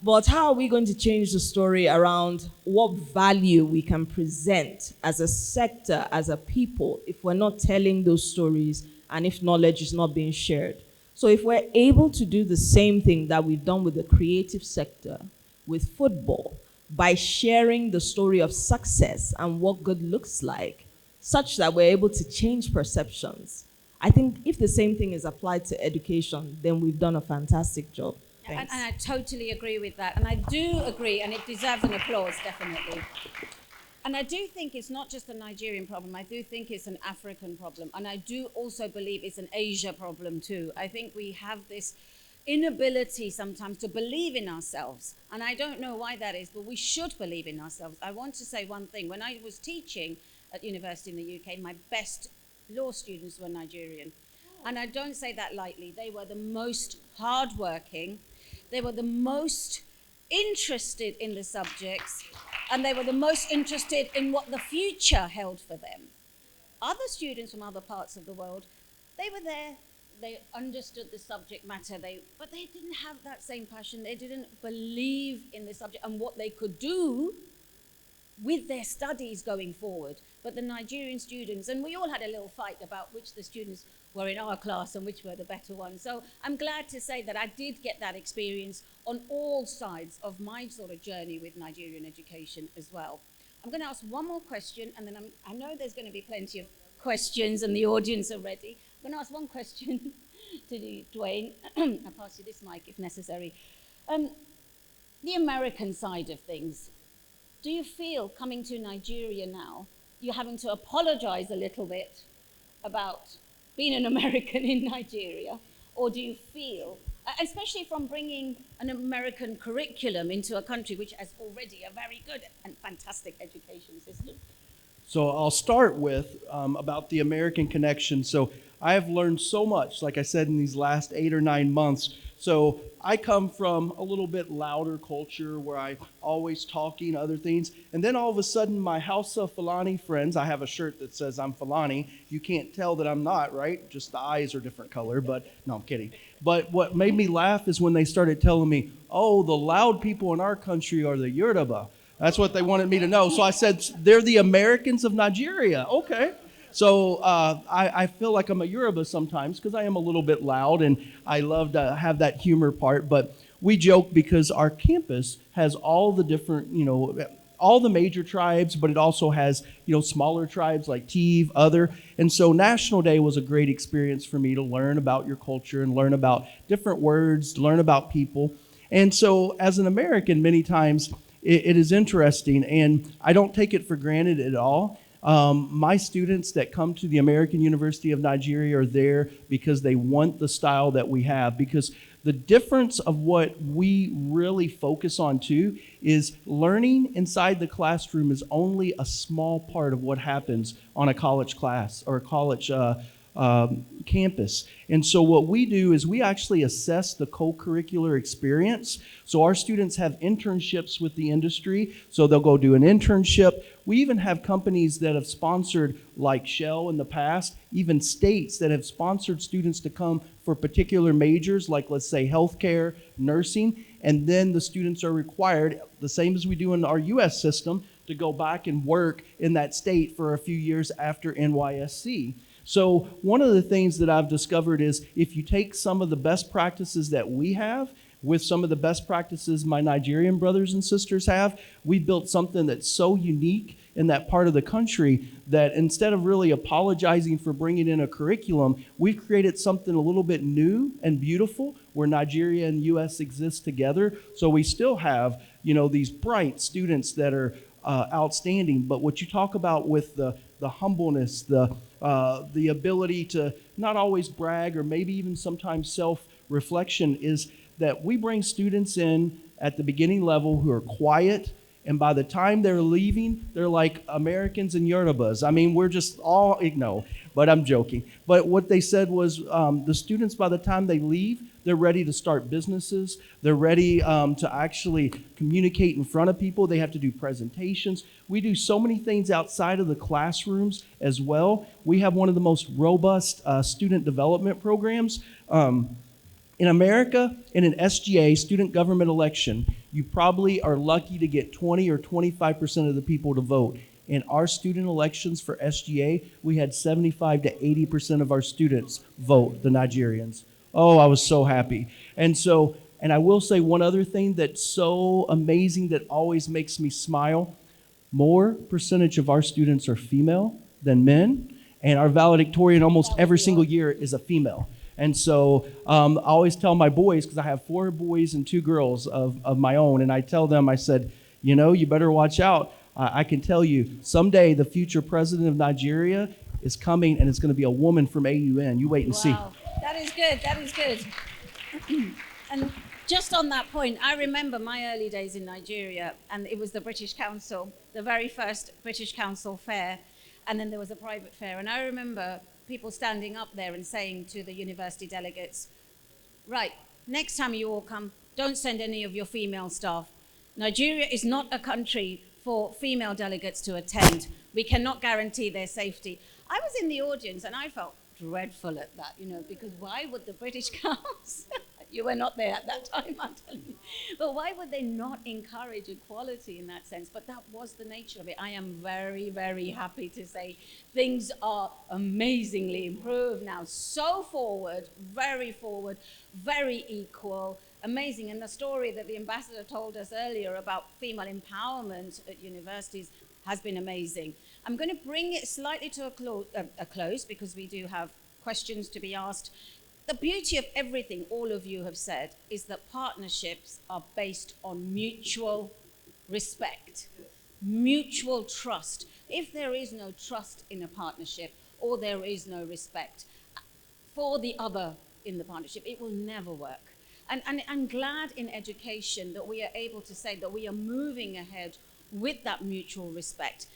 But how are we going to change the story around what value we can present as a sector, as a people, if we're not telling those stories and if knowledge is not being shared? So if we're able to do the same thing that we've done with the creative sector, with football, by sharing the story of success and what good looks like, such that we're able to change perceptions, I think if the same thing is applied to education, then we've done a fantastic job. And I totally agree with that. And I do agree, and it deserves an applause, definitely. And I do think it's not just a Nigerian problem. I do think it's an African problem. And I do also believe it's an Asia problem too. I think we have this inability sometimes to believe in ourselves. And I don't know why that is, but we should believe in ourselves. I want to say one thing. When I was teaching at university in the UK, my best law students were Nigerian. And I don't say that lightly. They were the most hardworking. They were the most interested in the subjects, and they were the most interested in what the future held for them. Other students from other parts of the world, they were there, they understood the subject matter, but they didn't have that same passion. They didn't believe in the subject and what they could do with their studies going forward. But the Nigerian students, and we all had a little fight about which the students were in our class and which were the better ones. So I'm glad to say that I did get that experience on all sides of my sort of journey with Nigerian education as well. I'm going to ask one more question, and then I know there's going to be plenty of questions and the audience are ready. I'm going to ask one question to Dwayne. I'll pass you this mic if necessary. The American side of things. Do you feel coming to Nigeria now, you're having to apologize a little bit about being an American in Nigeria? Or do you feel, especially from bringing an American curriculum into a country which has already a very good and fantastic education system? So I'll start with about the American connection. So I have learned so much, like I said, in these last 8 or 9 months. So I come from a little bit louder culture where I'm always talking other things. And then all of a sudden, my Hausa Fulani friends, I have a shirt that says I'm Fulani. You can't tell that I'm not, right? Just the eyes are different color, but no, I'm kidding. But what made me laugh is when they started telling me, oh, the loud people in our country are the Yoruba. That's what they wanted me to know. So I said, they're the Americans of Nigeria. Okay. So I feel like I'm a Yoruba sometimes because I am a little bit loud and I love to have that humor part. But we joke because our campus has all the different, all the major tribes, but it also has, smaller tribes like Tiv, other. And so National Day was a great experience for me to learn about your culture and learn about different words, learn about people. And so as an American, many times it is interesting, and I don't take it for granted at all. My students that come to the American University of Nigeria are there because they want the style that we have, because the difference of what we really focus on too is learning inside the classroom is only a small part of what happens on a college class or a college campus. And so what we do is we actually assess the co-curricular experience. So our students have internships with the industry, so they'll go do an internship. We even have companies that have sponsored, like Shell in the past, even states that have sponsored students to come for particular majors, like let's say healthcare, nursing, and then the students are required, the same as we do in our US system, to go back and work in that state for a few years after NYSC. So one of the things that I've discovered is if you take some of the best practices that we have with some of the best practices my Nigerian brothers and sisters have, we built something that's so unique in that part of the country that instead of really apologizing for bringing in a curriculum, we've created something a little bit new and beautiful where Nigeria and US exist together. So we still have, these bright students that are outstanding. But what you talk about with the humbleness, the ability to not always brag or maybe even sometimes self-reflection is that we bring students in at the beginning level who are quiet, and by the time they're leaving, they're like Americans and Yorubas. I mean, we're just all but I'm joking. But what they said was the students, by the time they leave, they're ready to start businesses. They're ready to actually communicate in front of people. They have to do presentations. We do so many things outside of the classrooms as well. We have one of the most robust student development programs. In America, in an SGA, student government election, you probably are lucky to get 20 or 25% of the people to vote. In our student elections for SGA, we had 75 to 80% of our students vote, the Nigerians. Oh, I was so happy. And I will say one other thing that's so amazing that always makes me smile. More percentage of our students are female than men, and our valedictorian almost every single year is a female. And so I always tell my boys, because I have 4 boys and 2 girls of my own, and I tell them, I said, you better watch out. I can tell you, someday the future president of Nigeria is coming, and it's going to be a woman from AUN. You wait and see. Wow, that is good, that is good. And just on that point, I remember my early days in Nigeria, and it was the British Council, the very first British Council fair, and then there was a private fair. And I remember people standing up there and saying to the university delegates, right, next time you all come, don't send any of your female staff. Nigeria is not a country for female delegates to attend. We cannot guarantee their safety. I was in the audience and I felt dreadful at that, because why would the British Council, you were not there at that time, I'm telling you, but why would they not encourage equality in that sense? But that was the nature of it. I am very, very happy to say things are amazingly improved now. So forward, very equal, amazing. And the story that the ambassador told us earlier about female empowerment at universities has been amazing. I'm going to bring it slightly to a close because we do have questions to be asked. The beauty of everything all of you have said is that partnerships are based on mutual respect, mutual trust. If there is no trust in a partnership or there is no respect for the other in the partnership, it will never work. And I'm glad in education that we are able to say that we are moving ahead with that mutual respect,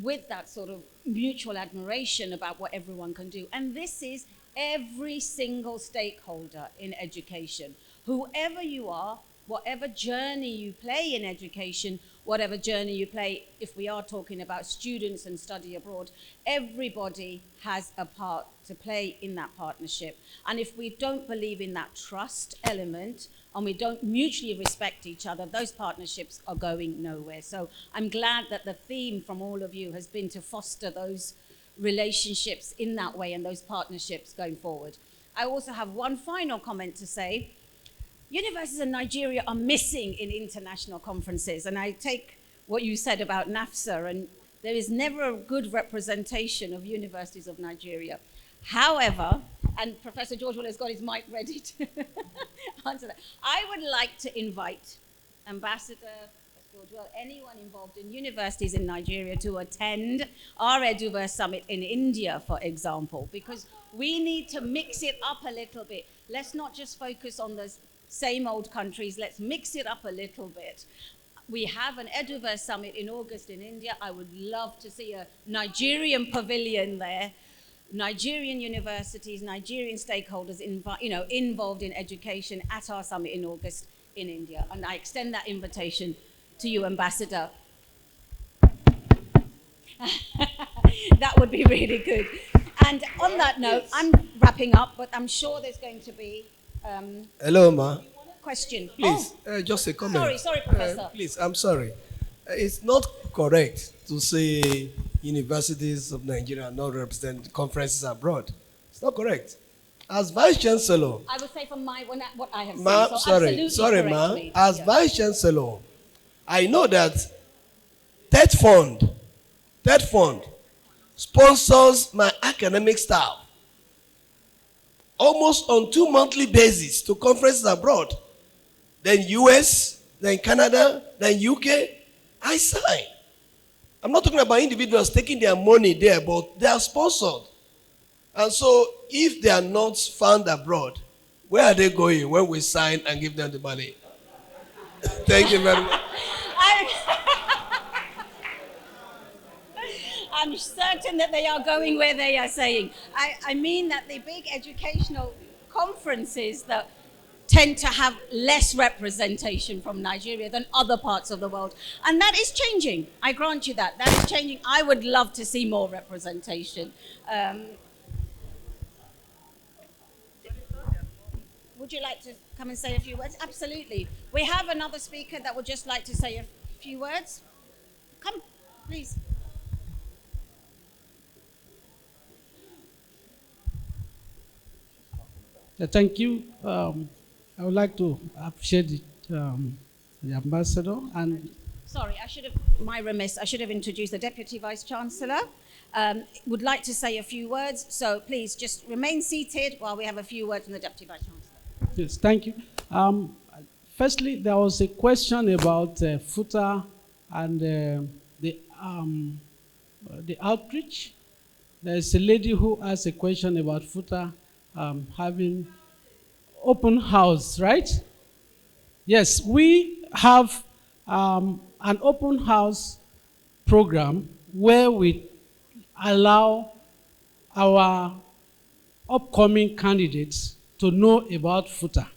with that sort of mutual admiration about what everyone can do. And this is every single stakeholder in education. Whoever you are, whatever journey you play in education, whatever journey you play, if we are talking about students and study abroad, everybody has a part to play in that partnership. And if we don't believe in that trust element and we don't mutually respect each other, those partnerships are going nowhere. So I'm glad that the theme from all of you has been to foster those relationships in that way and those partnerships going forward. I also have one final comment to say. Universities in Nigeria are missing in international conferences, and I take what you said about NAFSA, and there is never a good representation of universities of Nigeria. However, and Professor George Will has got his mic ready to answer that, I would like to invite Ambassador well, anyone involved in universities in Nigeria to attend our Eduverse Summit in India, for example, because we need to mix it up a little bit. Let's not just focus on the same old countries. Let's mix it up a little bit. We have an Eduverse Summit in August in India. I would love to see a Nigerian pavilion there. Nigerian universities, Nigerian stakeholders involved in education at our summit in August in India. And I extend that invitation to you, Ambassador. That would be really good. And on that note, I'm wrapping up, but I'm sure there's going to be Hello, Ma. question. Please, just a comment. Sorry, Professor. Please, I'm sorry. It's not correct to say universities of Nigeria are not represented conferences abroad. It's not correct. As Vice Chancellor, I would say from what I have Ma, seen. So sorry, Ma. As Vice Chancellor, I know that Third Fund sponsors my academic staff almost on 2 monthly basis to conferences abroad. Then US, then Canada, then UK. I sign. I'm not talking about individuals taking their money there, but they are sponsored. And so if they are not found abroad, where are they going when we sign and give them the money? Thank you very much. I'm certain that they are going where they are saying. I mean that the big educational conferences that tend to have less representation from Nigeria than other parts of the world. And that is changing. I grant you that. That is changing. I would love to see more representation. Would you like to come and say a few words? Absolutely. We have another speaker that would just like to say a few words. Come, please. Thank you. I would like to appreciate the ambassador and. Sorry, I should have introduced the Deputy Vice Chancellor. Would like to say a few words, so please just remain seated while we have a few words from the Deputy Vice Chancellor. Yes, thank you. Firstly, there was a question about FUTA and the outreach. There's a lady who asked a question about FUTA having open house, right? Yes, we have an open house program where we allow our upcoming candidates to know about FUTA.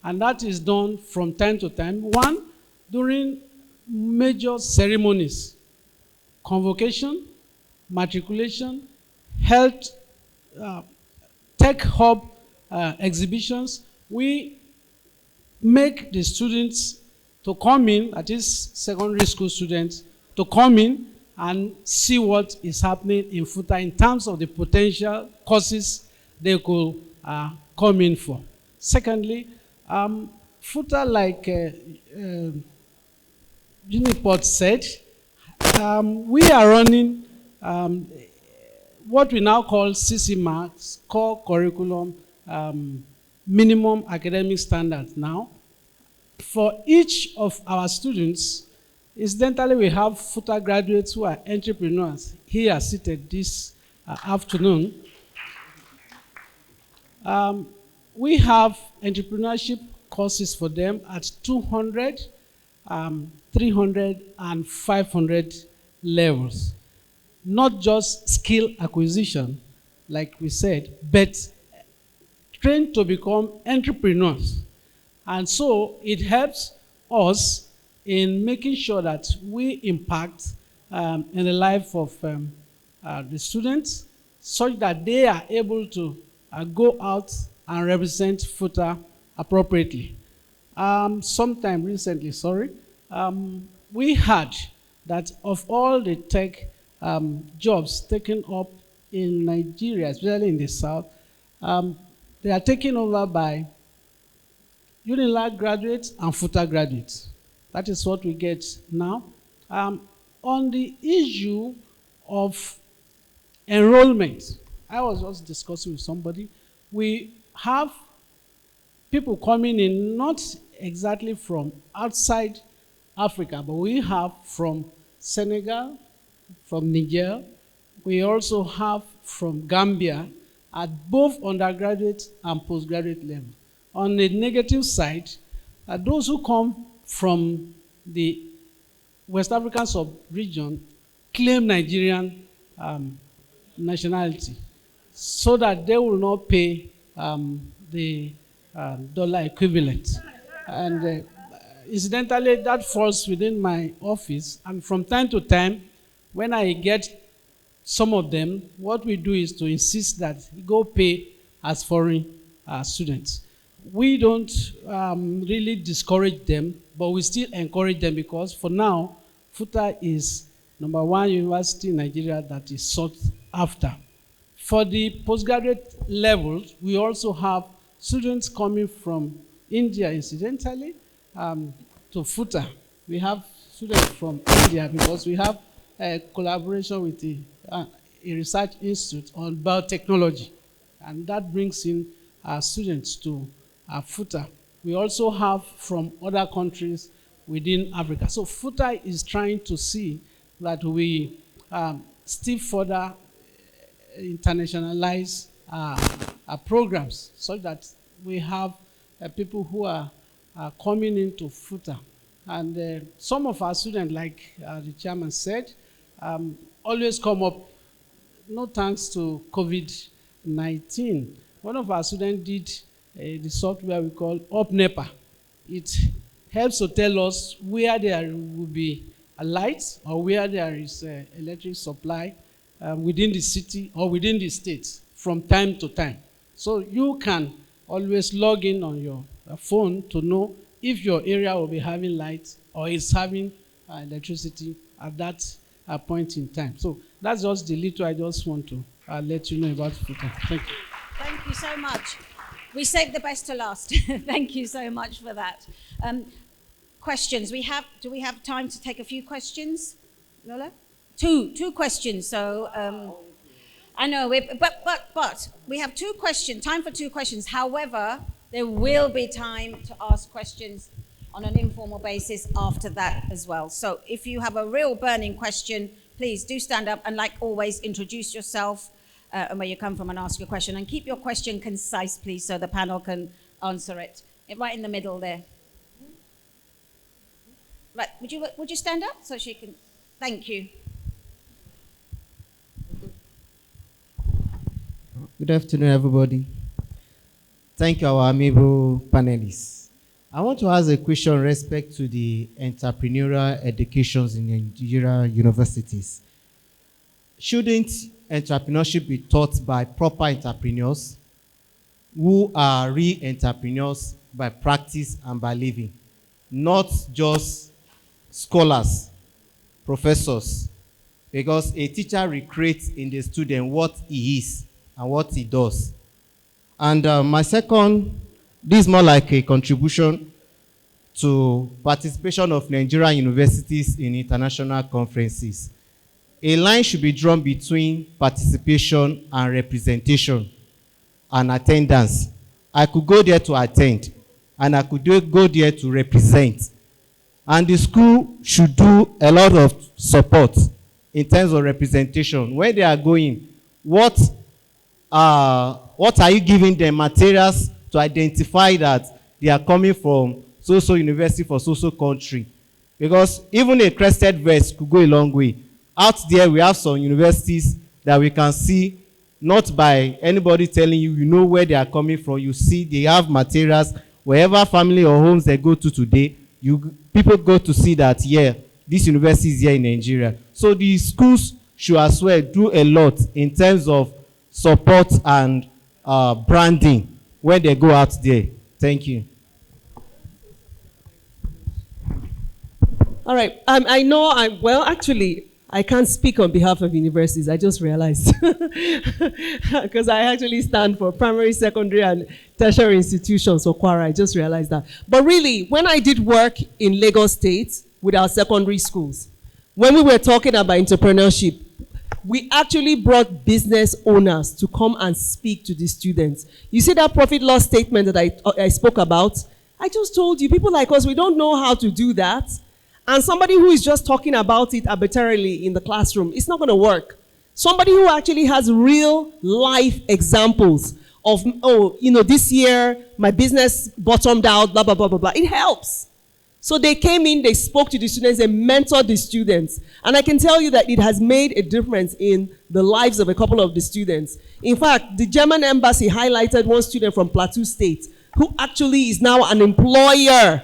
And that is done from time to time. One, during major ceremonies, convocation, matriculation, health, tech hub exhibitions, we make the students to come in, that is secondary school students, to come in and see what is happening in FUTA in terms of the potential courses they could come in for. Secondly, FUTA, like Uniport said, we are running what we now call CCMAX, Core Curriculum Minimum Academic Standards now. For each of our students, incidentally, we have FUTA graduates who are entrepreneurs here seated this afternoon. We have entrepreneurship courses for them at 200, 300, and 500 levels. Not just skill acquisition, like we said, but trained to become entrepreneurs. And so it helps us in making sure that we impact in the life of the students such that they are able to go out and represent FUTA appropriately. Sometime recently, we heard that of all the tech jobs taken up in Nigeria, especially in the South, they are taken over by UNILAG graduates and FUTA graduates. That is what we get now. On the issue of enrollment, I was just discussing with somebody. We have people coming in not exactly from outside Africa, but we have from Senegal, from Niger, we also have from Gambia at both undergraduate and postgraduate level. On the negative side, those who come from the West African sub-region claim Nigerian nationality so that they will not pay the dollar equivalent. And incidentally, that falls within my office. And from time to time, when I get some of them, what we do is to insist that go pay as foreign students. We don't really discourage them, but we still encourage them because for now, FUTA is #1 university in Nigeria that is sought after. For the postgraduate levels, we also have students coming from India, incidentally, to FUTA. We have students from India because we have a collaboration with a research institute on biotechnology, and that brings in students to FUTA. We also have from other countries within Africa. So FUTA is trying to see that we still further internationalize our programs so that we have people who are coming into FUTA. And some of our students, like the chairman said, always come up, no thanks to COVID-19. One of our students did the software we call UpNepa. It helps to tell us where there will be a light or where there is electric supply within the city or within the state from time to time. So you can always log in on your phone to know if your area will be having light or is having electricity at that point in time. So that's just the little I just want to let you know about FUTA. Thank you. Thank you so much. We saved the best to last. Thank you so much for that. Questions. Do we have time to take a few questions, Lola? Two questions. So I know, but we have time for two questions. However, there will be time to ask questions on an informal basis after that as well. So if you have a real burning question, please do stand up and, like always, introduce yourself and where you come from and ask your question. And keep your question concise, please, so the panel can answer it. Right in the middle there. Right, would you stand up so she can? Thank you. Good afternoon, everybody. Thank you, our amiable panelists. I want to ask a question with respect to the entrepreneurial educations in Nigeria universities. Shouldn't entrepreneurship be taught by proper entrepreneurs who are real entrepreneurs by practice and by living, not just scholars, professors? Because a teacher recreates in the student what he is and what he does. And my second, this is more like a contribution to participation of Nigerian universities in international conferences. A line should be drawn between participation and representation and attendance. I could go there to attend, and I could go there to represent. And the school should do a lot of support in terms of representation. Where they are going, what are you giving them materials to identify that they are coming from so-so university for so-so country? Because even a crested vest could go a long way. Out there, we have some universities that we can see, not by anybody telling you, you know where they are coming from. You see they have materials. Wherever family or homes they go to today, people go to see that, yeah, this university is here in Nigeria. So the schools should as well do a lot in terms of support and branding when they go out there. Thank you. All right. I know actually, I can't speak on behalf of universities. I just realized. Because I actually stand for primary, secondary, and tertiary institutions for Kwara. I just realized that. But really, when I did work in Lagos State with our secondary schools, when we were talking about entrepreneurship, we actually brought business owners to come and speak to the students. You see that profit loss statement that I spoke about? I just told you, people like us, we don't know how to do that. And somebody who is just talking about it arbitrarily in the classroom, it's not going to work. Somebody who actually has real life examples of, oh, you know, this year my business bottomed out, blah, blah, blah, blah, blah. It helps. So they came in, they spoke to the students, they mentored the students. And I can tell you that it has made a difference in the lives of a couple of the students. In fact, the German embassy highlighted one student from Plateau State who actually is now an employer.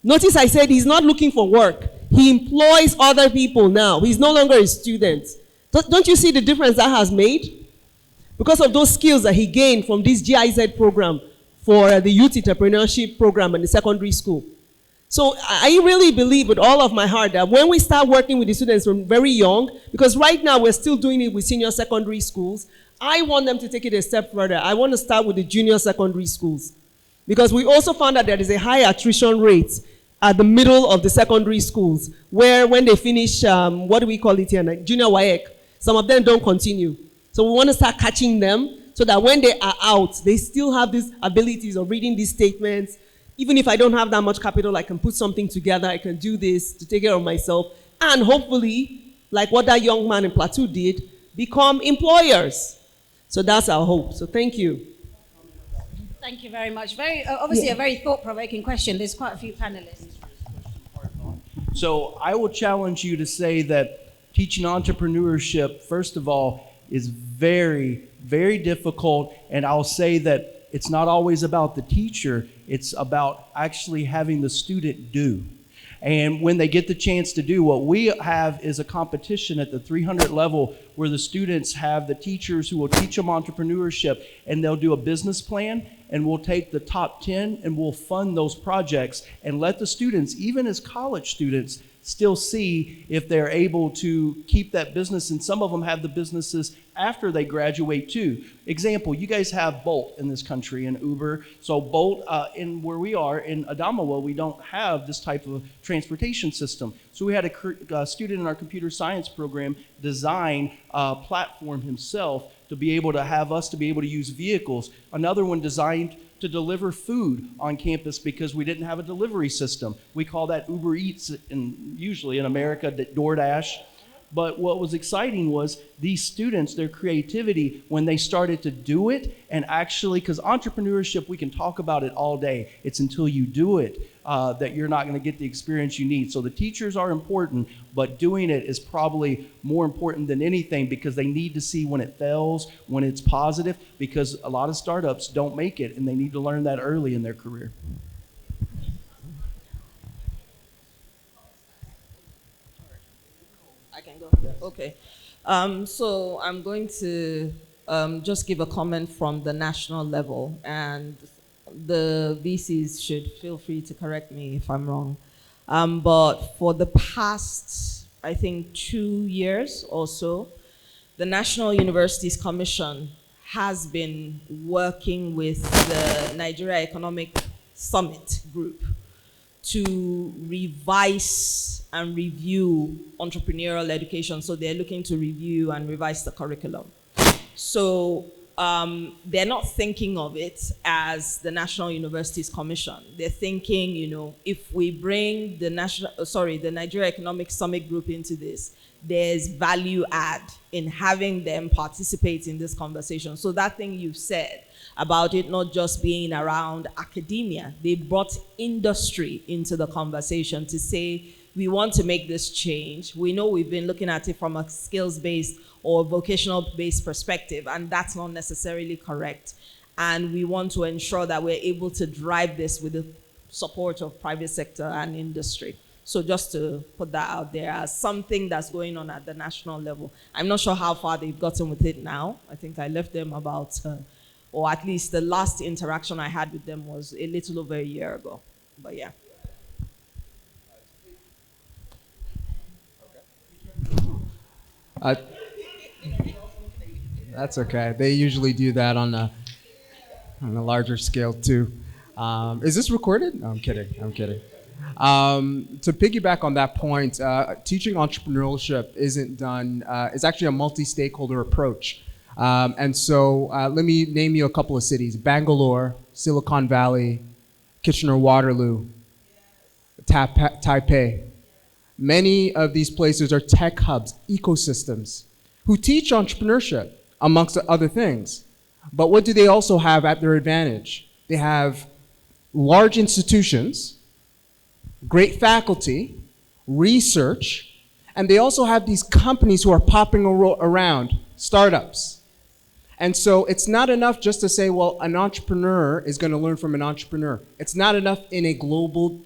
Notice I said he's not looking for work. He employs other people now. He's no longer a student. Don't you see the difference that has made? Because of those skills that he gained from this GIZ program for the youth entrepreneurship program in the secondary school. So I really believe with all of my heart that when we start working with the students from very young, because right now we're still doing it with senior secondary schools, I want them to take it a step further. I want to start with the junior secondary schools. Because we also found that there is a high attrition rate at the middle of the secondary schools, where when they finish, what do we call it here, junior WAEC, some of them don't continue. So we want to start catching them so that when they are out, they still have these abilities of reading these statements. Even if I don't have that much capital, I can put something together, I can do this to take care of myself, and hopefully, like what that young man in Plateau did, become employers. So that's our hope. So thank you. Thank you very much. Obviously a very thought-provoking question. There's quite a few panelists. So I will challenge you to say that teaching entrepreneurship, first of all, is very, very difficult. And I'll say that it's not always about the teacher. It's about actually having the student do. And when they get the chance to do, what we have is a competition at the 300 level where the students have the teachers who will teach them entrepreneurship, and they'll do a business plan, and we'll take the top 10 and we'll fund those projects and let the students, even as college students, still see if they're able to keep that business. And some of them have the businesses after they graduate too. Example, you guys have Bolt in this country and Uber. So Bolt, in where we are in Adamawa, we don't have this type of transportation system. So we had a student in our computer science program design a platform himself to be able to have us to be able to use vehicles. Another one designed to deliver food on campus because we didn't have a delivery system. We call that Uber Eats, usually in America, DoorDash. But what was exciting was these students, their creativity, when they started to do it, and actually, because entrepreneurship, we can talk about it all day. It's until you do it that you're not going to get the experience you need. So the teachers are important, but doing it is probably more important than anything because they need to see when it fails, when it's positive, because a lot of startups don't make it, and they need to learn that early in their career. I can go. Okay. So I'm going to just give a comment from the national level, and the VCs should feel free to correct me if I'm wrong. But for the past, I think, 2 years or so, the National Universities Commission has been working with the Nigeria Economic Summit Group to revise and review entrepreneurial education. So they're looking to review and revise the curriculum. So they're not thinking of it as the National Universities Commission. They're thinking, you know, if we bring the Nigeria Economic Summit Group into this, there's value add in having them participate in this conversation. So that thing you've said about it not just being around academia, they brought industry into the conversation to say, we want to make this change. We know we've been looking at it from a skills-based or vocational-based perspective, and that's not necessarily correct. And we want to ensure that we're able to drive this with the support of private sector and industry. So just to put that out there as something that's going on at the national level. I'm not sure how far they've gotten with it now. I think I left them about, or at least the last interaction I had with them was a little over a year ago. But yeah. That's okay. They usually do that on a larger scale too. Is this recorded? No, I'm kidding. I'm kidding. To piggyback on that point, teaching entrepreneurship isn't done. It's actually a multi-stakeholder approach. And so let me name you a couple of cities: Bangalore, Silicon Valley, Kitchener-Waterloo, Taipei. Many of these places are tech hubs, ecosystems, who teach entrepreneurship, amongst other things. But what do they also have at their advantage? They have large institutions, great faculty, research, and they also have these companies who are popping around, startups. And so it's not enough just to say, well, an entrepreneur is going to learn from an entrepreneur. It's not enough in a global,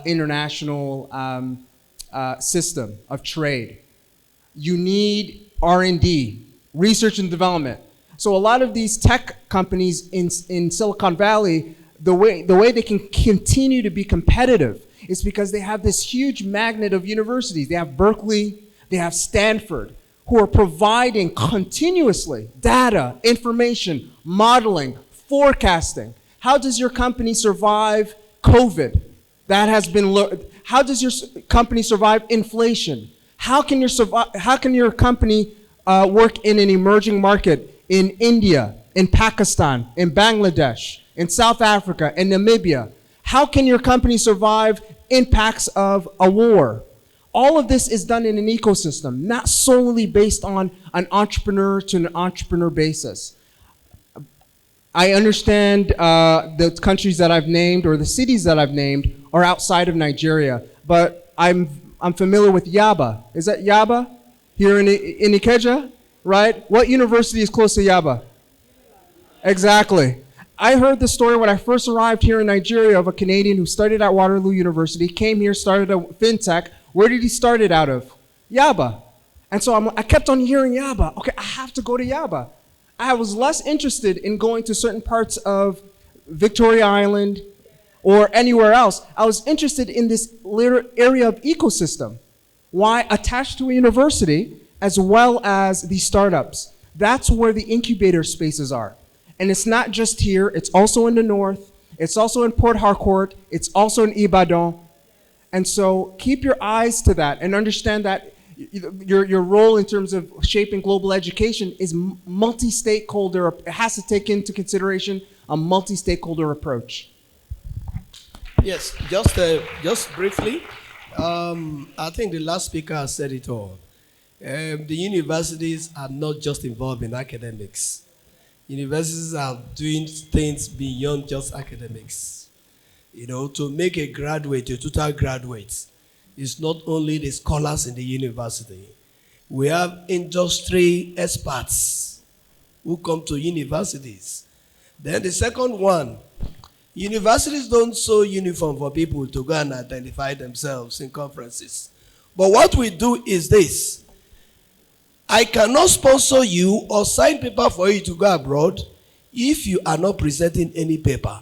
international system of trade. You need R&D, research and development. So a lot of these tech companies in Silicon Valley, the way they can continue to be competitive is because they have this huge magnet of universities. They have Berkeley, they have Stanford, who are providing continuously data, information, modeling, forecasting. How does your company survive COVID? That has been how does your company survive inflation? How can your company work in an emerging market in India, in Pakistan, in Bangladesh, in South Africa, in Namibia? How can your company survive impacts of a war? All of this is done in an ecosystem, not solely based on an entrepreneur to an entrepreneur basis. I understand the countries that I've named or the cities that I've named are outside of Nigeria, but I'm familiar with Yaba. Is that Yaba? Here in Ikeja, right? What university is close to Yaba? Exactly. I heard the story when I first arrived here in Nigeria of a Canadian who studied at Waterloo University, came here, started a fintech. Where did he start it out of? Yaba. And so I kept on hearing Yaba. Okay, I have to go to Yaba. I was less interested in going to certain parts of Victoria Island or anywhere else. I was interested in this area of ecosystem. Why? Attached to a university as well as the startups. That's where the incubator spaces are. And it's not just here, it's also in the north, it's also in Port Harcourt, it's also in Ibadan. And so keep your eyes to that and understand that your role in terms of shaping global education is multi-stakeholder. It has to take into consideration a multi-stakeholder approach. Yes, just briefly, I think the last speaker has said it all. The universities are not just involved in academics. Universities are doing things beyond just academics. You know, to make a graduate, a total graduate, it's not only the scholars in the university. We have industry experts who come to universities. Then the second one, universities don't sew uniform for people to go and identify themselves in conferences. But what we do is this. I cannot sponsor you or sign paper for you to go abroad if you are not presenting any paper.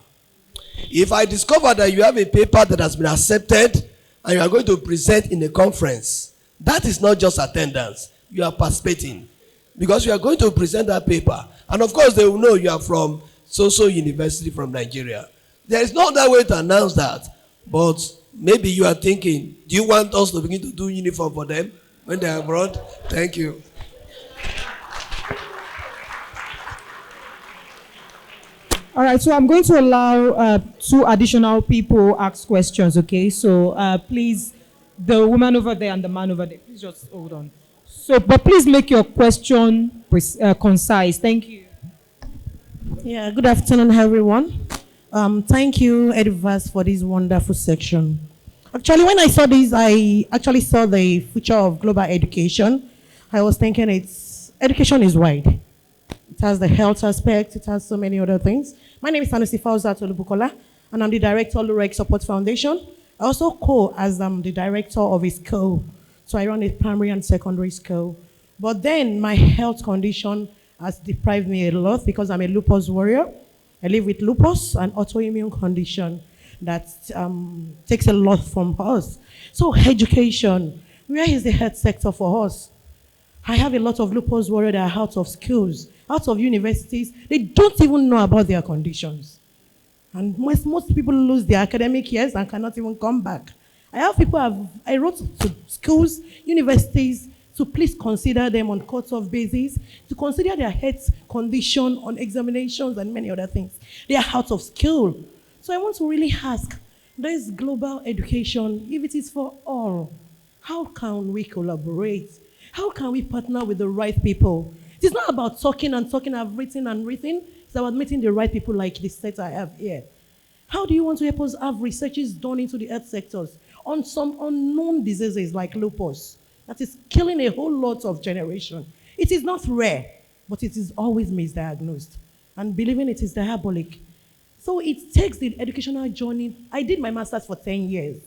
If I discover that you have a paper that has been accepted and you are going to present in a conference, that is not just attendance. You are participating because you are going to present that paper. And of course, they will know you are from so-so university from Nigeria. There is no other way to announce that. But maybe you are thinking, do you want us to begin to do uniform for them when they are abroad? Thank you. All right, so I'm going to allow 2 additional people ask questions, okay? So please, the woman over there and the man over there, please just hold on. So, but please make your question concise. Thank you. Yeah, good afternoon, everyone. Thank you, Eduverse, for this wonderful section. Actually, when I saw this, I actually saw the future of global education. I was thinking education is wide. It has the health aspect, it has so many other things. My name is Sanusi Fauza Tolubukola, and I'm the director of Lurek Support Foundation. I also as I'm the director of a school. So I run a primary and secondary school. But then my health condition has deprived me a lot because I'm a lupus warrior. I live with lupus, an autoimmune condition that takes a lot from us. So education, where is the health sector for us? I have a lot of lupus warriors that are out of schools, out of universities. They don't even know about their conditions. And most people lose their academic years and cannot even come back. I wrote to schools, universities, to please consider them on court-of basis, to consider their health condition on examinations and many other things. They are out of school. So I want to really ask, this global education, if it is for all, How can we collaborate? How can we partner with the right people? It is not about talking and talking. I've written and written. It's about meeting the right people like the set I have here. How do you want to help us have researches done into the health sectors on some unknown diseases like lupus that is killing a whole lot of generation? It is not rare, but it is always misdiagnosed. And believing it is diabolic. So it takes the educational journey. I did my master's for 10 years.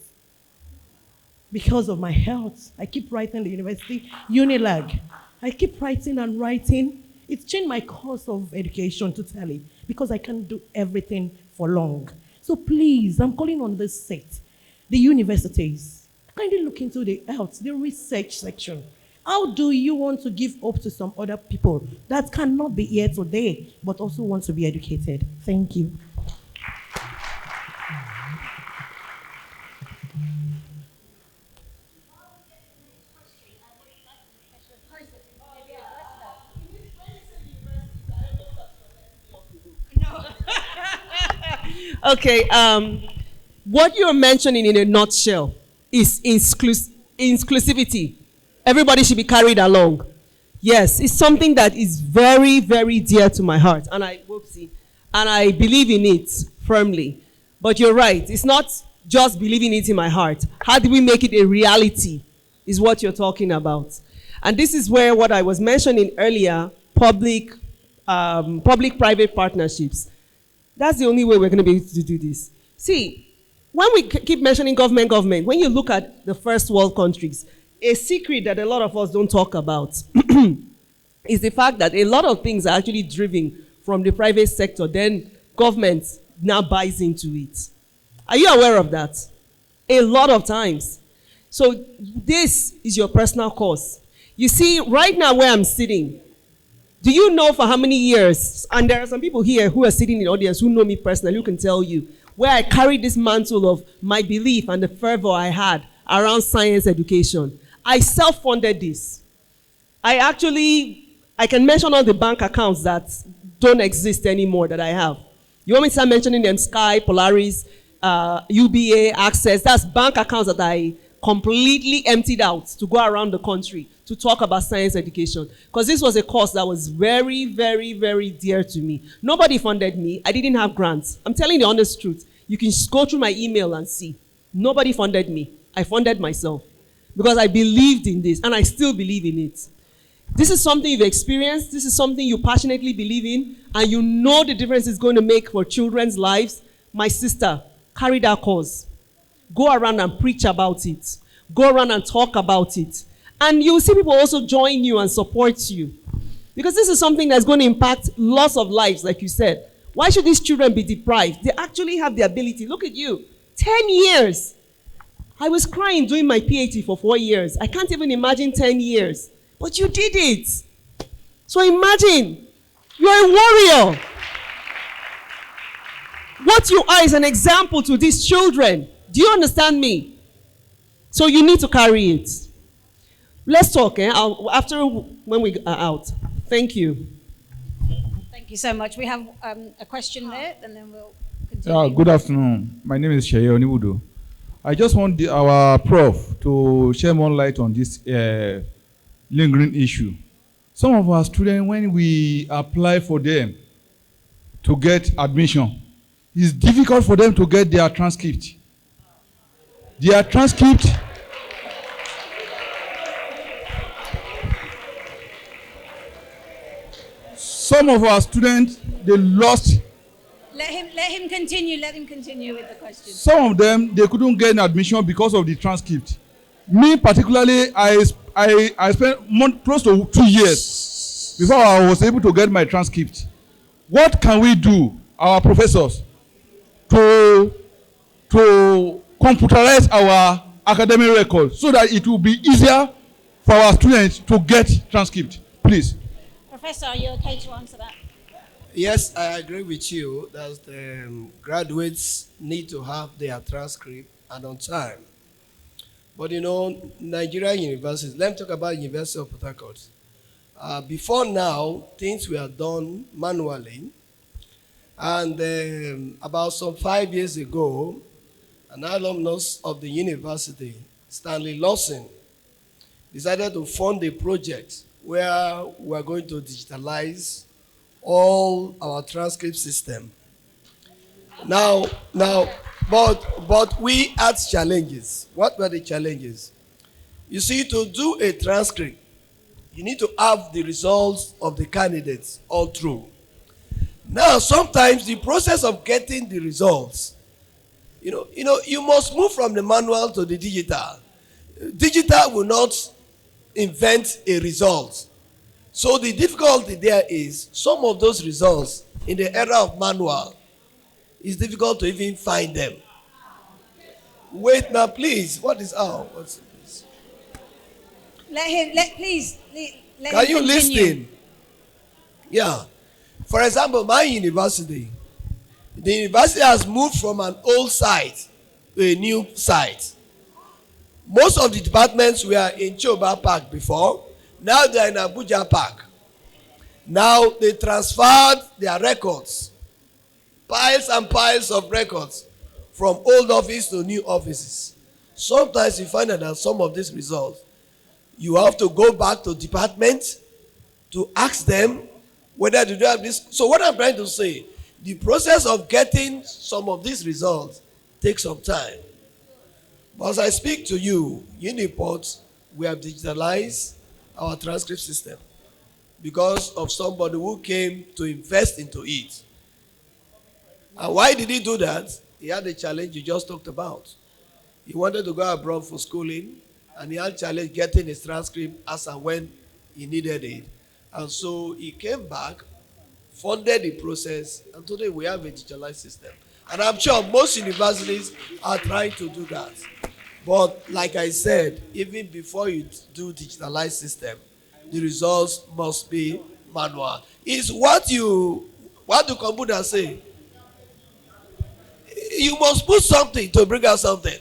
Because of my health, I keep writing the university, Unilag. I keep writing and writing. It's changed my course of education totally because I can't do everything for long. So please, I'm calling on this set, the universities, kindly look into the health, the research section. How do you want to give hope to some other people that cannot be here today, but also want to be educated? Thank you. Okay, what you're mentioning in a nutshell is inclusivity. Everybody should be carried along. Yes, it's something that is very, very dear to my heart, and I believe in it firmly. But you're right, it's not just believing it in my heart. How do we make it a reality is what you're talking about. And this is where what I was mentioning earlier, public-private partnerships. That's the only way we're going to be able to do this. See, when we keep mentioning government, when you look at the first world countries, a secret that a lot of us don't talk about is the fact that a lot of things are actually driven from the private sector, then government now buys into it. Are you aware of that? A lot of times. So this is your personal cause. You see, right now where I'm sitting, do you know for how many years, and there are some people here who are sitting in the audience who know me personally, who can tell you, where I carried this mantle of my belief and the fervor I had around science education. I self-funded this. I can mention all the bank accounts that don't exist anymore that I have. You want me to start mentioning them? Sky, Polaris, UBA, Access. That's bank accounts that I completely emptied out to go around the country to talk about science education. Because this was a course that was very, very, very dear to me. Nobody funded me. I didn't have grants. I'm telling the honest truth. You can go through my email and see. Nobody funded me. I funded myself. Because I believed in this, and I still believe in it. This is something you've experienced. This is something you passionately believe in, and you know the difference it's going to make for children's lives. My sister, carry that cause. Go around and preach about it. Go around and talk about it. And you'll see people also join you and support you. Because this is something that's going to impact lots of lives, like you said. Why should these children be deprived? They actually have the ability. Look at you. 10 years. I was crying doing my PhD for 4 years. I can't even imagine 10 years. But you did it. So imagine, you're a warrior. What you are is an example to these children. Do you understand me? So you need to carry it. Let's talk after when we are out. Thank you. Thank you so much. We have a question there, and then we'll continue. Good afternoon. My name is Sheye Oniwudo. I just want our prof to share more light on this lingering issue. Some of our students, when we apply for them to get admission, it's difficult for them to get their transcript. Their transcript. Some of our students, they lost. Let him continue. Let him continue with the question. Some of them, they couldn't get an admission because of the transcript. Me particularly, I spent close to 2 years before I was able to get my transcript. What can we do, our professors, to computerize our academic record so that it will be easier for our students to get transcript, please? Professor, are you okay to answer that? Yes, I agree with you that graduates need to have their transcript and on time. But you know, Nigerian universities, let me talk about University of Port Harcourt. Before now, things were done manually. And about some 5 years ago, an alumnus of the university, Stanley Lawson, decided to fund a project where we are going to digitalize all our transcript system. But we had challenges. What were the challenges? You see, to do a transcript, you need to have the results of the candidates all through. Now, sometimes the process of getting the results, you must move from the manual to the digital. Digital will not invent a result. So the difficulty there is some of those results in the era of manual, it's difficult to even find them. Wait now, please. What is what's this? Let him let Can you him continue. listen? Yeah. For example, my university, the university has moved from an old site to a new site. Most of the departments were in Choba Park before. Now they are in Abuja Park. Now they transferred their records, piles and piles of records, from old office to new offices. Sometimes you find that some of these results, you have to go back to department to ask them whether they do have this. So what I'm trying to say, the process of getting some of these results takes some time. But as I speak to you, Uniport, we have digitalized our transcript system because of somebody who came to invest into it. And why did he do that? He had a challenge you just talked about. He wanted to go abroad for schooling, and he had a challenge getting his transcript as and when he needed it. And so he came back, funded the process, and today we have a digitalized system. And I'm sure most universities are trying to do that. But like I said, even before you do digitalized system, the results must be manual. It's what do computers say? You must put something to bring out something.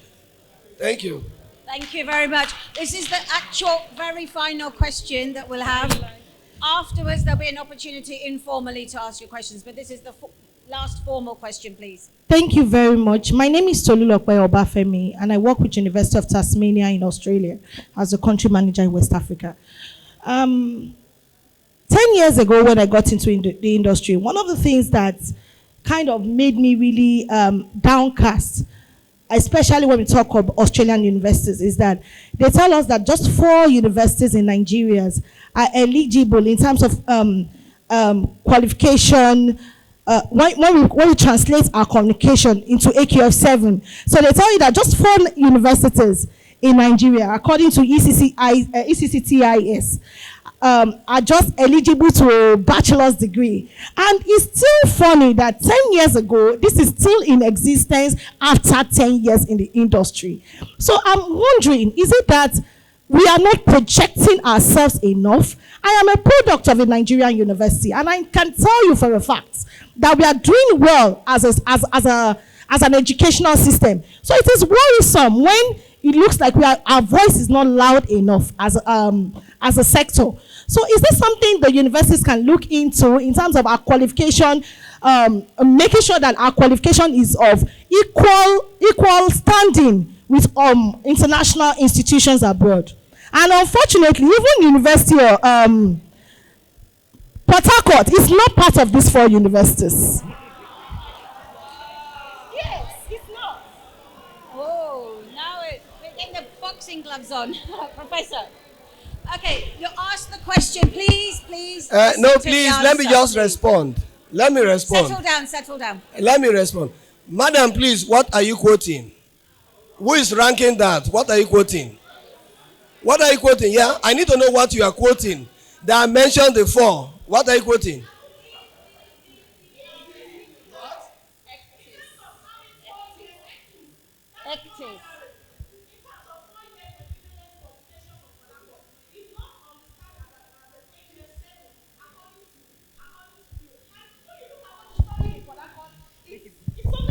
Thank you. Thank you very much. This is the actual very final question that we'll have. Afterwards, there'll be an opportunity informally to ask your questions, but this is the last formal question, please. Thank you very much. My name is Tolulope Obafemi, and I work with University of Tasmania in Australia as a country manager in West Africa. 10 years ago, when I got into the industry, one of the things that kind of made me really downcast, especially when we talk of Australian universities, is that they tell us that just 4 universities in Nigeria are eligible in terms of qualification. When we translate our communication into AQF7, so they tell you that just 4 universities in Nigeria, according to ECCTIS, are just eligible to a bachelor's degree. And it's still funny that 10 years ago, this is still in existence after 10 years in the industry. So I'm wondering, is it that we are not projecting ourselves enough? I am a product of a Nigerian university, and I can tell you for a fact that we are doing well as an educational system. So it is worrisome when it looks like our voice is not loud enough as a sector. So is this something the universities can look into in terms of our qualification, making sure that our qualification is of equal standing with international institutions abroad? And unfortunately, even University of Port Harcourt is not part of these 4 universities. Yes, it's not. Oh, now we're getting the boxing gloves on. Professor. Okay, you ask the question, please. No, please, let me just respond. Let me respond. Settle down. Let me respond. Madam, please, what are you quoting? Who is ranking that? What are you quoting? What are you quoting? Yeah, I need to know what you are quoting. That I mentioned the 4. What are you quoting?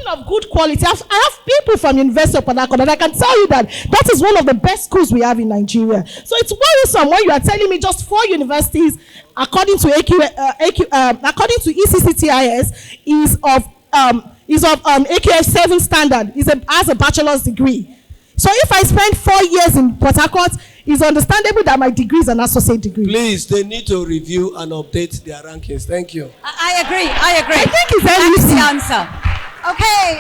Of good quality. I have people from University of Port Harcourt, and I can tell you that is one of the best schools we have in Nigeria. So it's worrisome when you are telling me just 4 universities, according to according to ECCTIS, is of AQF7 standard, has a bachelor's degree. So if I spend 4 years in Port Harcourt, It's understandable that my degree is an associate degree. Please, they need to review and update their rankings. Thank you. I agree. I agree. I think it's very That's easy. the answer. Okay.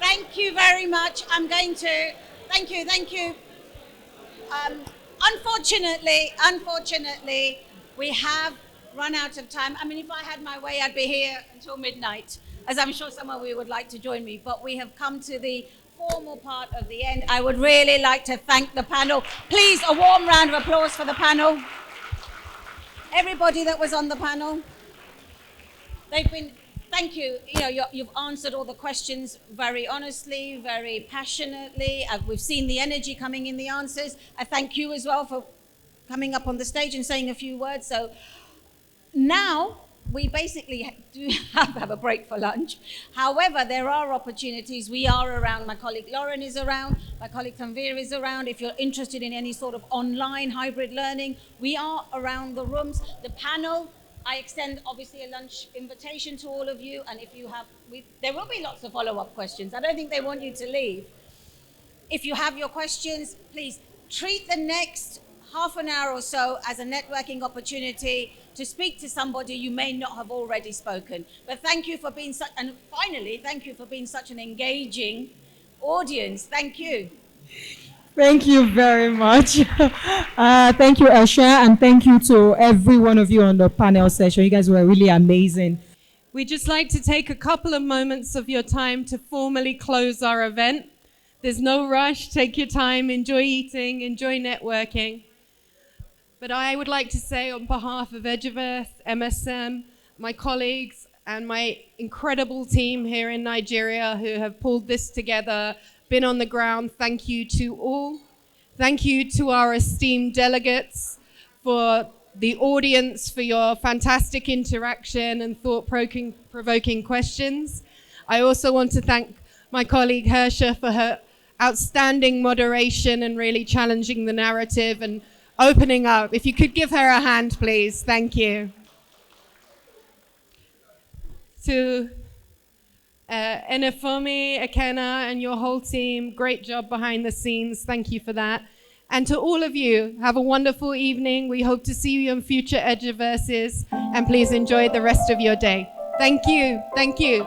Thank you very much. I'm going to thank you. Unfortunately, we have run out of time. I mean, if I had my way, I'd be here until midnight, as I'm sure some of you would like to join me. But we have come to the formal part of the end. I would really like to thank the panel. Please, a warm round of applause for the panel. Everybody that was on the panel. Thank you. You've answered all the questions very honestly, very passionately. We've seen the energy coming in the answers. I thank you as well for coming up on the stage and saying a few words. So now we basically do have to have a break for lunch. However, there are opportunities. We are around. My colleague Lauren is around. My colleague Tanvir is around. If you're interested in any sort of online hybrid learning, we are around the rooms. The panel, I extend obviously a lunch invitation to all of you, and if you have, there will be lots of follow-up questions. I don't think they want you to leave. If you have your questions, please treat the next half an hour or so as a networking opportunity to speak to somebody you may not have already spoken. But thank you for being and finally, thank you for being such an engaging audience. Thank you. Thank you very much. Thank you, Hersha, and thank you to every one of you on the panel session. You guys were really amazing. We'd just like to take a couple of moments of your time to formally close our event. There's no rush. Take your time. Enjoy eating. Enjoy networking. But I would like to say on behalf of Eduverse, MSM, my colleagues, and my incredible team here in Nigeria who have pulled this together, been on the ground, thank you to all. Thank you to our esteemed delegates, for the audience, for your fantastic interaction and thought-provoking questions. I also want to thank my colleague Hersha for her outstanding moderation and really challenging the narrative and opening up. If you could give her a hand, please. Thank you. To Enefumi, Ekena, and your whole team, great job behind the scenes. Thank you for that. And to all of you, have a wonderful evening. We hope to see you in future Eduverses, and please enjoy the rest of your day. Thank you. Thank you.